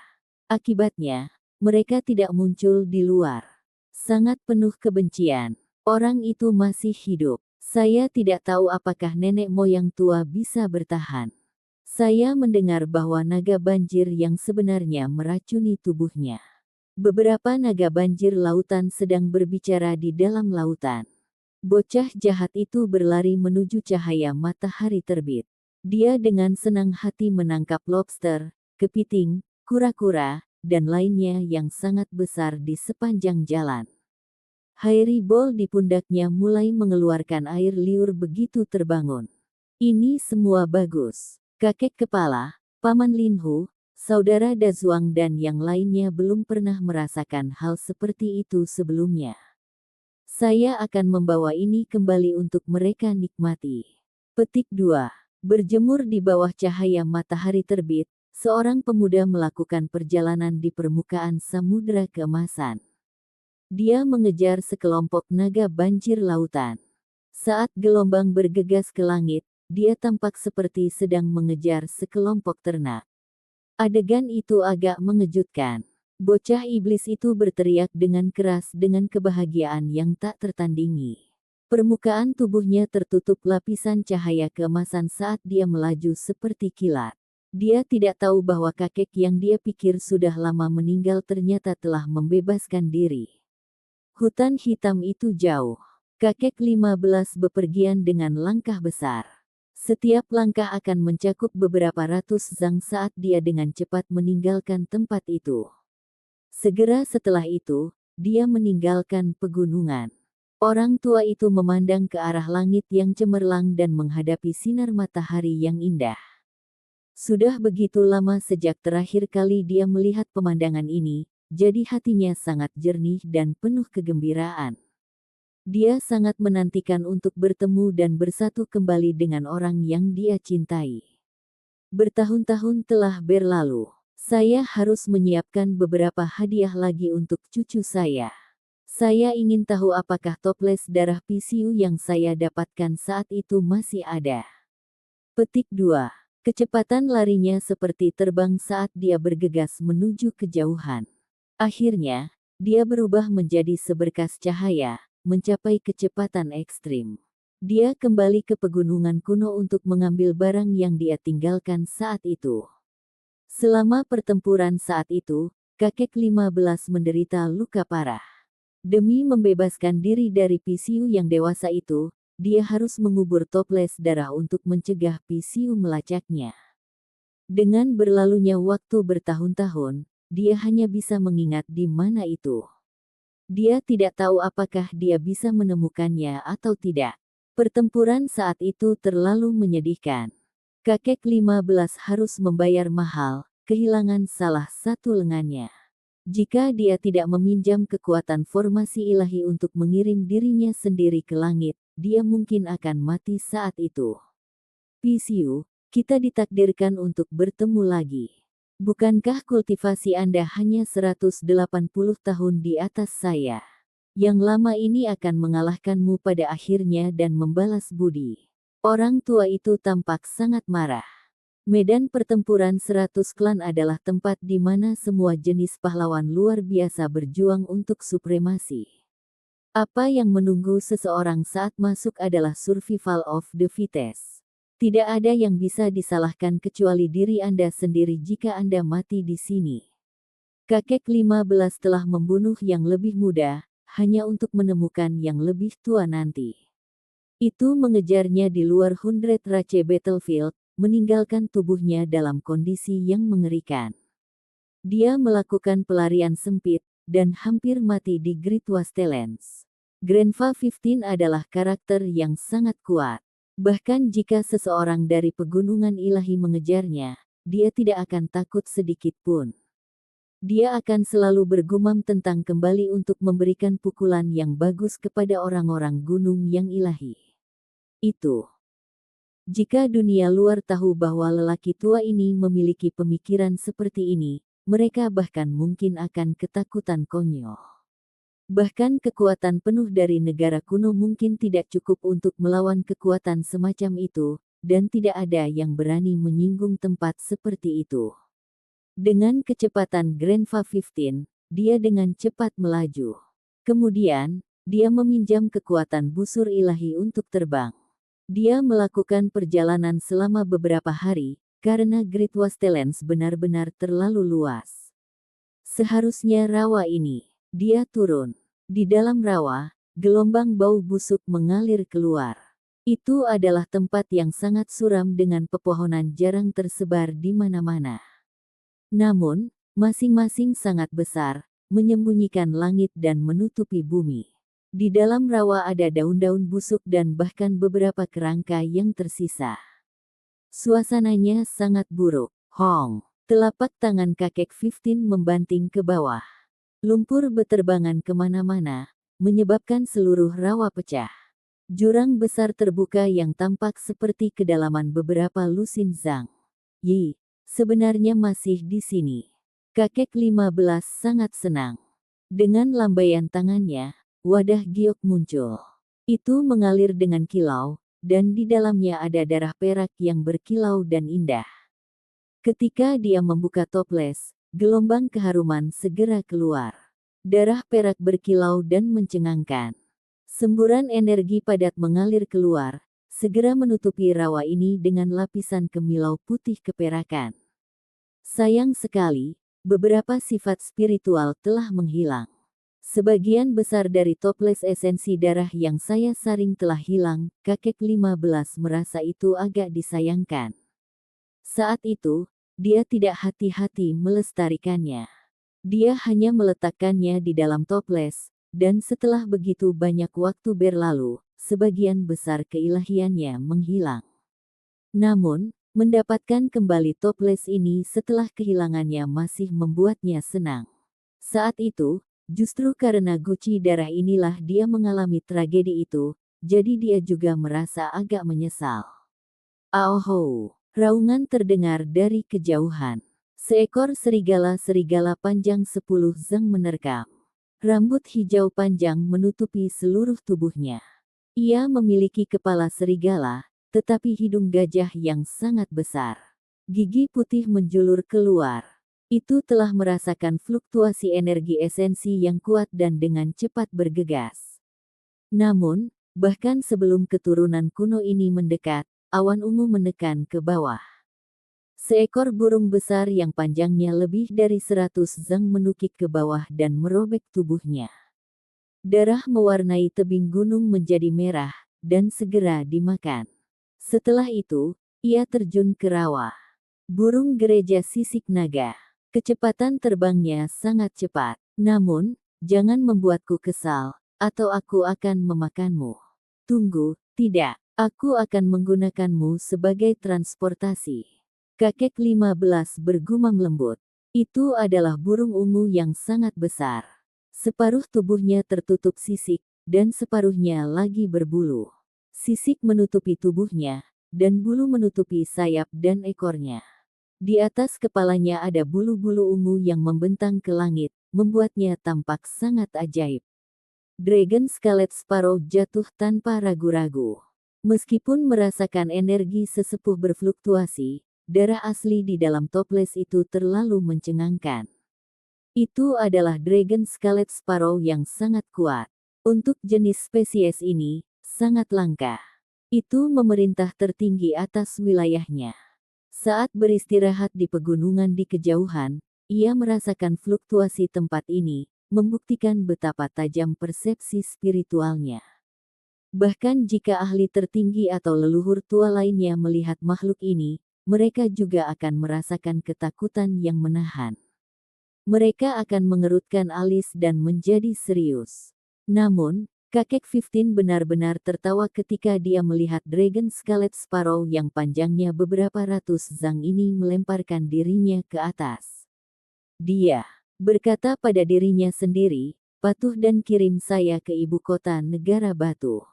Akibatnya, mereka tidak muncul di luar. Sangat penuh kebencian. Orang itu masih hidup. Saya tidak tahu apakah nenek moyang tua bisa bertahan. Saya mendengar bahwa naga banjir yang sebenarnya meracuni tubuhnya. Beberapa naga banjir lautan sedang berbicara di dalam lautan. Bocah jahat itu berlari menuju cahaya matahari terbit. Dia dengan senang hati menangkap lobster, kepiting, kura-kura, dan lainnya yang sangat besar di sepanjang jalan. Hairibol di pundaknya mulai mengeluarkan air liur begitu terbangun. Ini semua bagus. Kakek kepala, Paman Linhu, Saudara Dazuang dan yang lainnya belum pernah merasakan hal seperti itu sebelumnya. Saya akan membawa ini kembali untuk mereka nikmati. Petik 2. Berjemur di bawah cahaya matahari terbit, seorang pemuda melakukan perjalanan di permukaan samudera keemasan. Dia mengejar sekelompok naga banjir lautan. Saat gelombang bergegas ke langit, dia tampak seperti sedang mengejar sekelompok ternak. Adegan itu agak mengejutkan. Bocah iblis itu berteriak dengan keras dengan kebahagiaan yang tak tertandingi. Permukaan tubuhnya tertutup lapisan cahaya keemasan saat dia melaju seperti kilat. Dia tidak tahu bahwa kakek yang dia pikir sudah lama meninggal ternyata telah membebaskan diri. Hutan hitam itu jauh. Kakek 15 bepergian dengan langkah besar. Setiap langkah akan mencakup beberapa ratus zang saat dia dengan cepat meninggalkan tempat itu. Segera setelah itu, dia meninggalkan pegunungan. Orang tua itu memandang ke arah langit yang cemerlang dan menghadapi sinar matahari yang indah. Sudah begitu lama sejak terakhir kali dia melihat pemandangan ini, jadi hatinya sangat jernih dan penuh kegembiraan. Dia sangat menantikan untuk bertemu dan bersatu kembali dengan orang yang dia cintai. Bertahun-tahun telah berlalu. Saya harus menyiapkan beberapa hadiah lagi untuk cucu saya. Saya ingin tahu apakah toples darah PCU yang saya dapatkan saat itu masih ada. Petik 2. Kecepatan larinya seperti terbang saat dia bergegas menuju kejauhan. Akhirnya, dia berubah menjadi seberkas cahaya, mencapai kecepatan ekstrim. Dia kembali ke pegunungan kuno untuk mengambil barang yang dia tinggalkan saat itu. Selama pertempuran saat itu, kakek 15 menderita luka parah. Demi membebaskan diri dari Pisiu yang dewasa itu, dia harus mengubur toples darah untuk mencegah Pisiu melacaknya. Dengan berlalunya waktu bertahun-tahun, dia hanya bisa mengingat di mana itu. Dia tidak tahu apakah dia bisa menemukannya atau tidak. Pertempuran saat itu terlalu menyedihkan. Kakek 15 harus membayar mahal, kehilangan salah satu lengannya. Jika dia tidak meminjam kekuatan formasi ilahi untuk mengirim dirinya sendiri ke langit, dia mungkin akan mati saat itu. Pisiu, kita ditakdirkan untuk bertemu lagi. Bukankah kultivasi Anda hanya 180 tahun di atas saya? Yang lama ini akan mengalahkanmu pada akhirnya dan membalas budi. Orang tua itu tampak sangat marah. Medan pertempuran 100 klan adalah tempat di mana semua jenis pahlawan luar biasa berjuang untuk supremasi. Apa yang menunggu seseorang saat masuk adalah survival of the fittest. Tidak ada yang bisa disalahkan kecuali diri Anda sendiri jika Anda mati di sini. Kakek 15 telah membunuh yang lebih muda, hanya untuk menemukan yang lebih tua nanti. Itu mengejarnya di luar Hundred Rache Battlefield, meninggalkan tubuhnya dalam kondisi yang mengerikan. Dia melakukan pelarian sempit, dan hampir mati di Great Wastelands. Grandpa 15 adalah karakter yang sangat kuat. Bahkan jika seseorang dari pegunungan ilahi mengejarnya, dia tidak akan takut sedikit pun. Dia akan selalu bergumam tentang kembali untuk memberikan pukulan yang bagus kepada orang-orang gunung yang ilahi. Itu. Jika dunia luar tahu bahwa lelaki tua ini memiliki pemikiran seperti ini, mereka bahkan mungkin akan ketakutan konyol. Bahkan kekuatan penuh dari negara kuno mungkin tidak cukup untuk melawan kekuatan semacam itu, dan tidak ada yang berani menyinggung tempat seperti itu. Dengan kecepatan Grandpa 15, dia dengan cepat melaju. Kemudian, dia meminjam kekuatan busur ilahi untuk terbang. Dia melakukan perjalanan selama beberapa hari, karena Great Wastelands benar-benar terlalu luas. Seharusnya rawa ini, dia turun. Di dalam rawa, gelombang bau busuk mengalir keluar. Itu adalah tempat yang sangat suram dengan pepohonan jarang tersebar di mana-mana. Namun, masing-masing sangat besar, menyembunyikan langit dan menutupi bumi. Di dalam rawa ada daun-daun busuk dan bahkan beberapa kerangka yang tersisa. Suasananya sangat buruk. Hong, telapak tangan kakek 15 membanting ke bawah. Lumpur beterbangan kemana-mana, menyebabkan seluruh rawa pecah. Jurang besar terbuka yang tampak seperti kedalaman beberapa lusin zang. Yi, sebenarnya masih di sini. Kakek 15 sangat senang. Dengan lambaian tangannya, wadah giok muncul. Itu mengalir dengan kilau, dan di dalamnya ada darah perak yang berkilau dan indah. Ketika dia membuka toples, gelombang keharuman segera keluar. Darah perak berkilau dan mencengangkan. Semburan energi padat mengalir keluar, segera menutupi rawa ini dengan lapisan kemilau putih keperakan. Sayang sekali, beberapa sifat spiritual telah menghilang. Sebagian besar dari toples esensi darah yang saya saring telah hilang, kakek 15 merasa itu agak disayangkan. Saat itu, dia tidak hati-hati melestarikannya. Dia hanya meletakkannya di dalam toples, dan setelah begitu banyak waktu berlalu, sebagian besar keilahiannya menghilang. Namun, mendapatkan kembali toples ini setelah kehilangannya masih membuatnya senang. Saat itu, justru karena guci darah inilah dia mengalami tragedi itu, jadi dia juga merasa agak menyesal. Aoho, raungan terdengar dari kejauhan. Seekor serigala panjang 10 zang menerkam. Rambut hijau panjang menutupi seluruh tubuhnya. Ia memiliki kepala serigala, tetapi hidung gajah yang sangat besar. Gigi putih menjulur keluar. Itu telah merasakan fluktuasi energi esensi yang kuat dan dengan cepat bergegas. Namun, bahkan sebelum keturunan kuno ini mendekat, awan ungu menekan ke bawah. Seekor burung besar yang panjangnya lebih dari 100 zang menukik ke bawah dan merobek tubuhnya. Darah mewarnai tebing gunung menjadi merah, dan segera dimakan. Setelah itu, ia terjun ke rawa. Burung gereja sisik naga. Kecepatan terbangnya sangat cepat. Namun, jangan membuatku kesal, atau aku akan memakanmu. Tunggu, tidak. Aku akan menggunakanmu sebagai transportasi. Kakek 15 bergumam lembut. Itu adalah burung ungu yang sangat besar. Separuh tubuhnya tertutup sisik, dan separuhnya lagi berbulu. Sisik menutupi tubuhnya, dan bulu menutupi sayap dan ekornya. Di atas kepalanya ada bulu-bulu ungu yang membentang ke langit, membuatnya tampak sangat ajaib. Dragon Scarlet Sparrow jatuh tanpa ragu-ragu. Meskipun merasakan energi sesepuh berfluktuasi, darah asli di dalam toples itu terlalu mencengangkan. Itu adalah Dragon Scarlet Sparrow yang sangat kuat. Untuk jenis spesies ini, sangat langka. Itu memerintah tertinggi atas wilayahnya. Saat beristirahat di pegunungan di kejauhan, ia merasakan fluktuasi tempat ini, membuktikan betapa tajam persepsi spiritualnya. Bahkan jika ahli tertinggi atau leluhur tua lainnya melihat makhluk ini, mereka juga akan merasakan ketakutan yang menahan. Mereka akan mengerutkan alis dan menjadi serius. Namun, kakek 15 benar-benar tertawa ketika dia melihat Dragon Scarlet Sparrow yang panjangnya beberapa ratus zang ini melemparkan dirinya ke atas. Dia berkata pada dirinya sendiri, patuh dan kirim saya ke ibu kota negara batu.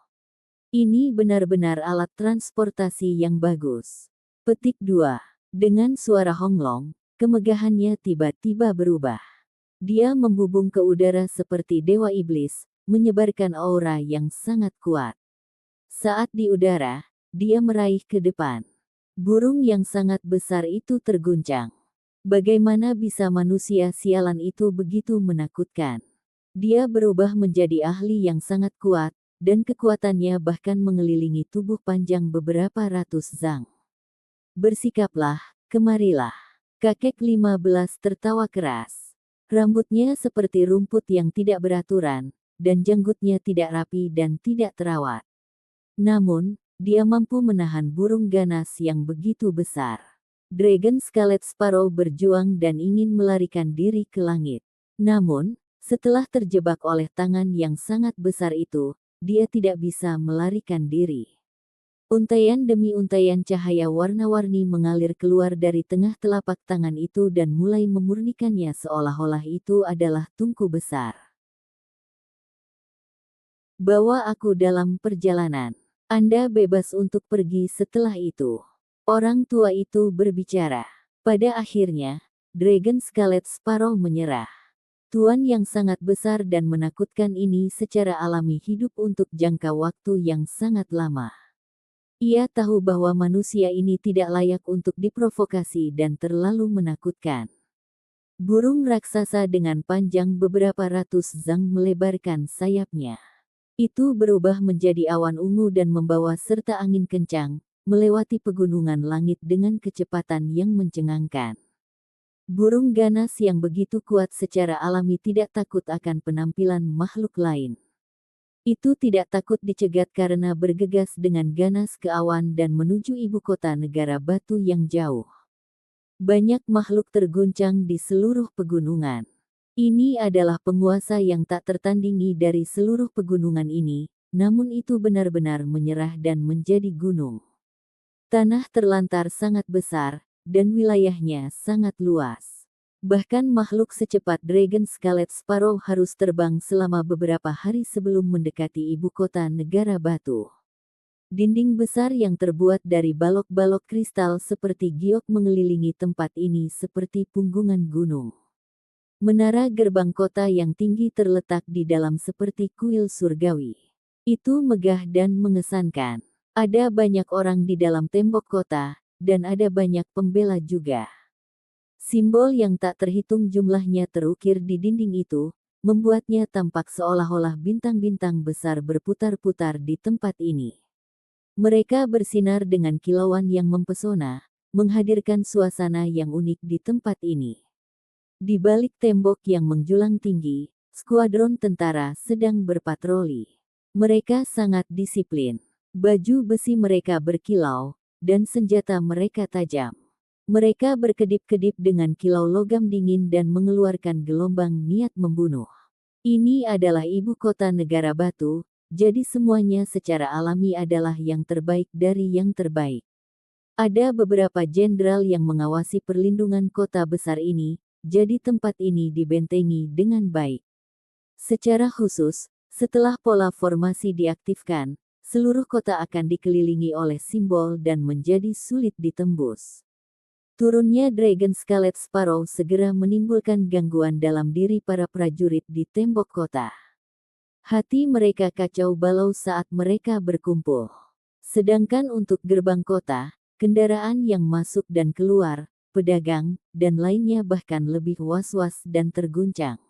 Ini benar-benar alat transportasi yang bagus. Petik 2. Dengan suara honglong, kemegahannya tiba-tiba berubah. Dia membubung ke udara seperti dewa iblis, menyebarkan aura yang sangat kuat. Saat di udara, dia meraih ke depan. Burung yang sangat besar itu terguncang. Bagaimana bisa manusia sialan itu begitu menakutkan? Dia berubah menjadi ahli yang sangat kuat, dan kekuatannya bahkan mengelilingi tubuh panjang beberapa ratus zang. Bersikaplah, kemarilah. Kakek 15 tertawa keras. Rambutnya seperti rumput yang tidak beraturan, dan janggutnya tidak rapi dan tidak terawat. Namun, dia mampu menahan burung ganas yang begitu besar. Dragon Scarlet Sparrow berjuang dan ingin melarikan diri ke langit. Namun, setelah terjebak oleh tangan yang sangat besar itu, dia tidak bisa melarikan diri. Untaian demi untaian cahaya warna-warni mengalir keluar dari tengah telapak tangan itu dan mulai memurnikannya seolah-olah itu adalah tungku besar. Bawa aku dalam perjalanan. Anda bebas untuk pergi setelah itu. Orang tua itu berbicara. Pada akhirnya, Dragon Scarlet Sparrow menyerah. Tuan yang sangat besar dan menakutkan ini secara alami hidup untuk jangka waktu yang sangat lama. Ia tahu bahwa manusia ini tidak layak untuk diprovokasi dan terlalu menakutkan. Burung raksasa dengan panjang beberapa ratus zang melebarkan sayapnya. Itu berubah menjadi awan ungu dan membawa serta angin kencang, melewati pegunungan langit dengan kecepatan yang mencengangkan. Burung ganas yang begitu kuat secara alami tidak takut akan penampilan makhluk lain. Itu tidak takut dicegat karena bergegas dengan ganas ke awan dan menuju ibu kota negara batu yang jauh. Banyak makhluk terguncang di seluruh pegunungan. Ini adalah penguasa yang tak tertandingi dari seluruh pegunungan ini, namun itu benar-benar menyerah dan menjadi gunung. Tanah terlantar sangat besar, dan wilayahnya sangat luas. Bahkan makhluk secepat Dragon Scarlet Sparrow harus terbang selama beberapa hari sebelum mendekati ibu kota negara batu. Dinding besar yang terbuat dari balok-balok kristal seperti giok mengelilingi tempat ini seperti punggungan gunung. Menara gerbang kota yang tinggi terletak di dalam seperti kuil surgawi. Itu megah dan mengesankan. Ada banyak orang di dalam tembok kota, dan ada banyak pembela juga. Simbol yang tak terhitung jumlahnya terukir di dinding itu, membuatnya tampak seolah-olah bintang-bintang besar berputar-putar di tempat ini. Mereka bersinar dengan kilauan yang mempesona, menghadirkan suasana yang unik di tempat ini. Di balik tembok yang menjulang tinggi, skuadron tentara sedang berpatroli. Mereka sangat disiplin. Baju besi mereka berkilau, dan senjata mereka tajam. Mereka berkedip-kedip dengan kilau logam dingin dan mengeluarkan gelombang niat membunuh. Ini adalah ibu kota negara batu, jadi semuanya secara alami adalah yang terbaik dari yang terbaik. Ada beberapa jenderal yang mengawasi perlindungan kota besar ini, jadi tempat ini dibentengi dengan baik. Secara khusus, setelah pola formasi diaktifkan, seluruh kota akan dikelilingi oleh simbol dan menjadi sulit ditembus. Turunnya Dragon Scarlet Sparrow segera menimbulkan gangguan dalam diri para prajurit di tembok kota. Hati mereka kacau balau saat mereka berkumpul. Sedangkan untuk gerbang kota, kendaraan yang masuk dan keluar, pedagang, dan lainnya bahkan lebih was-was dan terguncang.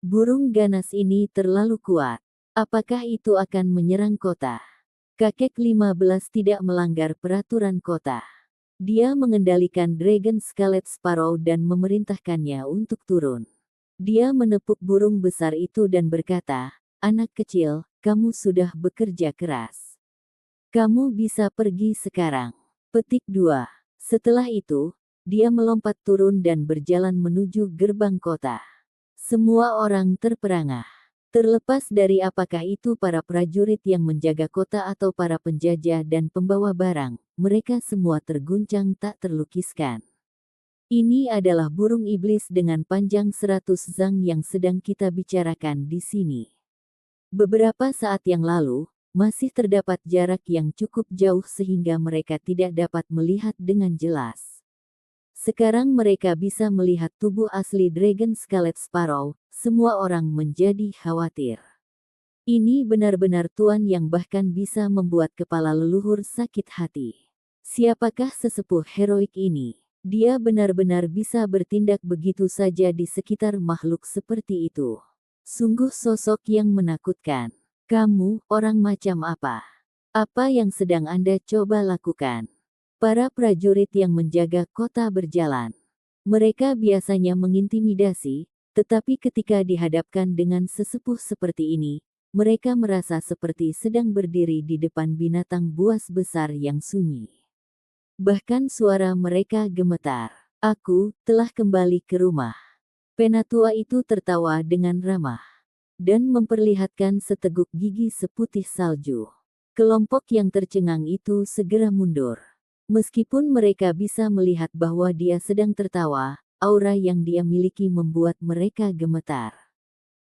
Burung ganas ini terlalu kuat. Apakah itu akan menyerang kota? Kakek 15 tidak melanggar peraturan kota. Dia mengendalikan Dragon Scarlet Sparrow dan memerintahkannya untuk turun. Dia menepuk burung besar itu dan berkata, "Anak kecil, kamu sudah bekerja keras. Kamu bisa pergi sekarang." Petik 2. Setelah itu, dia melompat turun dan berjalan menuju gerbang kota. Semua orang terperangah. Terlepas dari apakah itu para prajurit yang menjaga kota atau para penjajah dan pembawa barang, mereka semua terguncang tak terlukiskan. Ini adalah burung iblis dengan panjang 100 zang yang sedang kita bicarakan di sini. Beberapa saat yang lalu, masih terdapat jarak yang cukup jauh sehingga mereka tidak dapat melihat dengan jelas. Sekarang mereka bisa melihat tubuh asli Dragon Scarlet Sparrow, semua orang menjadi khawatir. Ini benar-benar tuan yang bahkan bisa membuat kepala leluhur sakit hati. Siapakah sesepuh heroik ini? Dia benar-benar bisa bertindak begitu saja di sekitar makhluk seperti itu. Sungguh sosok yang menakutkan. Kamu, orang macam apa? Apa yang sedang Anda coba lakukan? Para prajurit yang menjaga kota berjalan. Mereka biasanya mengintimidasi, tetapi ketika dihadapkan dengan sesepuh seperti ini, mereka merasa seperti sedang berdiri di depan binatang buas besar yang sunyi. Bahkan suara mereka gemetar. "Aku telah kembali ke rumah." Penatua itu tertawa dengan ramah dan memperlihatkan seteguk gigi seputih salju. Kelompok yang tercengang itu segera mundur. Meskipun mereka bisa melihat bahwa dia sedang tertawa, aura yang dia miliki membuat mereka gemetar.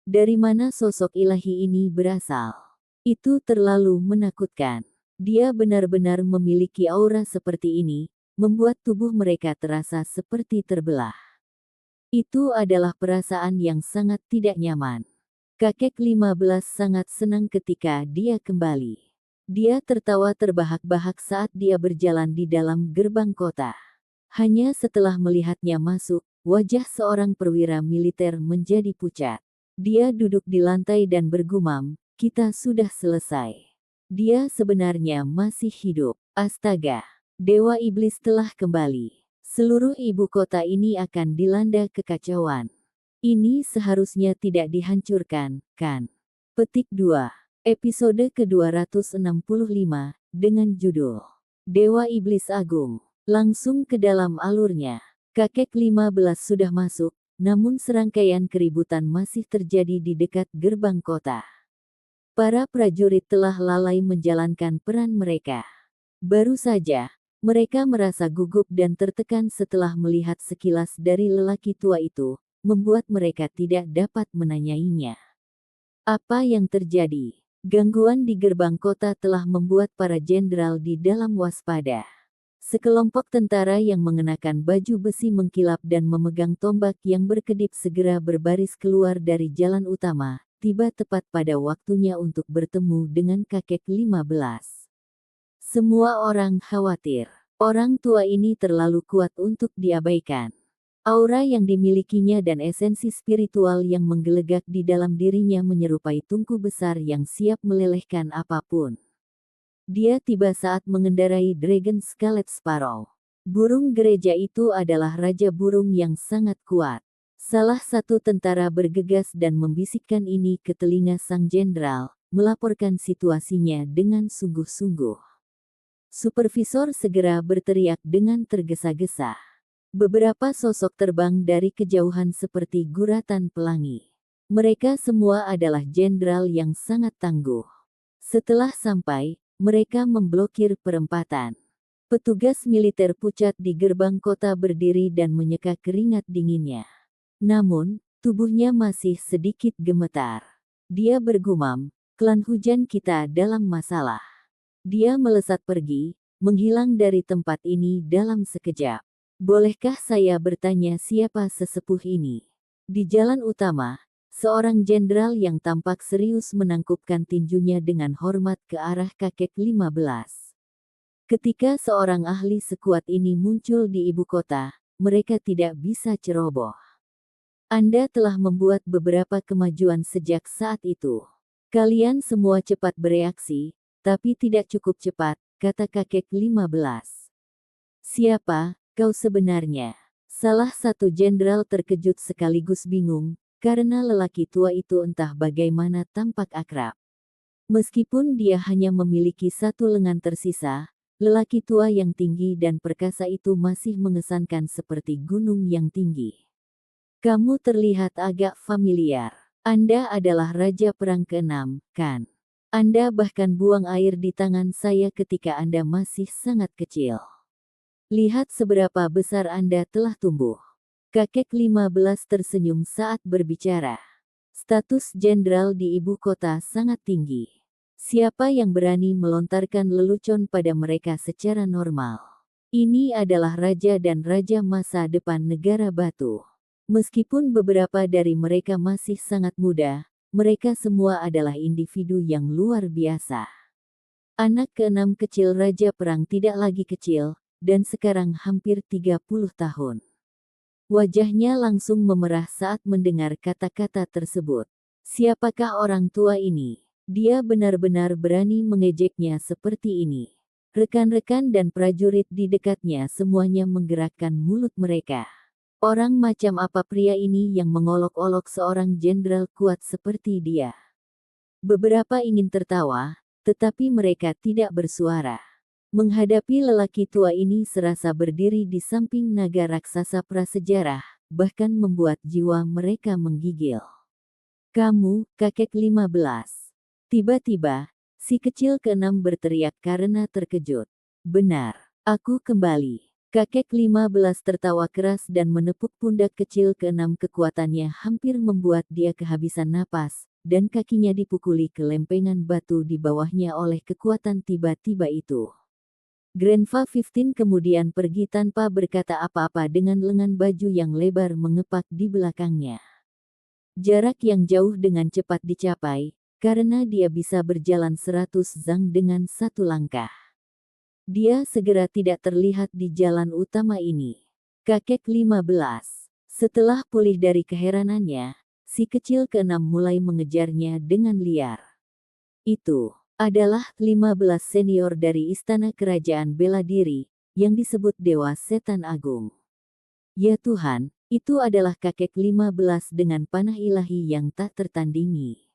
Dari mana sosok ilahi ini berasal? Itu terlalu menakutkan. Dia benar-benar memiliki aura seperti ini, membuat tubuh mereka terasa seperti terbelah. Itu adalah perasaan yang sangat tidak nyaman. Kakek 15 sangat senang ketika dia kembali. Dia tertawa terbahak-bahak saat dia berjalan di dalam gerbang kota. Hanya setelah melihatnya masuk, wajah seorang perwira militer menjadi pucat. Dia duduk di lantai dan bergumam, "Kita sudah selesai." Dia sebenarnya masih hidup. Astaga, Dewa Iblis telah kembali. Seluruh ibu kota ini akan dilanda kekacauan. Ini seharusnya tidak dihancurkan, kan? Petik 2. Episode ke-265, dengan judul Dewa Iblis Agung. Langsung ke dalam alurnya. Kakek 15 sudah masuk, namun serangkaian keributan masih terjadi di dekat gerbang kota. Para prajurit telah lalai menjalankan peran mereka. Baru saja, mereka merasa gugup dan tertekan setelah melihat sekilas dari lelaki tua itu, membuat mereka tidak dapat menanyainya. Apa yang terjadi? Gangguan di gerbang kota telah membuat para jenderal di dalam waspada. Sekelompok tentara yang mengenakan baju besi mengkilap dan memegang tombak yang berkedip segera berbaris keluar dari jalan utama, tiba tepat pada waktunya untuk bertemu dengan kakek 15. Semua orang khawatir. Orang tua ini terlalu kuat untuk diabaikan. Aura yang dimilikinya dan esensi spiritual yang menggelegak di dalam dirinya menyerupai tungku besar yang siap melelehkan apapun. Dia tiba saat mengendarai Dragon Scarlet Sparrow. Burung gereja itu adalah raja burung yang sangat kuat. Salah satu tentara bergegas dan membisikkan ini ke telinga sang jenderal, melaporkan situasinya dengan sungguh-sungguh. Supervisor segera berteriak dengan tergesa-gesa. Beberapa sosok terbang dari kejauhan seperti guratan pelangi. Mereka semua adalah jenderal yang sangat tangguh. Setelah sampai, mereka memblokir perempatan. Petugas militer pucat di gerbang kota berdiri dan menyeka keringat dinginnya. Namun, tubuhnya masih sedikit gemetar. Dia bergumam, "Klan hujan kita dalam masalah." Dia melesat pergi, menghilang dari tempat ini dalam sekejap. Bolehkah saya bertanya siapa sesepuh ini? Di jalan utama, seorang jenderal yang tampak serius menangkupkan tinjunya dengan hormat ke arah kakek 15. Ketika seorang ahli sekuat ini muncul di ibu kota, mereka tidak bisa ceroboh. Anda telah membuat beberapa kemajuan sejak saat itu. Kalian semua cepat bereaksi, tapi tidak cukup cepat, kata kakek 15. Siapa kau sebenarnya? Salah satu jenderal terkejut sekaligus bingung, karena lelaki tua itu entah bagaimana tampak akrab. Meskipun dia hanya memiliki satu lengan tersisa, lelaki tua yang tinggi dan perkasa itu masih mengesankan seperti gunung yang tinggi. Kamu terlihat agak familiar. Anda adalah Raja Perang ke-6, kan? Anda bahkan buang air di tangan saya ketika Anda masih sangat kecil. Lihat seberapa besar Anda telah tumbuh. Kakek 15 tersenyum saat berbicara. Status jenderal di ibu kota sangat tinggi. Siapa yang berani melontarkan lelucon pada mereka secara normal? Ini adalah raja dan raja masa depan negara batu. Meskipun beberapa dari mereka masih sangat muda, mereka semua adalah individu yang luar biasa. Anak ke-6 kecil Raja Perang tidak lagi kecil, dan sekarang hampir 30 tahun. Wajahnya langsung memerah saat mendengar kata-kata tersebut. Siapakah orang tua ini? Dia benar-benar berani mengejeknya seperti ini. Rekan-rekan dan prajurit di dekatnya semuanya menggerakkan mulut mereka. Orang macam apa pria ini yang mengolok-olok seorang jenderal kuat seperti dia? Beberapa ingin tertawa, tetapi mereka tidak bersuara. Menghadapi lelaki tua ini serasa berdiri di samping naga raksasa prasejarah, bahkan membuat jiwa mereka menggigil. Kamu, kakek 15. Tiba-tiba, si kecil ke-6 berteriak karena terkejut. Benar, aku kembali. Kakek 15 tertawa keras dan menepuk pundak kecil ke-6 kekuatannya hampir membuat dia kehabisan napas, dan kakinya dipukuli ke lempengan batu di bawahnya oleh kekuatan tiba-tiba itu. Grandpa 15 kemudian pergi tanpa berkata apa-apa dengan lengan baju yang lebar mengepak di belakangnya. Jarak yang jauh dengan cepat dicapai, karena dia bisa berjalan 100 zang dengan satu langkah. Dia segera tidak terlihat di jalan utama ini. Kakek 15. Setelah pulih dari keheranannya, si kecil ke-6 mulai mengejarnya dengan liar. Itu adalah 15 senior dari Istana Kerajaan Bela Diri, yang disebut Dewa Setan Agung. Ya Tuhan, itu adalah kakek 15 dengan panah ilahi yang tak tertandingi.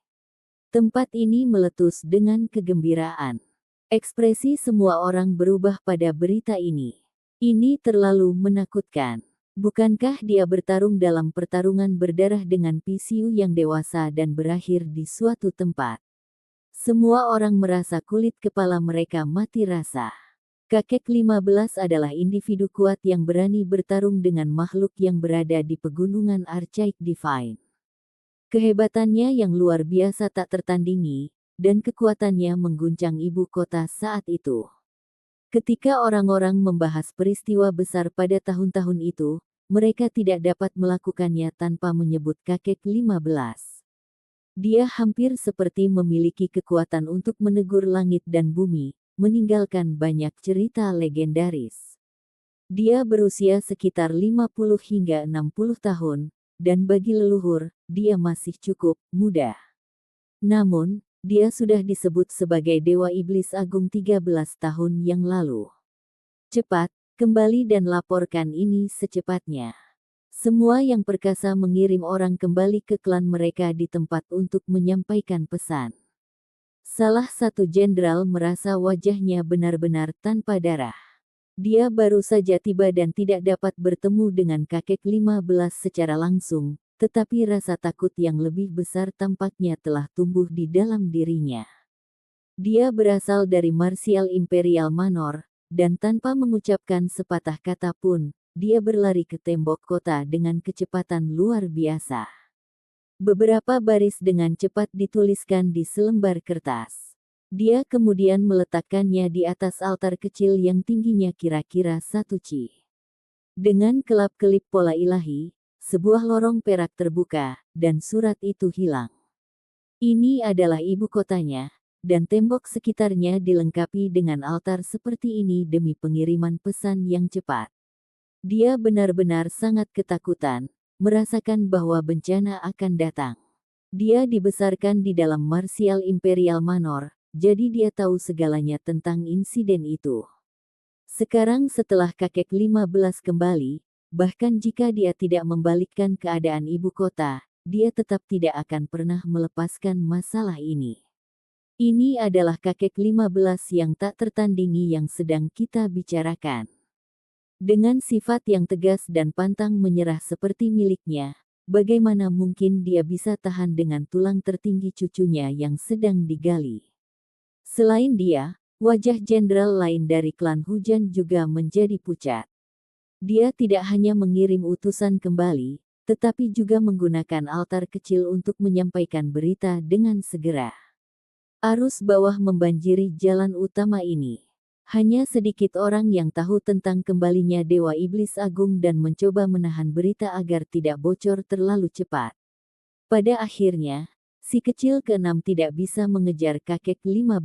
Tempat ini meletus dengan kegembiraan. Ekspresi semua orang berubah pada berita ini. Ini terlalu menakutkan. Bukankah dia bertarung dalam pertarungan berdarah dengan PCU yang dewasa dan berakhir di suatu tempat? Semua orang merasa kulit kepala mereka mati rasa. Kakek 15 adalah individu kuat yang berani bertarung dengan makhluk yang berada di pegunungan Archaic Divine. Kehebatannya yang luar biasa tak tertandingi, dan kekuatannya mengguncang ibu kota saat itu. Ketika orang-orang membahas peristiwa besar pada tahun-tahun itu, mereka tidak dapat melakukannya tanpa menyebut kakek 15. Dia hampir seperti memiliki kekuatan untuk menegur langit dan bumi, meninggalkan banyak cerita legendaris. Dia berusia sekitar 50 hingga 60 tahun, dan bagi leluhur, dia masih cukup muda. Namun, dia sudah disebut sebagai Dewa Iblis Agung 13 tahun yang lalu. Cepat, kembali dan laporkan ini secepatnya. Semua yang perkasa mengirim orang kembali ke klan mereka di tempat untuk menyampaikan pesan. Salah satu jenderal merasa wajahnya benar-benar tanpa darah. Dia baru saja tiba dan tidak dapat bertemu dengan kakek 15 secara langsung, tetapi rasa takut yang lebih besar tampaknya telah tumbuh di dalam dirinya. Dia berasal dari Martial Imperial Manor, dan tanpa mengucapkan sepatah kata pun, dia berlari ke tembok kota dengan kecepatan luar biasa. Beberapa baris dengan cepat dituliskan di selembar kertas. Dia kemudian meletakkannya di atas altar kecil yang tingginya kira-kira 1 ci. Dengan kelap-kelip pola ilahi, sebuah lorong perak terbuka, dan surat itu hilang. Ini adalah ibu kotanya, dan tembok sekitarnya dilengkapi dengan altar seperti ini demi pengiriman pesan yang cepat. Dia benar-benar sangat ketakutan, merasakan bahwa bencana akan datang. Dia dibesarkan di dalam Martial Imperial Manor, jadi dia tahu segalanya tentang insiden itu. Sekarang setelah kakek 15 kembali, bahkan jika dia tidak membalikkan keadaan ibu kota, dia tetap tidak akan pernah melepaskan masalah ini. Ini adalah kakek 15 yang tak tertandingi yang sedang kita bicarakan. Dengan sifat yang tegas dan pantang menyerah seperti miliknya, bagaimana mungkin dia bisa tahan dengan tulang tertinggi cucunya yang sedang digali? Selain dia, wajah jenderal lain dari klan hujan juga menjadi pucat. Dia tidak hanya mengirim utusan kembali, tetapi juga menggunakan altar kecil untuk menyampaikan berita dengan segera. Arus bawah membanjiri jalan utama ini. Hanya sedikit orang yang tahu tentang kembalinya Dewa Iblis Agung dan mencoba menahan berita agar tidak bocor terlalu cepat. Pada akhirnya, si kecil ke-6 tidak bisa mengejar kakek 15.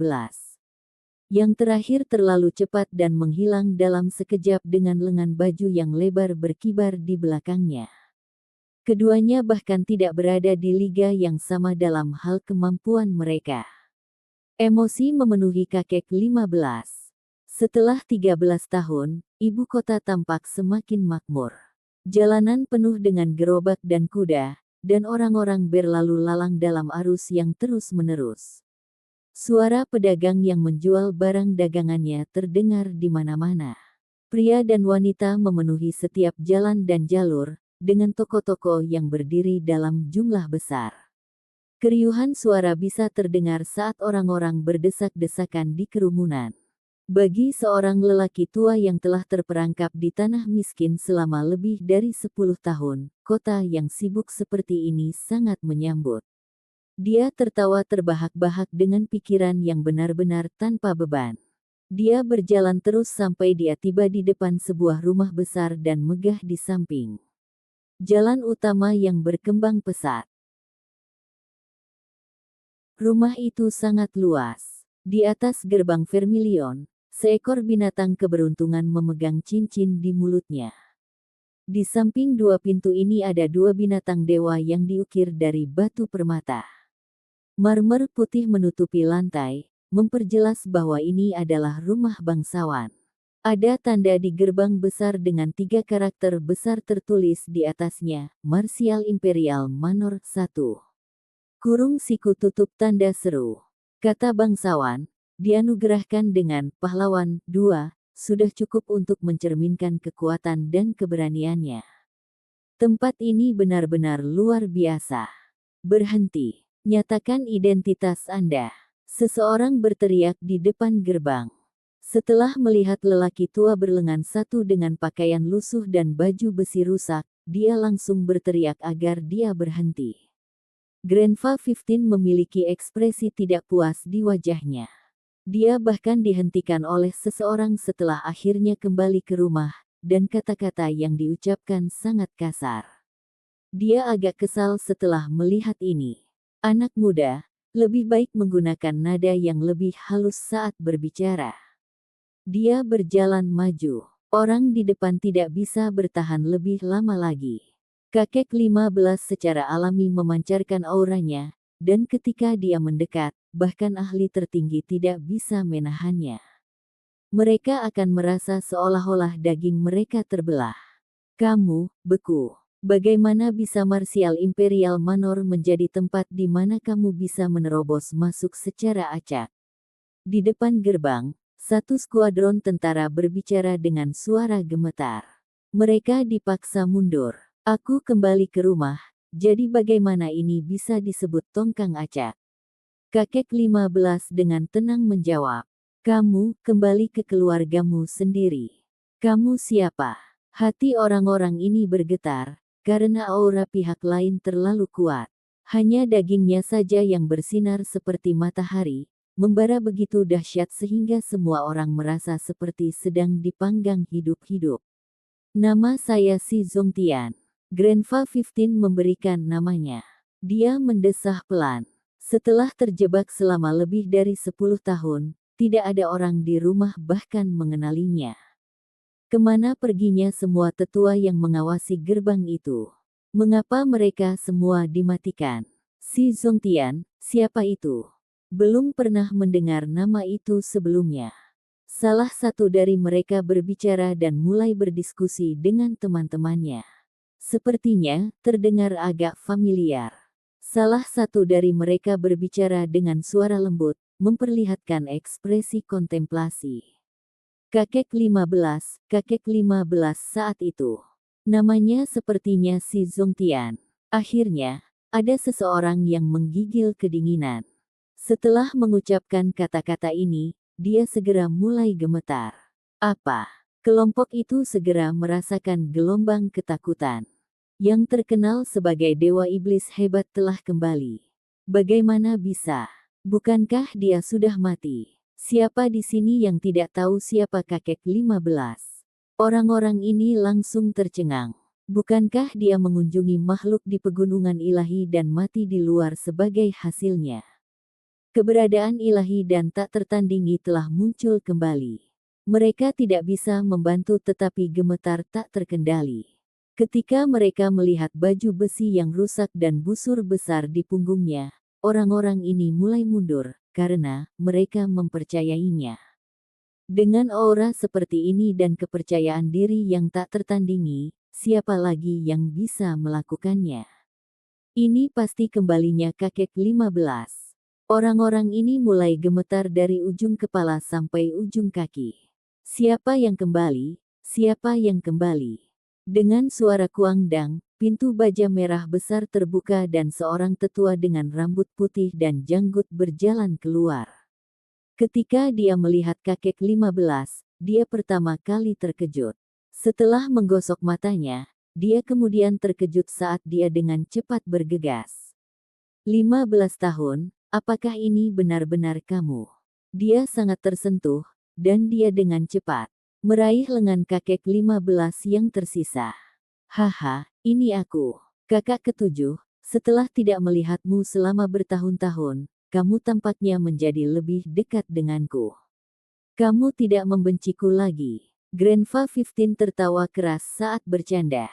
Yang terakhir terlalu cepat dan menghilang dalam sekejap dengan lengan baju yang lebar berkibar di belakangnya. Keduanya bahkan tidak berada di liga yang sama dalam hal kemampuan mereka. Emosi memenuhi kakek 15. Setelah 13 tahun, ibu kota tampak semakin makmur. Jalanan penuh dengan gerobak dan kuda, dan orang-orang berlalu lalang dalam arus yang terus-menerus. Suara pedagang yang menjual barang dagangannya terdengar di mana-mana. Pria dan wanita memenuhi setiap jalan dan jalur, dengan toko-toko yang berdiri dalam jumlah besar. Keriuhan suara bisa terdengar saat orang-orang berdesak-desakan di kerumunan. Bagi seorang lelaki tua yang telah terperangkap di tanah miskin selama lebih dari 10 tahun, kota yang sibuk seperti ini sangat menyambut. Dia tertawa terbahak-bahak dengan pikiran yang benar-benar tanpa beban. Dia berjalan terus sampai dia tiba di depan sebuah rumah besar dan megah di samping jalan utama yang berkembang pesat. Rumah itu sangat luas. Di atas gerbang Vermilion, seekor binatang keberuntungan memegang cincin di mulutnya. Di samping dua pintu ini ada dua binatang dewa yang diukir dari batu permata. Marmer putih menutupi lantai, memperjelas bahwa ini adalah rumah bangsawan. Ada tanda di gerbang besar dengan 3 karakter besar tertulis di atasnya, Martial Imperial Manor 1. Kurung siku tutup tanda seru. Kata bangsawan, dianugerahkan dengan pahlawan 2, sudah cukup untuk mencerminkan kekuatan dan keberaniannya. Tempat ini benar-benar luar biasa. Berhenti. Nyatakan identitas Anda. Seseorang berteriak di depan gerbang. Setelah melihat lelaki tua berlengan satu dengan pakaian lusuh dan baju besi rusak, dia langsung berteriak agar dia berhenti. Grandpa 15 memiliki ekspresi tidak puas di wajahnya. Dia bahkan dihentikan oleh seseorang setelah akhirnya kembali ke rumah, dan kata-kata yang diucapkan sangat kasar. Dia agak kesal setelah melihat ini. Anak muda, lebih baik menggunakan nada yang lebih halus saat berbicara. Dia berjalan maju. Orang di depan tidak bisa bertahan lebih lama lagi. Kakek 15 secara alami memancarkan auranya, dan ketika dia mendekat, bahkan ahli tertinggi tidak bisa menahannya. Mereka akan merasa seolah-olah daging mereka terbelah. Kamu, beku. Bagaimana bisa Martial Imperial Manor menjadi tempat di mana kamu bisa menerobos masuk secara acak? Di depan gerbang, satu skuadron tentara berbicara dengan suara gemetar. Mereka dipaksa mundur. Aku kembali ke rumah, jadi bagaimana ini bisa disebut tongkang acak? Kakek 15 dengan tenang menjawab. Kamu kembali ke keluargamu sendiri. Kamu siapa? Hati orang-orang ini bergetar, karena aura pihak lain terlalu kuat. Hanya dagingnya saja yang bersinar seperti matahari, membara begitu dahsyat sehingga semua orang merasa seperti sedang dipanggang hidup-hidup. Nama saya Si Zongtian. Grandpa 15 memberikan namanya. Dia mendesah pelan. Setelah terjebak selama lebih dari 10 tahun, tidak ada orang di rumah bahkan mengenalinya. Kemana perginya semua tetua yang mengawasi gerbang itu? Mengapa mereka semua dimatikan? Si Zongtian, siapa itu? Belum pernah mendengar nama itu sebelumnya. Salah satu dari mereka berbicara dan mulai berdiskusi dengan teman-temannya. Sepertinya, terdengar agak familiar. Salah satu dari mereka berbicara dengan suara lembut, memperlihatkan ekspresi kontemplasi. Kakek 15 saat itu. Namanya sepertinya Si Zongtian. Akhirnya, ada seseorang yang menggigil kedinginan. Setelah mengucapkan kata-kata ini, dia segera mulai gemetar. Apa? Kelompok itu segera merasakan gelombang ketakutan. Yang terkenal sebagai dewa iblis hebat telah kembali. Bagaimana bisa? Bukankah dia sudah mati? Siapa di sini yang tidak tahu siapa kakek 15? Orang-orang ini langsung tercengang. Bukankah dia mengunjungi makhluk di pegunungan ilahi dan mati di luar sebagai hasilnya? Keberadaan ilahi dan tak tertandingi telah muncul kembali. Mereka tidak bisa membantu tetapi gemetar tak terkendali. Ketika mereka melihat baju besi yang rusak dan busur besar di punggungnya, orang-orang ini mulai mundur, karena mereka mempercayainya. Dengan aura seperti ini dan kepercayaan diri yang tak tertandingi, siapa lagi yang bisa melakukannya? Ini pasti kembalinya kakek 15. Orang-orang ini mulai gemetar dari ujung kepala sampai ujung kaki. Siapa yang kembali? Siapa yang kembali? Dengan suara kuangdang, pintu baja merah besar terbuka dan seorang tetua dengan rambut putih dan janggut berjalan keluar. Ketika dia melihat kakek 15, dia pertama kali terkejut. Setelah menggosok matanya, dia kemudian terkejut saat dia dengan cepat bergegas. 15 tahun, apakah ini benar-benar kamu? Dia sangat tersentuh, dan dia dengan cepat meraih lengan kakek 15 yang tersisa. Haha, ini aku. Kakak ketujuh, setelah tidak melihatmu selama bertahun-tahun, kamu tampaknya menjadi lebih dekat denganku. Kamu tidak membenciku lagi. Grandpa 15 tertawa keras saat bercanda.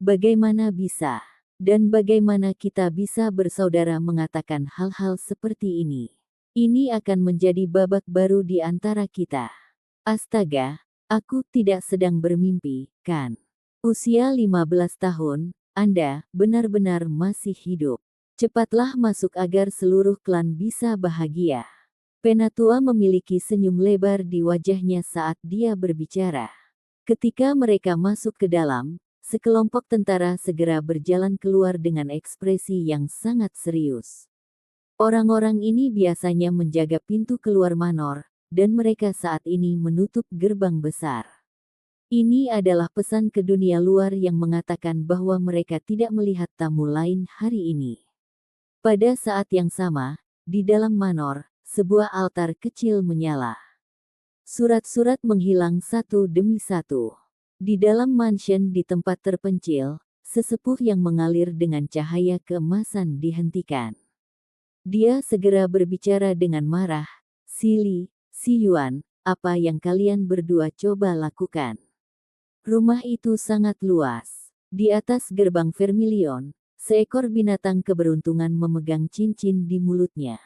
Bagaimana bisa? Dan bagaimana kita bisa bersaudara mengatakan hal-hal seperti ini? Ini akan menjadi babak baru di antara kita. Astaga, aku tidak sedang bermimpi, kan? Usia 15 tahun, Anda benar-benar masih hidup. Cepatlah masuk agar seluruh klan bisa bahagia. Penatua memiliki senyum lebar di wajahnya saat dia berbicara. Ketika mereka masuk ke dalam, sekelompok tentara segera berjalan keluar dengan ekspresi yang sangat serius. Orang-orang ini biasanya menjaga pintu keluar manor, dan mereka saat ini menutup gerbang besar. Ini adalah pesan ke dunia luar yang mengatakan bahwa mereka tidak melihat tamu lain hari ini. Pada saat yang sama, di dalam manor, sebuah altar kecil menyala. Surat-surat menghilang satu demi satu. Di dalam mansion di tempat terpencil, sesepuh yang mengalir dengan cahaya keemasan dihentikan. Dia segera berbicara dengan marah, Si Yuan, apa yang kalian berdua coba lakukan? Rumah itu sangat luas. Di atas gerbang Vermilion, seekor binatang keberuntungan memegang cincin di mulutnya.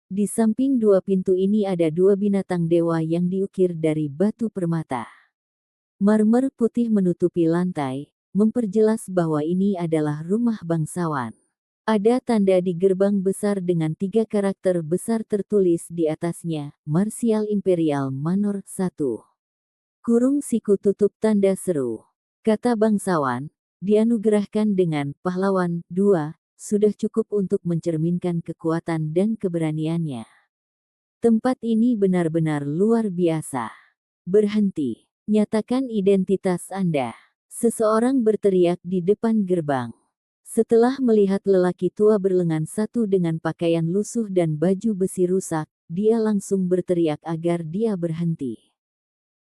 Di samping dua pintu ini ada dua binatang dewa yang diukir dari batu permata. Marmer putih menutupi lantai, memperjelas bahwa ini adalah rumah bangsawan. Ada tanda di gerbang besar dengan 3 karakter besar tertulis di atasnya, Martial Imperial Manor 1. Kurung siku tutup tanda seru. Kata bangsawan, dianugerahkan dengan pahlawan 2, sudah cukup untuk mencerminkan kekuatan dan keberaniannya. Tempat ini benar-benar luar biasa. Berhenti. Nyatakan identitas Anda. Seseorang berteriak di depan gerbang. Setelah melihat lelaki tua berlengan satu dengan pakaian lusuh dan baju besi rusak, dia langsung berteriak agar dia berhenti.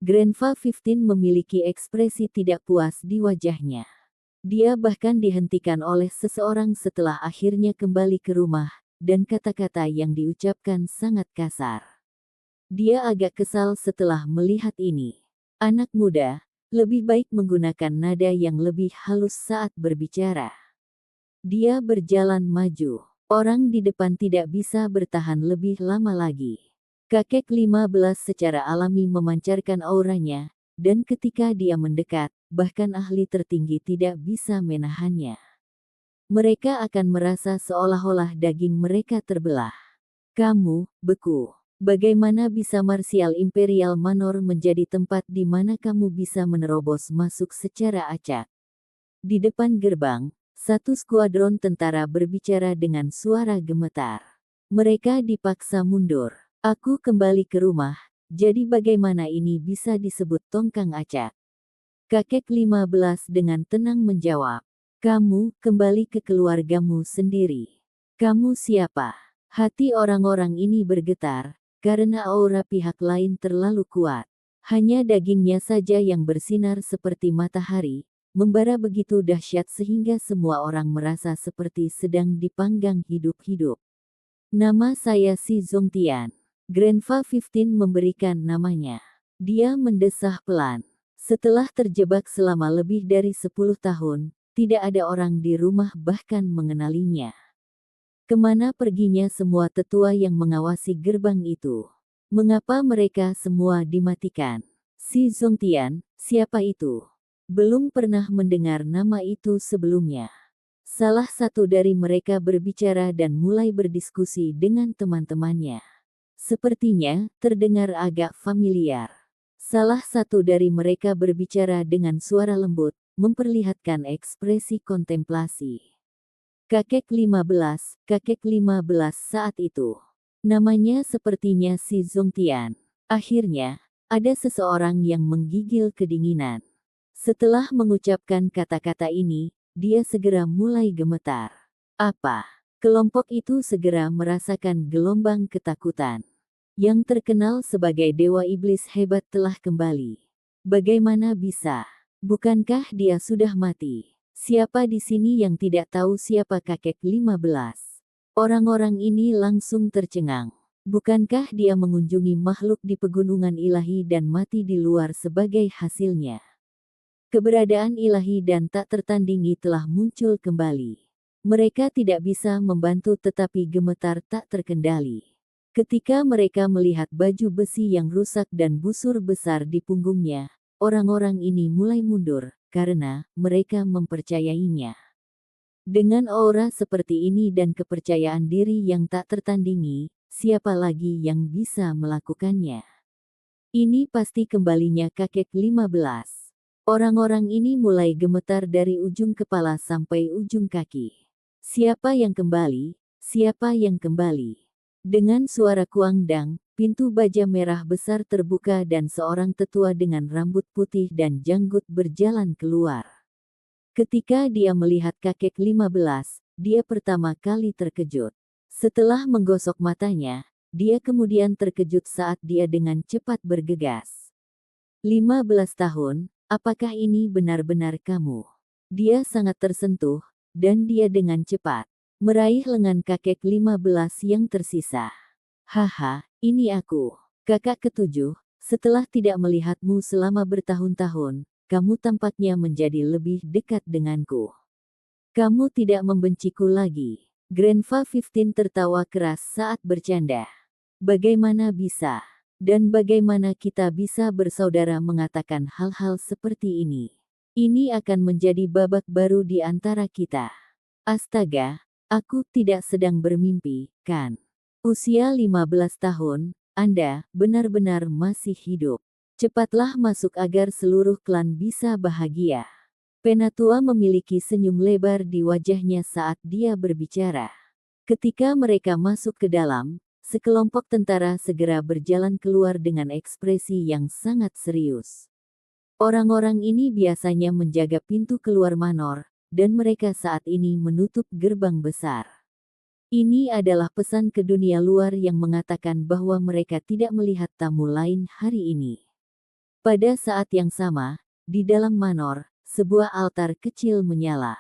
Grandpa 15 memiliki ekspresi tidak puas di wajahnya. Dia bahkan dihentikan oleh seseorang setelah akhirnya kembali ke rumah, dan kata-kata yang diucapkan sangat kasar. Dia agak kesal setelah melihat ini. Anak muda, lebih baik menggunakan nada yang lebih halus saat berbicara. Dia berjalan maju. Orang di depan tidak bisa bertahan lebih lama lagi. Kakek 15 secara alami memancarkan auranya, dan ketika dia mendekat, bahkan ahli tertinggi tidak bisa menahannya. Mereka akan merasa seolah-olah daging mereka terbelah. Kamu, beku. Bagaimana bisa Martial Imperial Manor menjadi tempat di mana kamu bisa menerobos masuk secara acak? Di depan gerbang, satu skuadron tentara berbicara dengan suara gemetar. Mereka dipaksa mundur. Aku kembali ke rumah, jadi bagaimana ini bisa disebut tongkang acak? Kakek 15 dengan tenang menjawab. Kamu kembali ke keluargamu sendiri. Kamu siapa? Hati orang-orang ini bergetar, karena aura pihak lain terlalu kuat. Hanya dagingnya saja yang bersinar seperti matahari, membara begitu dahsyat sehingga semua orang merasa seperti sedang dipanggang hidup-hidup. Nama saya Si Zongtian. Grandpa 15 memberikan namanya. Dia mendesah pelan. Setelah terjebak selama lebih dari 10 tahun, tidak ada orang di rumah bahkan mengenalinya. Kemana perginya semua tetua yang mengawasi gerbang itu? Mengapa mereka semua dimatikan? Si Zongtian, siapa itu? Belum pernah mendengar nama itu sebelumnya. Salah satu dari mereka berbicara dan mulai berdiskusi dengan teman-temannya. Sepertinya terdengar agak familiar. Salah satu dari mereka berbicara dengan suara lembut, memperlihatkan ekspresi kontemplasi. Kakek 15 saat itu. Namanya sepertinya Si Zongtian. Akhirnya, ada seseorang yang menggigil kedinginan. Setelah mengucapkan kata-kata ini, dia segera mulai gemetar. Apa? Kelompok itu segera merasakan gelombang ketakutan. Yang terkenal sebagai dewa iblis hebat telah kembali. Bagaimana bisa? Bukankah dia sudah mati? Siapa di sini yang tidak tahu siapa kakek 15? Orang-orang ini langsung tercengang. Bukankah dia mengunjungi makhluk di pegunungan ilahi dan mati di luar sebagai hasilnya? Keberadaan ilahi dan tak tertandingi telah muncul kembali. Mereka tidak bisa membantu tetapi gemetar tak terkendali. Ketika mereka melihat baju besi yang rusak dan busur besar di punggungnya, orang-orang ini mulai mundur, karena mereka mempercayainya. Dengan aura seperti ini dan kepercayaan diri yang tak tertandingi, siapa lagi yang bisa melakukannya? Ini pasti kembalinya kakek 15. Orang-orang ini mulai gemetar dari ujung kepala sampai ujung kaki. Siapa yang kembali? Siapa yang kembali? Dengan suara kuangdang, pintu baja merah besar terbuka dan seorang tetua dengan rambut putih dan janggut berjalan keluar. Ketika dia melihat kakek 15, dia pertama kali terkejut. Setelah menggosok matanya, dia kemudian terkejut saat dia dengan cepat bergegas. 15 tahun, apakah ini benar-benar kamu? Dia sangat tersentuh, dan dia dengan cepat meraih lengan kakek 15 yang tersisa. Haha, ini aku, kakak ketujuh, setelah tidak melihatmu selama bertahun-tahun, kamu tampaknya menjadi lebih dekat denganku. Kamu tidak membenciku lagi. Grandpa 15 tertawa keras saat bercanda. Bagaimana bisa? Dan bagaimana kita bisa bersaudara mengatakan hal-hal seperti ini? Ini akan menjadi babak baru di antara kita. Astaga, aku tidak sedang bermimpi, kan? Usia 15 tahun, Anda benar-benar masih hidup. Cepatlah masuk agar seluruh klan bisa bahagia. Penatua memiliki senyum lebar di wajahnya saat dia berbicara. Ketika mereka masuk ke dalam, sekelompok tentara segera berjalan keluar dengan ekspresi yang sangat serius. Orang-orang ini biasanya menjaga pintu keluar manor, dan mereka saat ini menutup gerbang besar. Ini adalah pesan ke dunia luar yang mengatakan bahwa mereka tidak melihat tamu lain hari ini. Pada saat yang sama, di dalam manor, sebuah altar kecil menyala.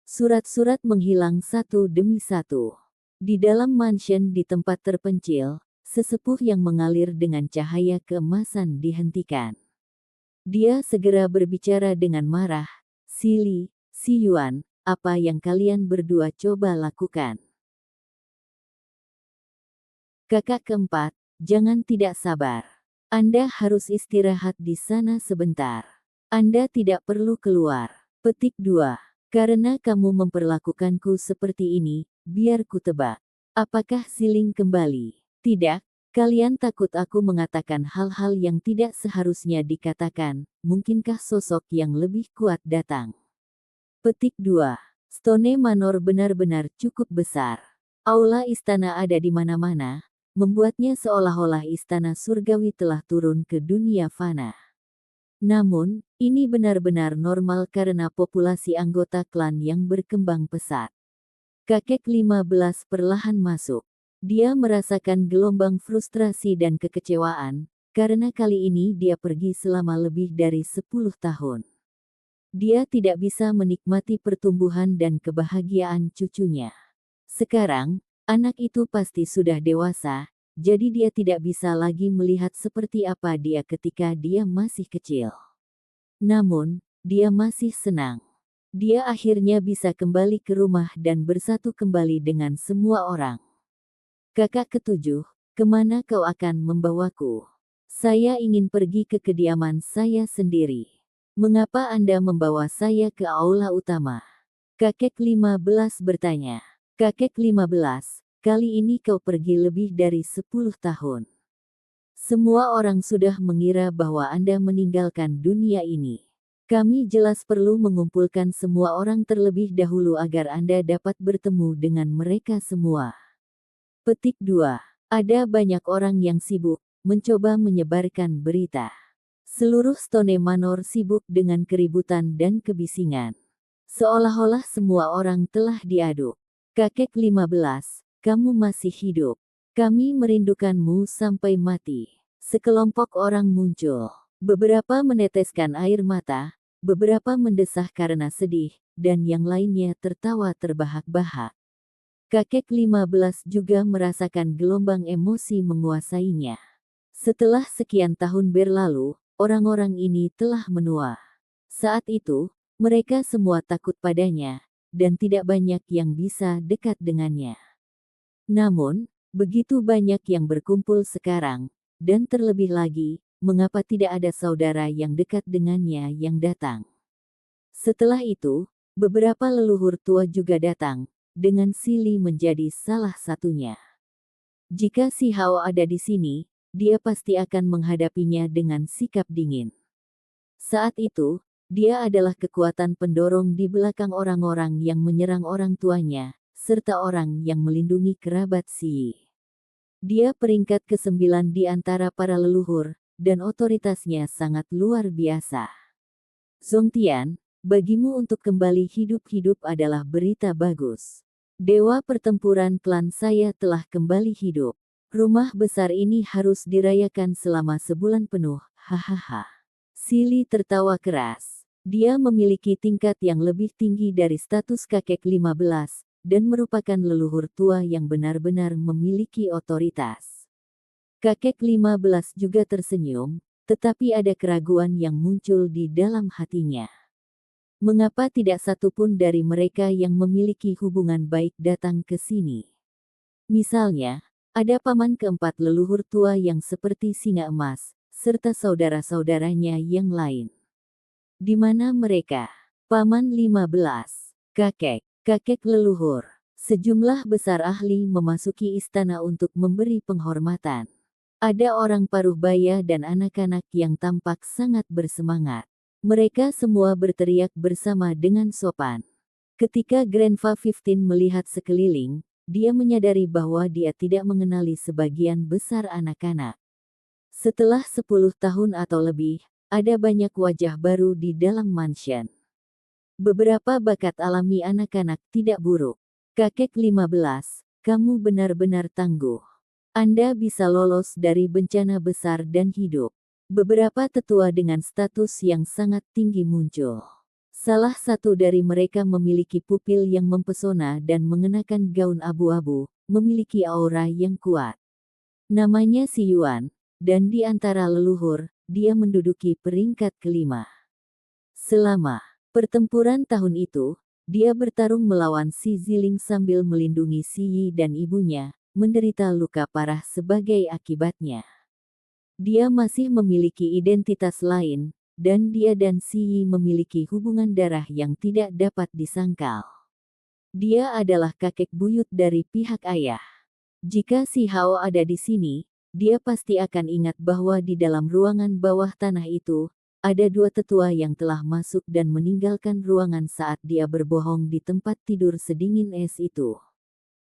Surat-surat menghilang satu demi satu. Di dalam mansion di tempat terpencil, sesepuh yang mengalir dengan cahaya keemasan dihentikan. Dia segera berbicara dengan marah, "Si Yuan, apa yang kalian berdua coba lakukan?" Kakak keempat, jangan tidak sabar. Anda harus istirahat di sana sebentar. Anda tidak perlu keluar. Petik 2. Karena kamu memperlakukanku seperti ini, biar ku tebak. Apakah Siling kembali? Tidak, kalian takut aku mengatakan hal-hal yang tidak seharusnya dikatakan, mungkinkah sosok yang lebih kuat datang? Petik 2. Stone Manor benar-benar cukup besar. Aula istana ada di mana-mana, membuatnya seolah-olah istana surgawi telah turun ke dunia fana. Namun, ini benar-benar normal karena populasi anggota klan yang berkembang pesat. Kakek 15 perlahan masuk. Dia merasakan gelombang frustrasi dan kekecewaan, karena kali ini dia pergi selama lebih dari 10 tahun. Dia tidak bisa menikmati pertumbuhan dan kebahagiaan cucunya. Sekarang, anak itu pasti sudah dewasa, jadi dia tidak bisa lagi melihat seperti apa dia ketika dia masih kecil. Namun, dia masih senang. Dia akhirnya bisa kembali ke rumah dan bersatu kembali dengan semua orang. Kakak ketujuh, kemana kau akan membawaku? Saya ingin pergi ke kediaman saya sendiri. Mengapa Anda membawa saya ke aula utama? Kakek 15 bertanya. Kakek 15, kali ini kau pergi lebih dari 10 tahun. Semua orang sudah mengira bahwa Anda meninggalkan dunia ini. Kami jelas perlu mengumpulkan semua orang terlebih dahulu agar Anda dapat bertemu dengan mereka semua. Petik 2. Ada banyak orang yang sibuk, mencoba menyebarkan berita. Seluruh Stone Manor sibuk dengan keributan dan kebisingan. Seolah-olah semua orang telah diaduk. Kakek 15, kamu masih hidup. Kami merindukanmu sampai mati. Sekelompok orang muncul. Beberapa meneteskan air mata, beberapa mendesah karena sedih, dan yang lainnya tertawa terbahak-bahak. Kakek 15 juga merasakan gelombang emosi menguasainya. Setelah sekian tahun berlalu, orang-orang ini telah menua. Saat itu, mereka semua takut padanya, dan tidak banyak yang bisa dekat dengannya. Namun, begitu banyak yang berkumpul sekarang, dan terlebih lagi, mengapa tidak ada saudara yang dekat dengannya yang datang? Setelah itu, beberapa leluhur tua juga datang, dengan Sili menjadi salah satunya. Jika si Hao ada di sini, dia pasti akan menghadapinya dengan sikap dingin. Saat itu, dia adalah kekuatan pendorong di belakang orang-orang yang menyerang orang tuanya, serta orang yang melindungi kerabat Si. Dia peringkat ke-9 di antara para leluhur, dan otoritasnya sangat luar biasa. Zongtian, bagimu untuk kembali hidup-hidup adalah berita bagus. Dewa pertempuran klan saya telah kembali hidup. Rumah besar ini harus dirayakan selama sebulan penuh, hahaha. Sili tertawa keras. Dia memiliki tingkat yang lebih tinggi dari status kakek 15, dan merupakan leluhur tua yang benar-benar memiliki otoritas. Kakek 15 juga tersenyum, tetapi ada keraguan yang muncul di dalam hatinya. Mengapa tidak satupun dari mereka yang memiliki hubungan baik datang ke sini? Misalnya, ada paman keempat leluhur tua yang seperti singa emas, serta saudara-saudaranya yang lain. Di mana mereka? Paman 15. Kakek leluhur. Sejumlah besar ahli memasuki istana untuk memberi penghormatan. Ada orang paruh baya dan anak-anak yang tampak sangat bersemangat. Mereka semua berteriak bersama dengan sopan. Ketika Grandpa 15 melihat sekeliling, dia menyadari bahwa dia tidak mengenali sebagian besar anak-anak. Setelah 10 tahun atau lebih, ada banyak wajah baru di dalam mansion. Beberapa bakat alami anak-anak tidak buruk. Kakek 15, kamu benar-benar tangguh. Anda bisa lolos dari bencana besar dan hidup. Beberapa tetua dengan status yang sangat tinggi muncul. Salah satu dari mereka memiliki pupil yang mempesona dan mengenakan gaun abu-abu, memiliki aura yang kuat. Namanya Si Yuan, dan di antara leluhur, dia menduduki peringkat kelima. Selama pertempuran tahun itu, dia bertarung melawan Si Ziling sambil melindungi Si Yi dan ibunya, menderita luka parah sebagai akibatnya. Dia masih memiliki identitas lain, dan dia dan Si Yi memiliki hubungan darah yang tidak dapat disangkal. Dia adalah kakek buyut dari pihak ayah. Jika Si Hao ada di sini, dia pasti akan ingat bahwa di dalam ruangan bawah tanah itu, ada dua tetua yang telah masuk dan meninggalkan ruangan saat dia berbohong di tempat tidur sedingin es itu.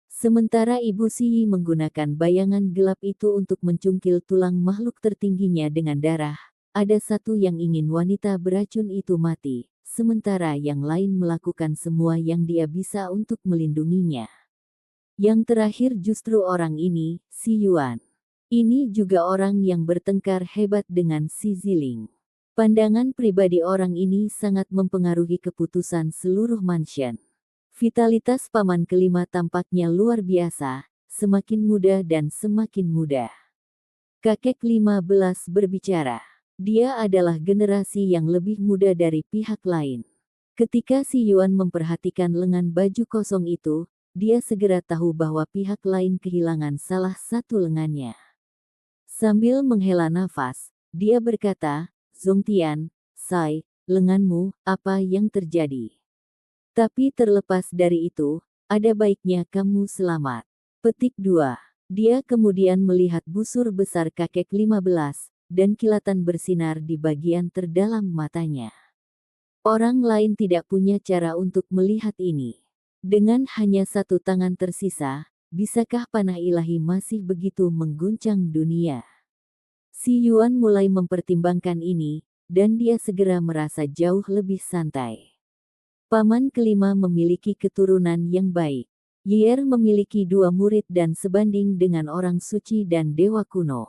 Sementara Ibu Si Yi menggunakan bayangan gelap itu untuk mencungkil tulang makhluk tertingginya dengan darah, ada satu yang ingin wanita beracun itu mati, sementara yang lain melakukan semua yang dia bisa untuk melindunginya. Yang terakhir justru orang ini, Si Yuan. Ini juga orang yang bertengkar hebat dengan Si Ziling. Pandangan pribadi orang ini sangat mempengaruhi keputusan seluruh mansion. Vitalitas paman kelima tampaknya luar biasa, semakin muda dan semakin muda. Kakek 15 berbicara. Dia adalah generasi yang lebih muda dari pihak lain. Ketika Si Yuan memperhatikan lengan baju kosong itu, dia segera tahu bahwa pihak lain kehilangan salah satu lengannya. Sambil menghela nafas, dia berkata, Zongtian, Sai, lenganmu, apa yang terjadi? Tapi terlepas dari itu, ada baiknya kamu selamat. Petik 2. Dia kemudian melihat busur besar kakek 15, dan kilatan bersinar di bagian terdalam matanya. Orang lain tidak punya cara untuk melihat ini. Dengan hanya satu tangan tersisa, bisakah panah ilahi masih begitu mengguncang dunia? Si Yuan mulai mempertimbangkan ini, dan dia segera merasa jauh lebih santai. Paman kelima memiliki keturunan yang baik. Yier memiliki 2 murid dan sebanding dengan orang suci dan dewa kuno.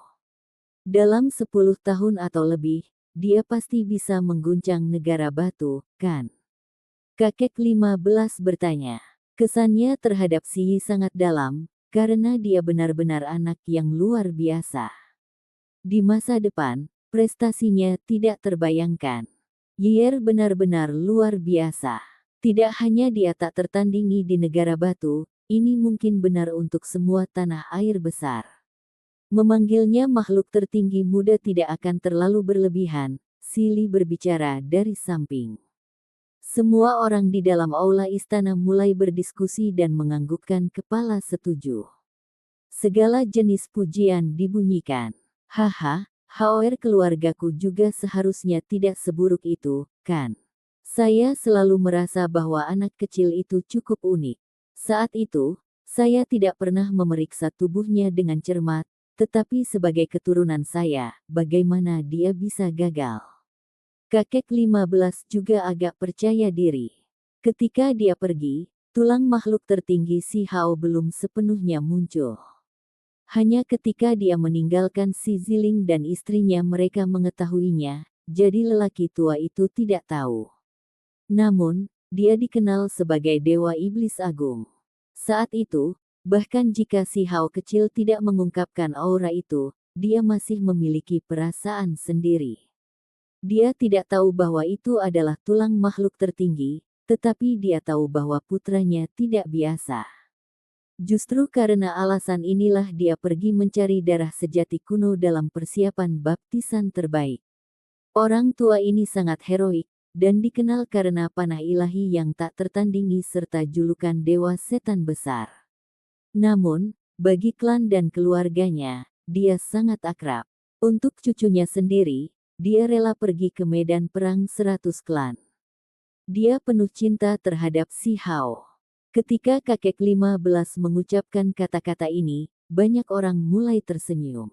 Dalam 10 tahun atau lebih, dia pasti bisa mengguncang negara batu, kan? Kakek 15 bertanya. Kesannya terhadap Si Yi sangat dalam, karena dia benar-benar anak yang luar biasa. Di masa depan, prestasinya tidak terbayangkan. Yier benar-benar luar biasa. Tidak hanya dia tak tertandingi di negara batu, ini mungkin benar untuk semua tanah air besar. Memanggilnya makhluk tertinggi muda tidak akan terlalu berlebihan, Si Li berbicara dari samping. Semua orang di dalam aula istana mulai berdiskusi dan menganggukkan kepala setuju. Segala jenis pujian dibunyikan. Haha, Haoer keluargaku juga seharusnya tidak seburuk itu, kan? Saya selalu merasa bahwa anak kecil itu cukup unik. Saat itu, saya tidak pernah memeriksa tubuhnya dengan cermat, tetapi sebagai keturunan saya, bagaimana dia bisa gagal? Kakek 15 juga agak percaya diri. Ketika dia pergi, tulang makhluk tertinggi Si Hao belum sepenuhnya muncul. Hanya ketika dia meninggalkan Si Ziling dan istrinya mereka mengetahuinya, jadi lelaki tua itu tidak tahu. Namun, dia dikenal sebagai Dewa Iblis Agung. Saat itu, bahkan jika Si Hao kecil tidak mengungkapkan aura itu, dia masih memiliki perasaan sendiri. Dia tidak tahu bahwa itu adalah tulang makhluk tertinggi, tetapi dia tahu bahwa putranya tidak biasa. Justru karena alasan inilah dia pergi mencari darah sejati kuno dalam persiapan baptisan terbaik. Orang tua ini sangat heroik, dan dikenal karena panah ilahi yang tak tertandingi serta julukan Dewa Setan Besar. Namun, bagi klan dan keluarganya, dia sangat akrab. Untuk cucunya sendiri, dia rela pergi ke medan perang 100 klan. Dia penuh cinta terhadap Si Hao. Ketika kakek 15 mengucapkan kata-kata ini, banyak orang mulai tersenyum.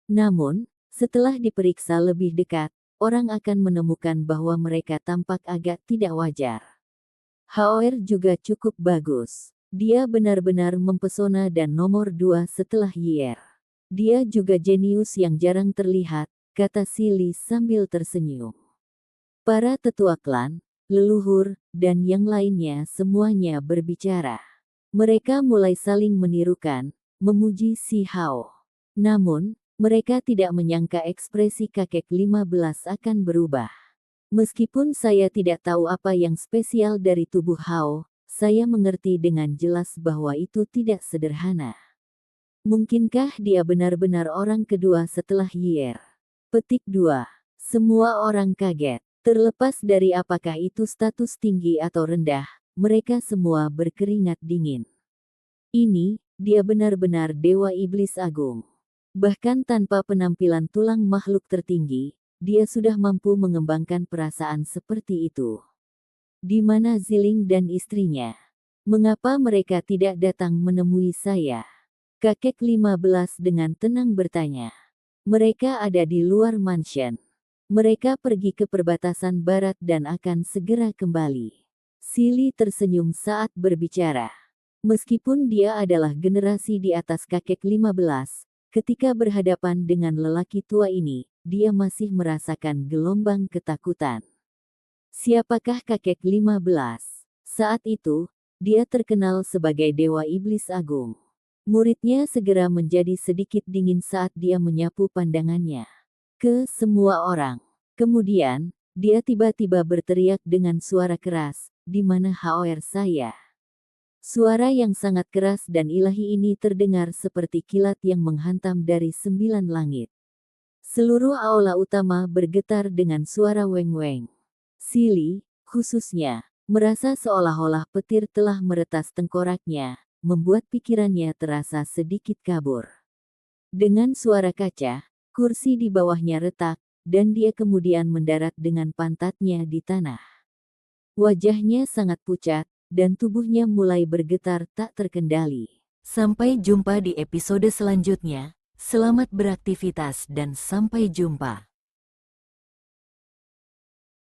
Namun, setelah diperiksa lebih dekat, orang akan menemukan bahwa mereka tampak agak tidak wajar. Haoer juga cukup bagus. Dia benar-benar mempesona dan nomor 2 setelah Yier. Dia juga jenius yang jarang terlihat, kata Sili sambil tersenyum. Para tetua klan, leluhur, dan yang lainnya semuanya berbicara. Mereka mulai saling menirukan, memuji Si Hao. Namun, mereka tidak menyangka ekspresi kakek 15 akan berubah. Meskipun saya tidak tahu apa yang spesial dari tubuh Hao, saya mengerti dengan jelas bahwa itu tidak sederhana. Mungkinkah dia benar-benar orang kedua setelah Yier? Petik 2. Semua orang kaget. Terlepas dari apakah itu status tinggi atau rendah, mereka semua berkeringat dingin. Ini, dia benar-benar Dewa Iblis Agung. Bahkan tanpa penampilan tulang makhluk tertinggi, dia sudah mampu mengembangkan perasaan seperti itu. Di mana Ziling dan istrinya? Mengapa mereka tidak datang menemui saya? Kakek 15 dengan tenang bertanya. Mereka ada di luar mansion. Mereka pergi ke perbatasan barat dan akan segera kembali. Sili tersenyum saat berbicara. Meskipun dia adalah generasi di atas kakek 15, ketika berhadapan dengan lelaki tua ini, dia masih merasakan gelombang ketakutan. Siapakah kakek 15? Saat itu, dia terkenal sebagai Dewa Iblis Agung. Muridnya segera menjadi sedikit dingin saat dia menyapu pandangannya ke semua orang. Kemudian, dia tiba-tiba berteriak dengan suara keras, "Di mana Haoer saya?" Suara yang sangat keras dan ilahi ini terdengar seperti kilat yang menghantam dari 9 langit. Seluruh aula utama bergetar dengan suara weng-weng. Sili, khususnya, merasa seolah-olah petir telah meretas tengkoraknya, membuat pikirannya terasa sedikit kabur. Dengan suara kaca, kursi di bawahnya retak, dan dia kemudian mendarat dengan pantatnya di tanah. Wajahnya sangat pucat, dan tubuhnya mulai bergetar tak terkendali. Sampai jumpa di episode selanjutnya. Selamat beraktivitas dan sampai jumpa.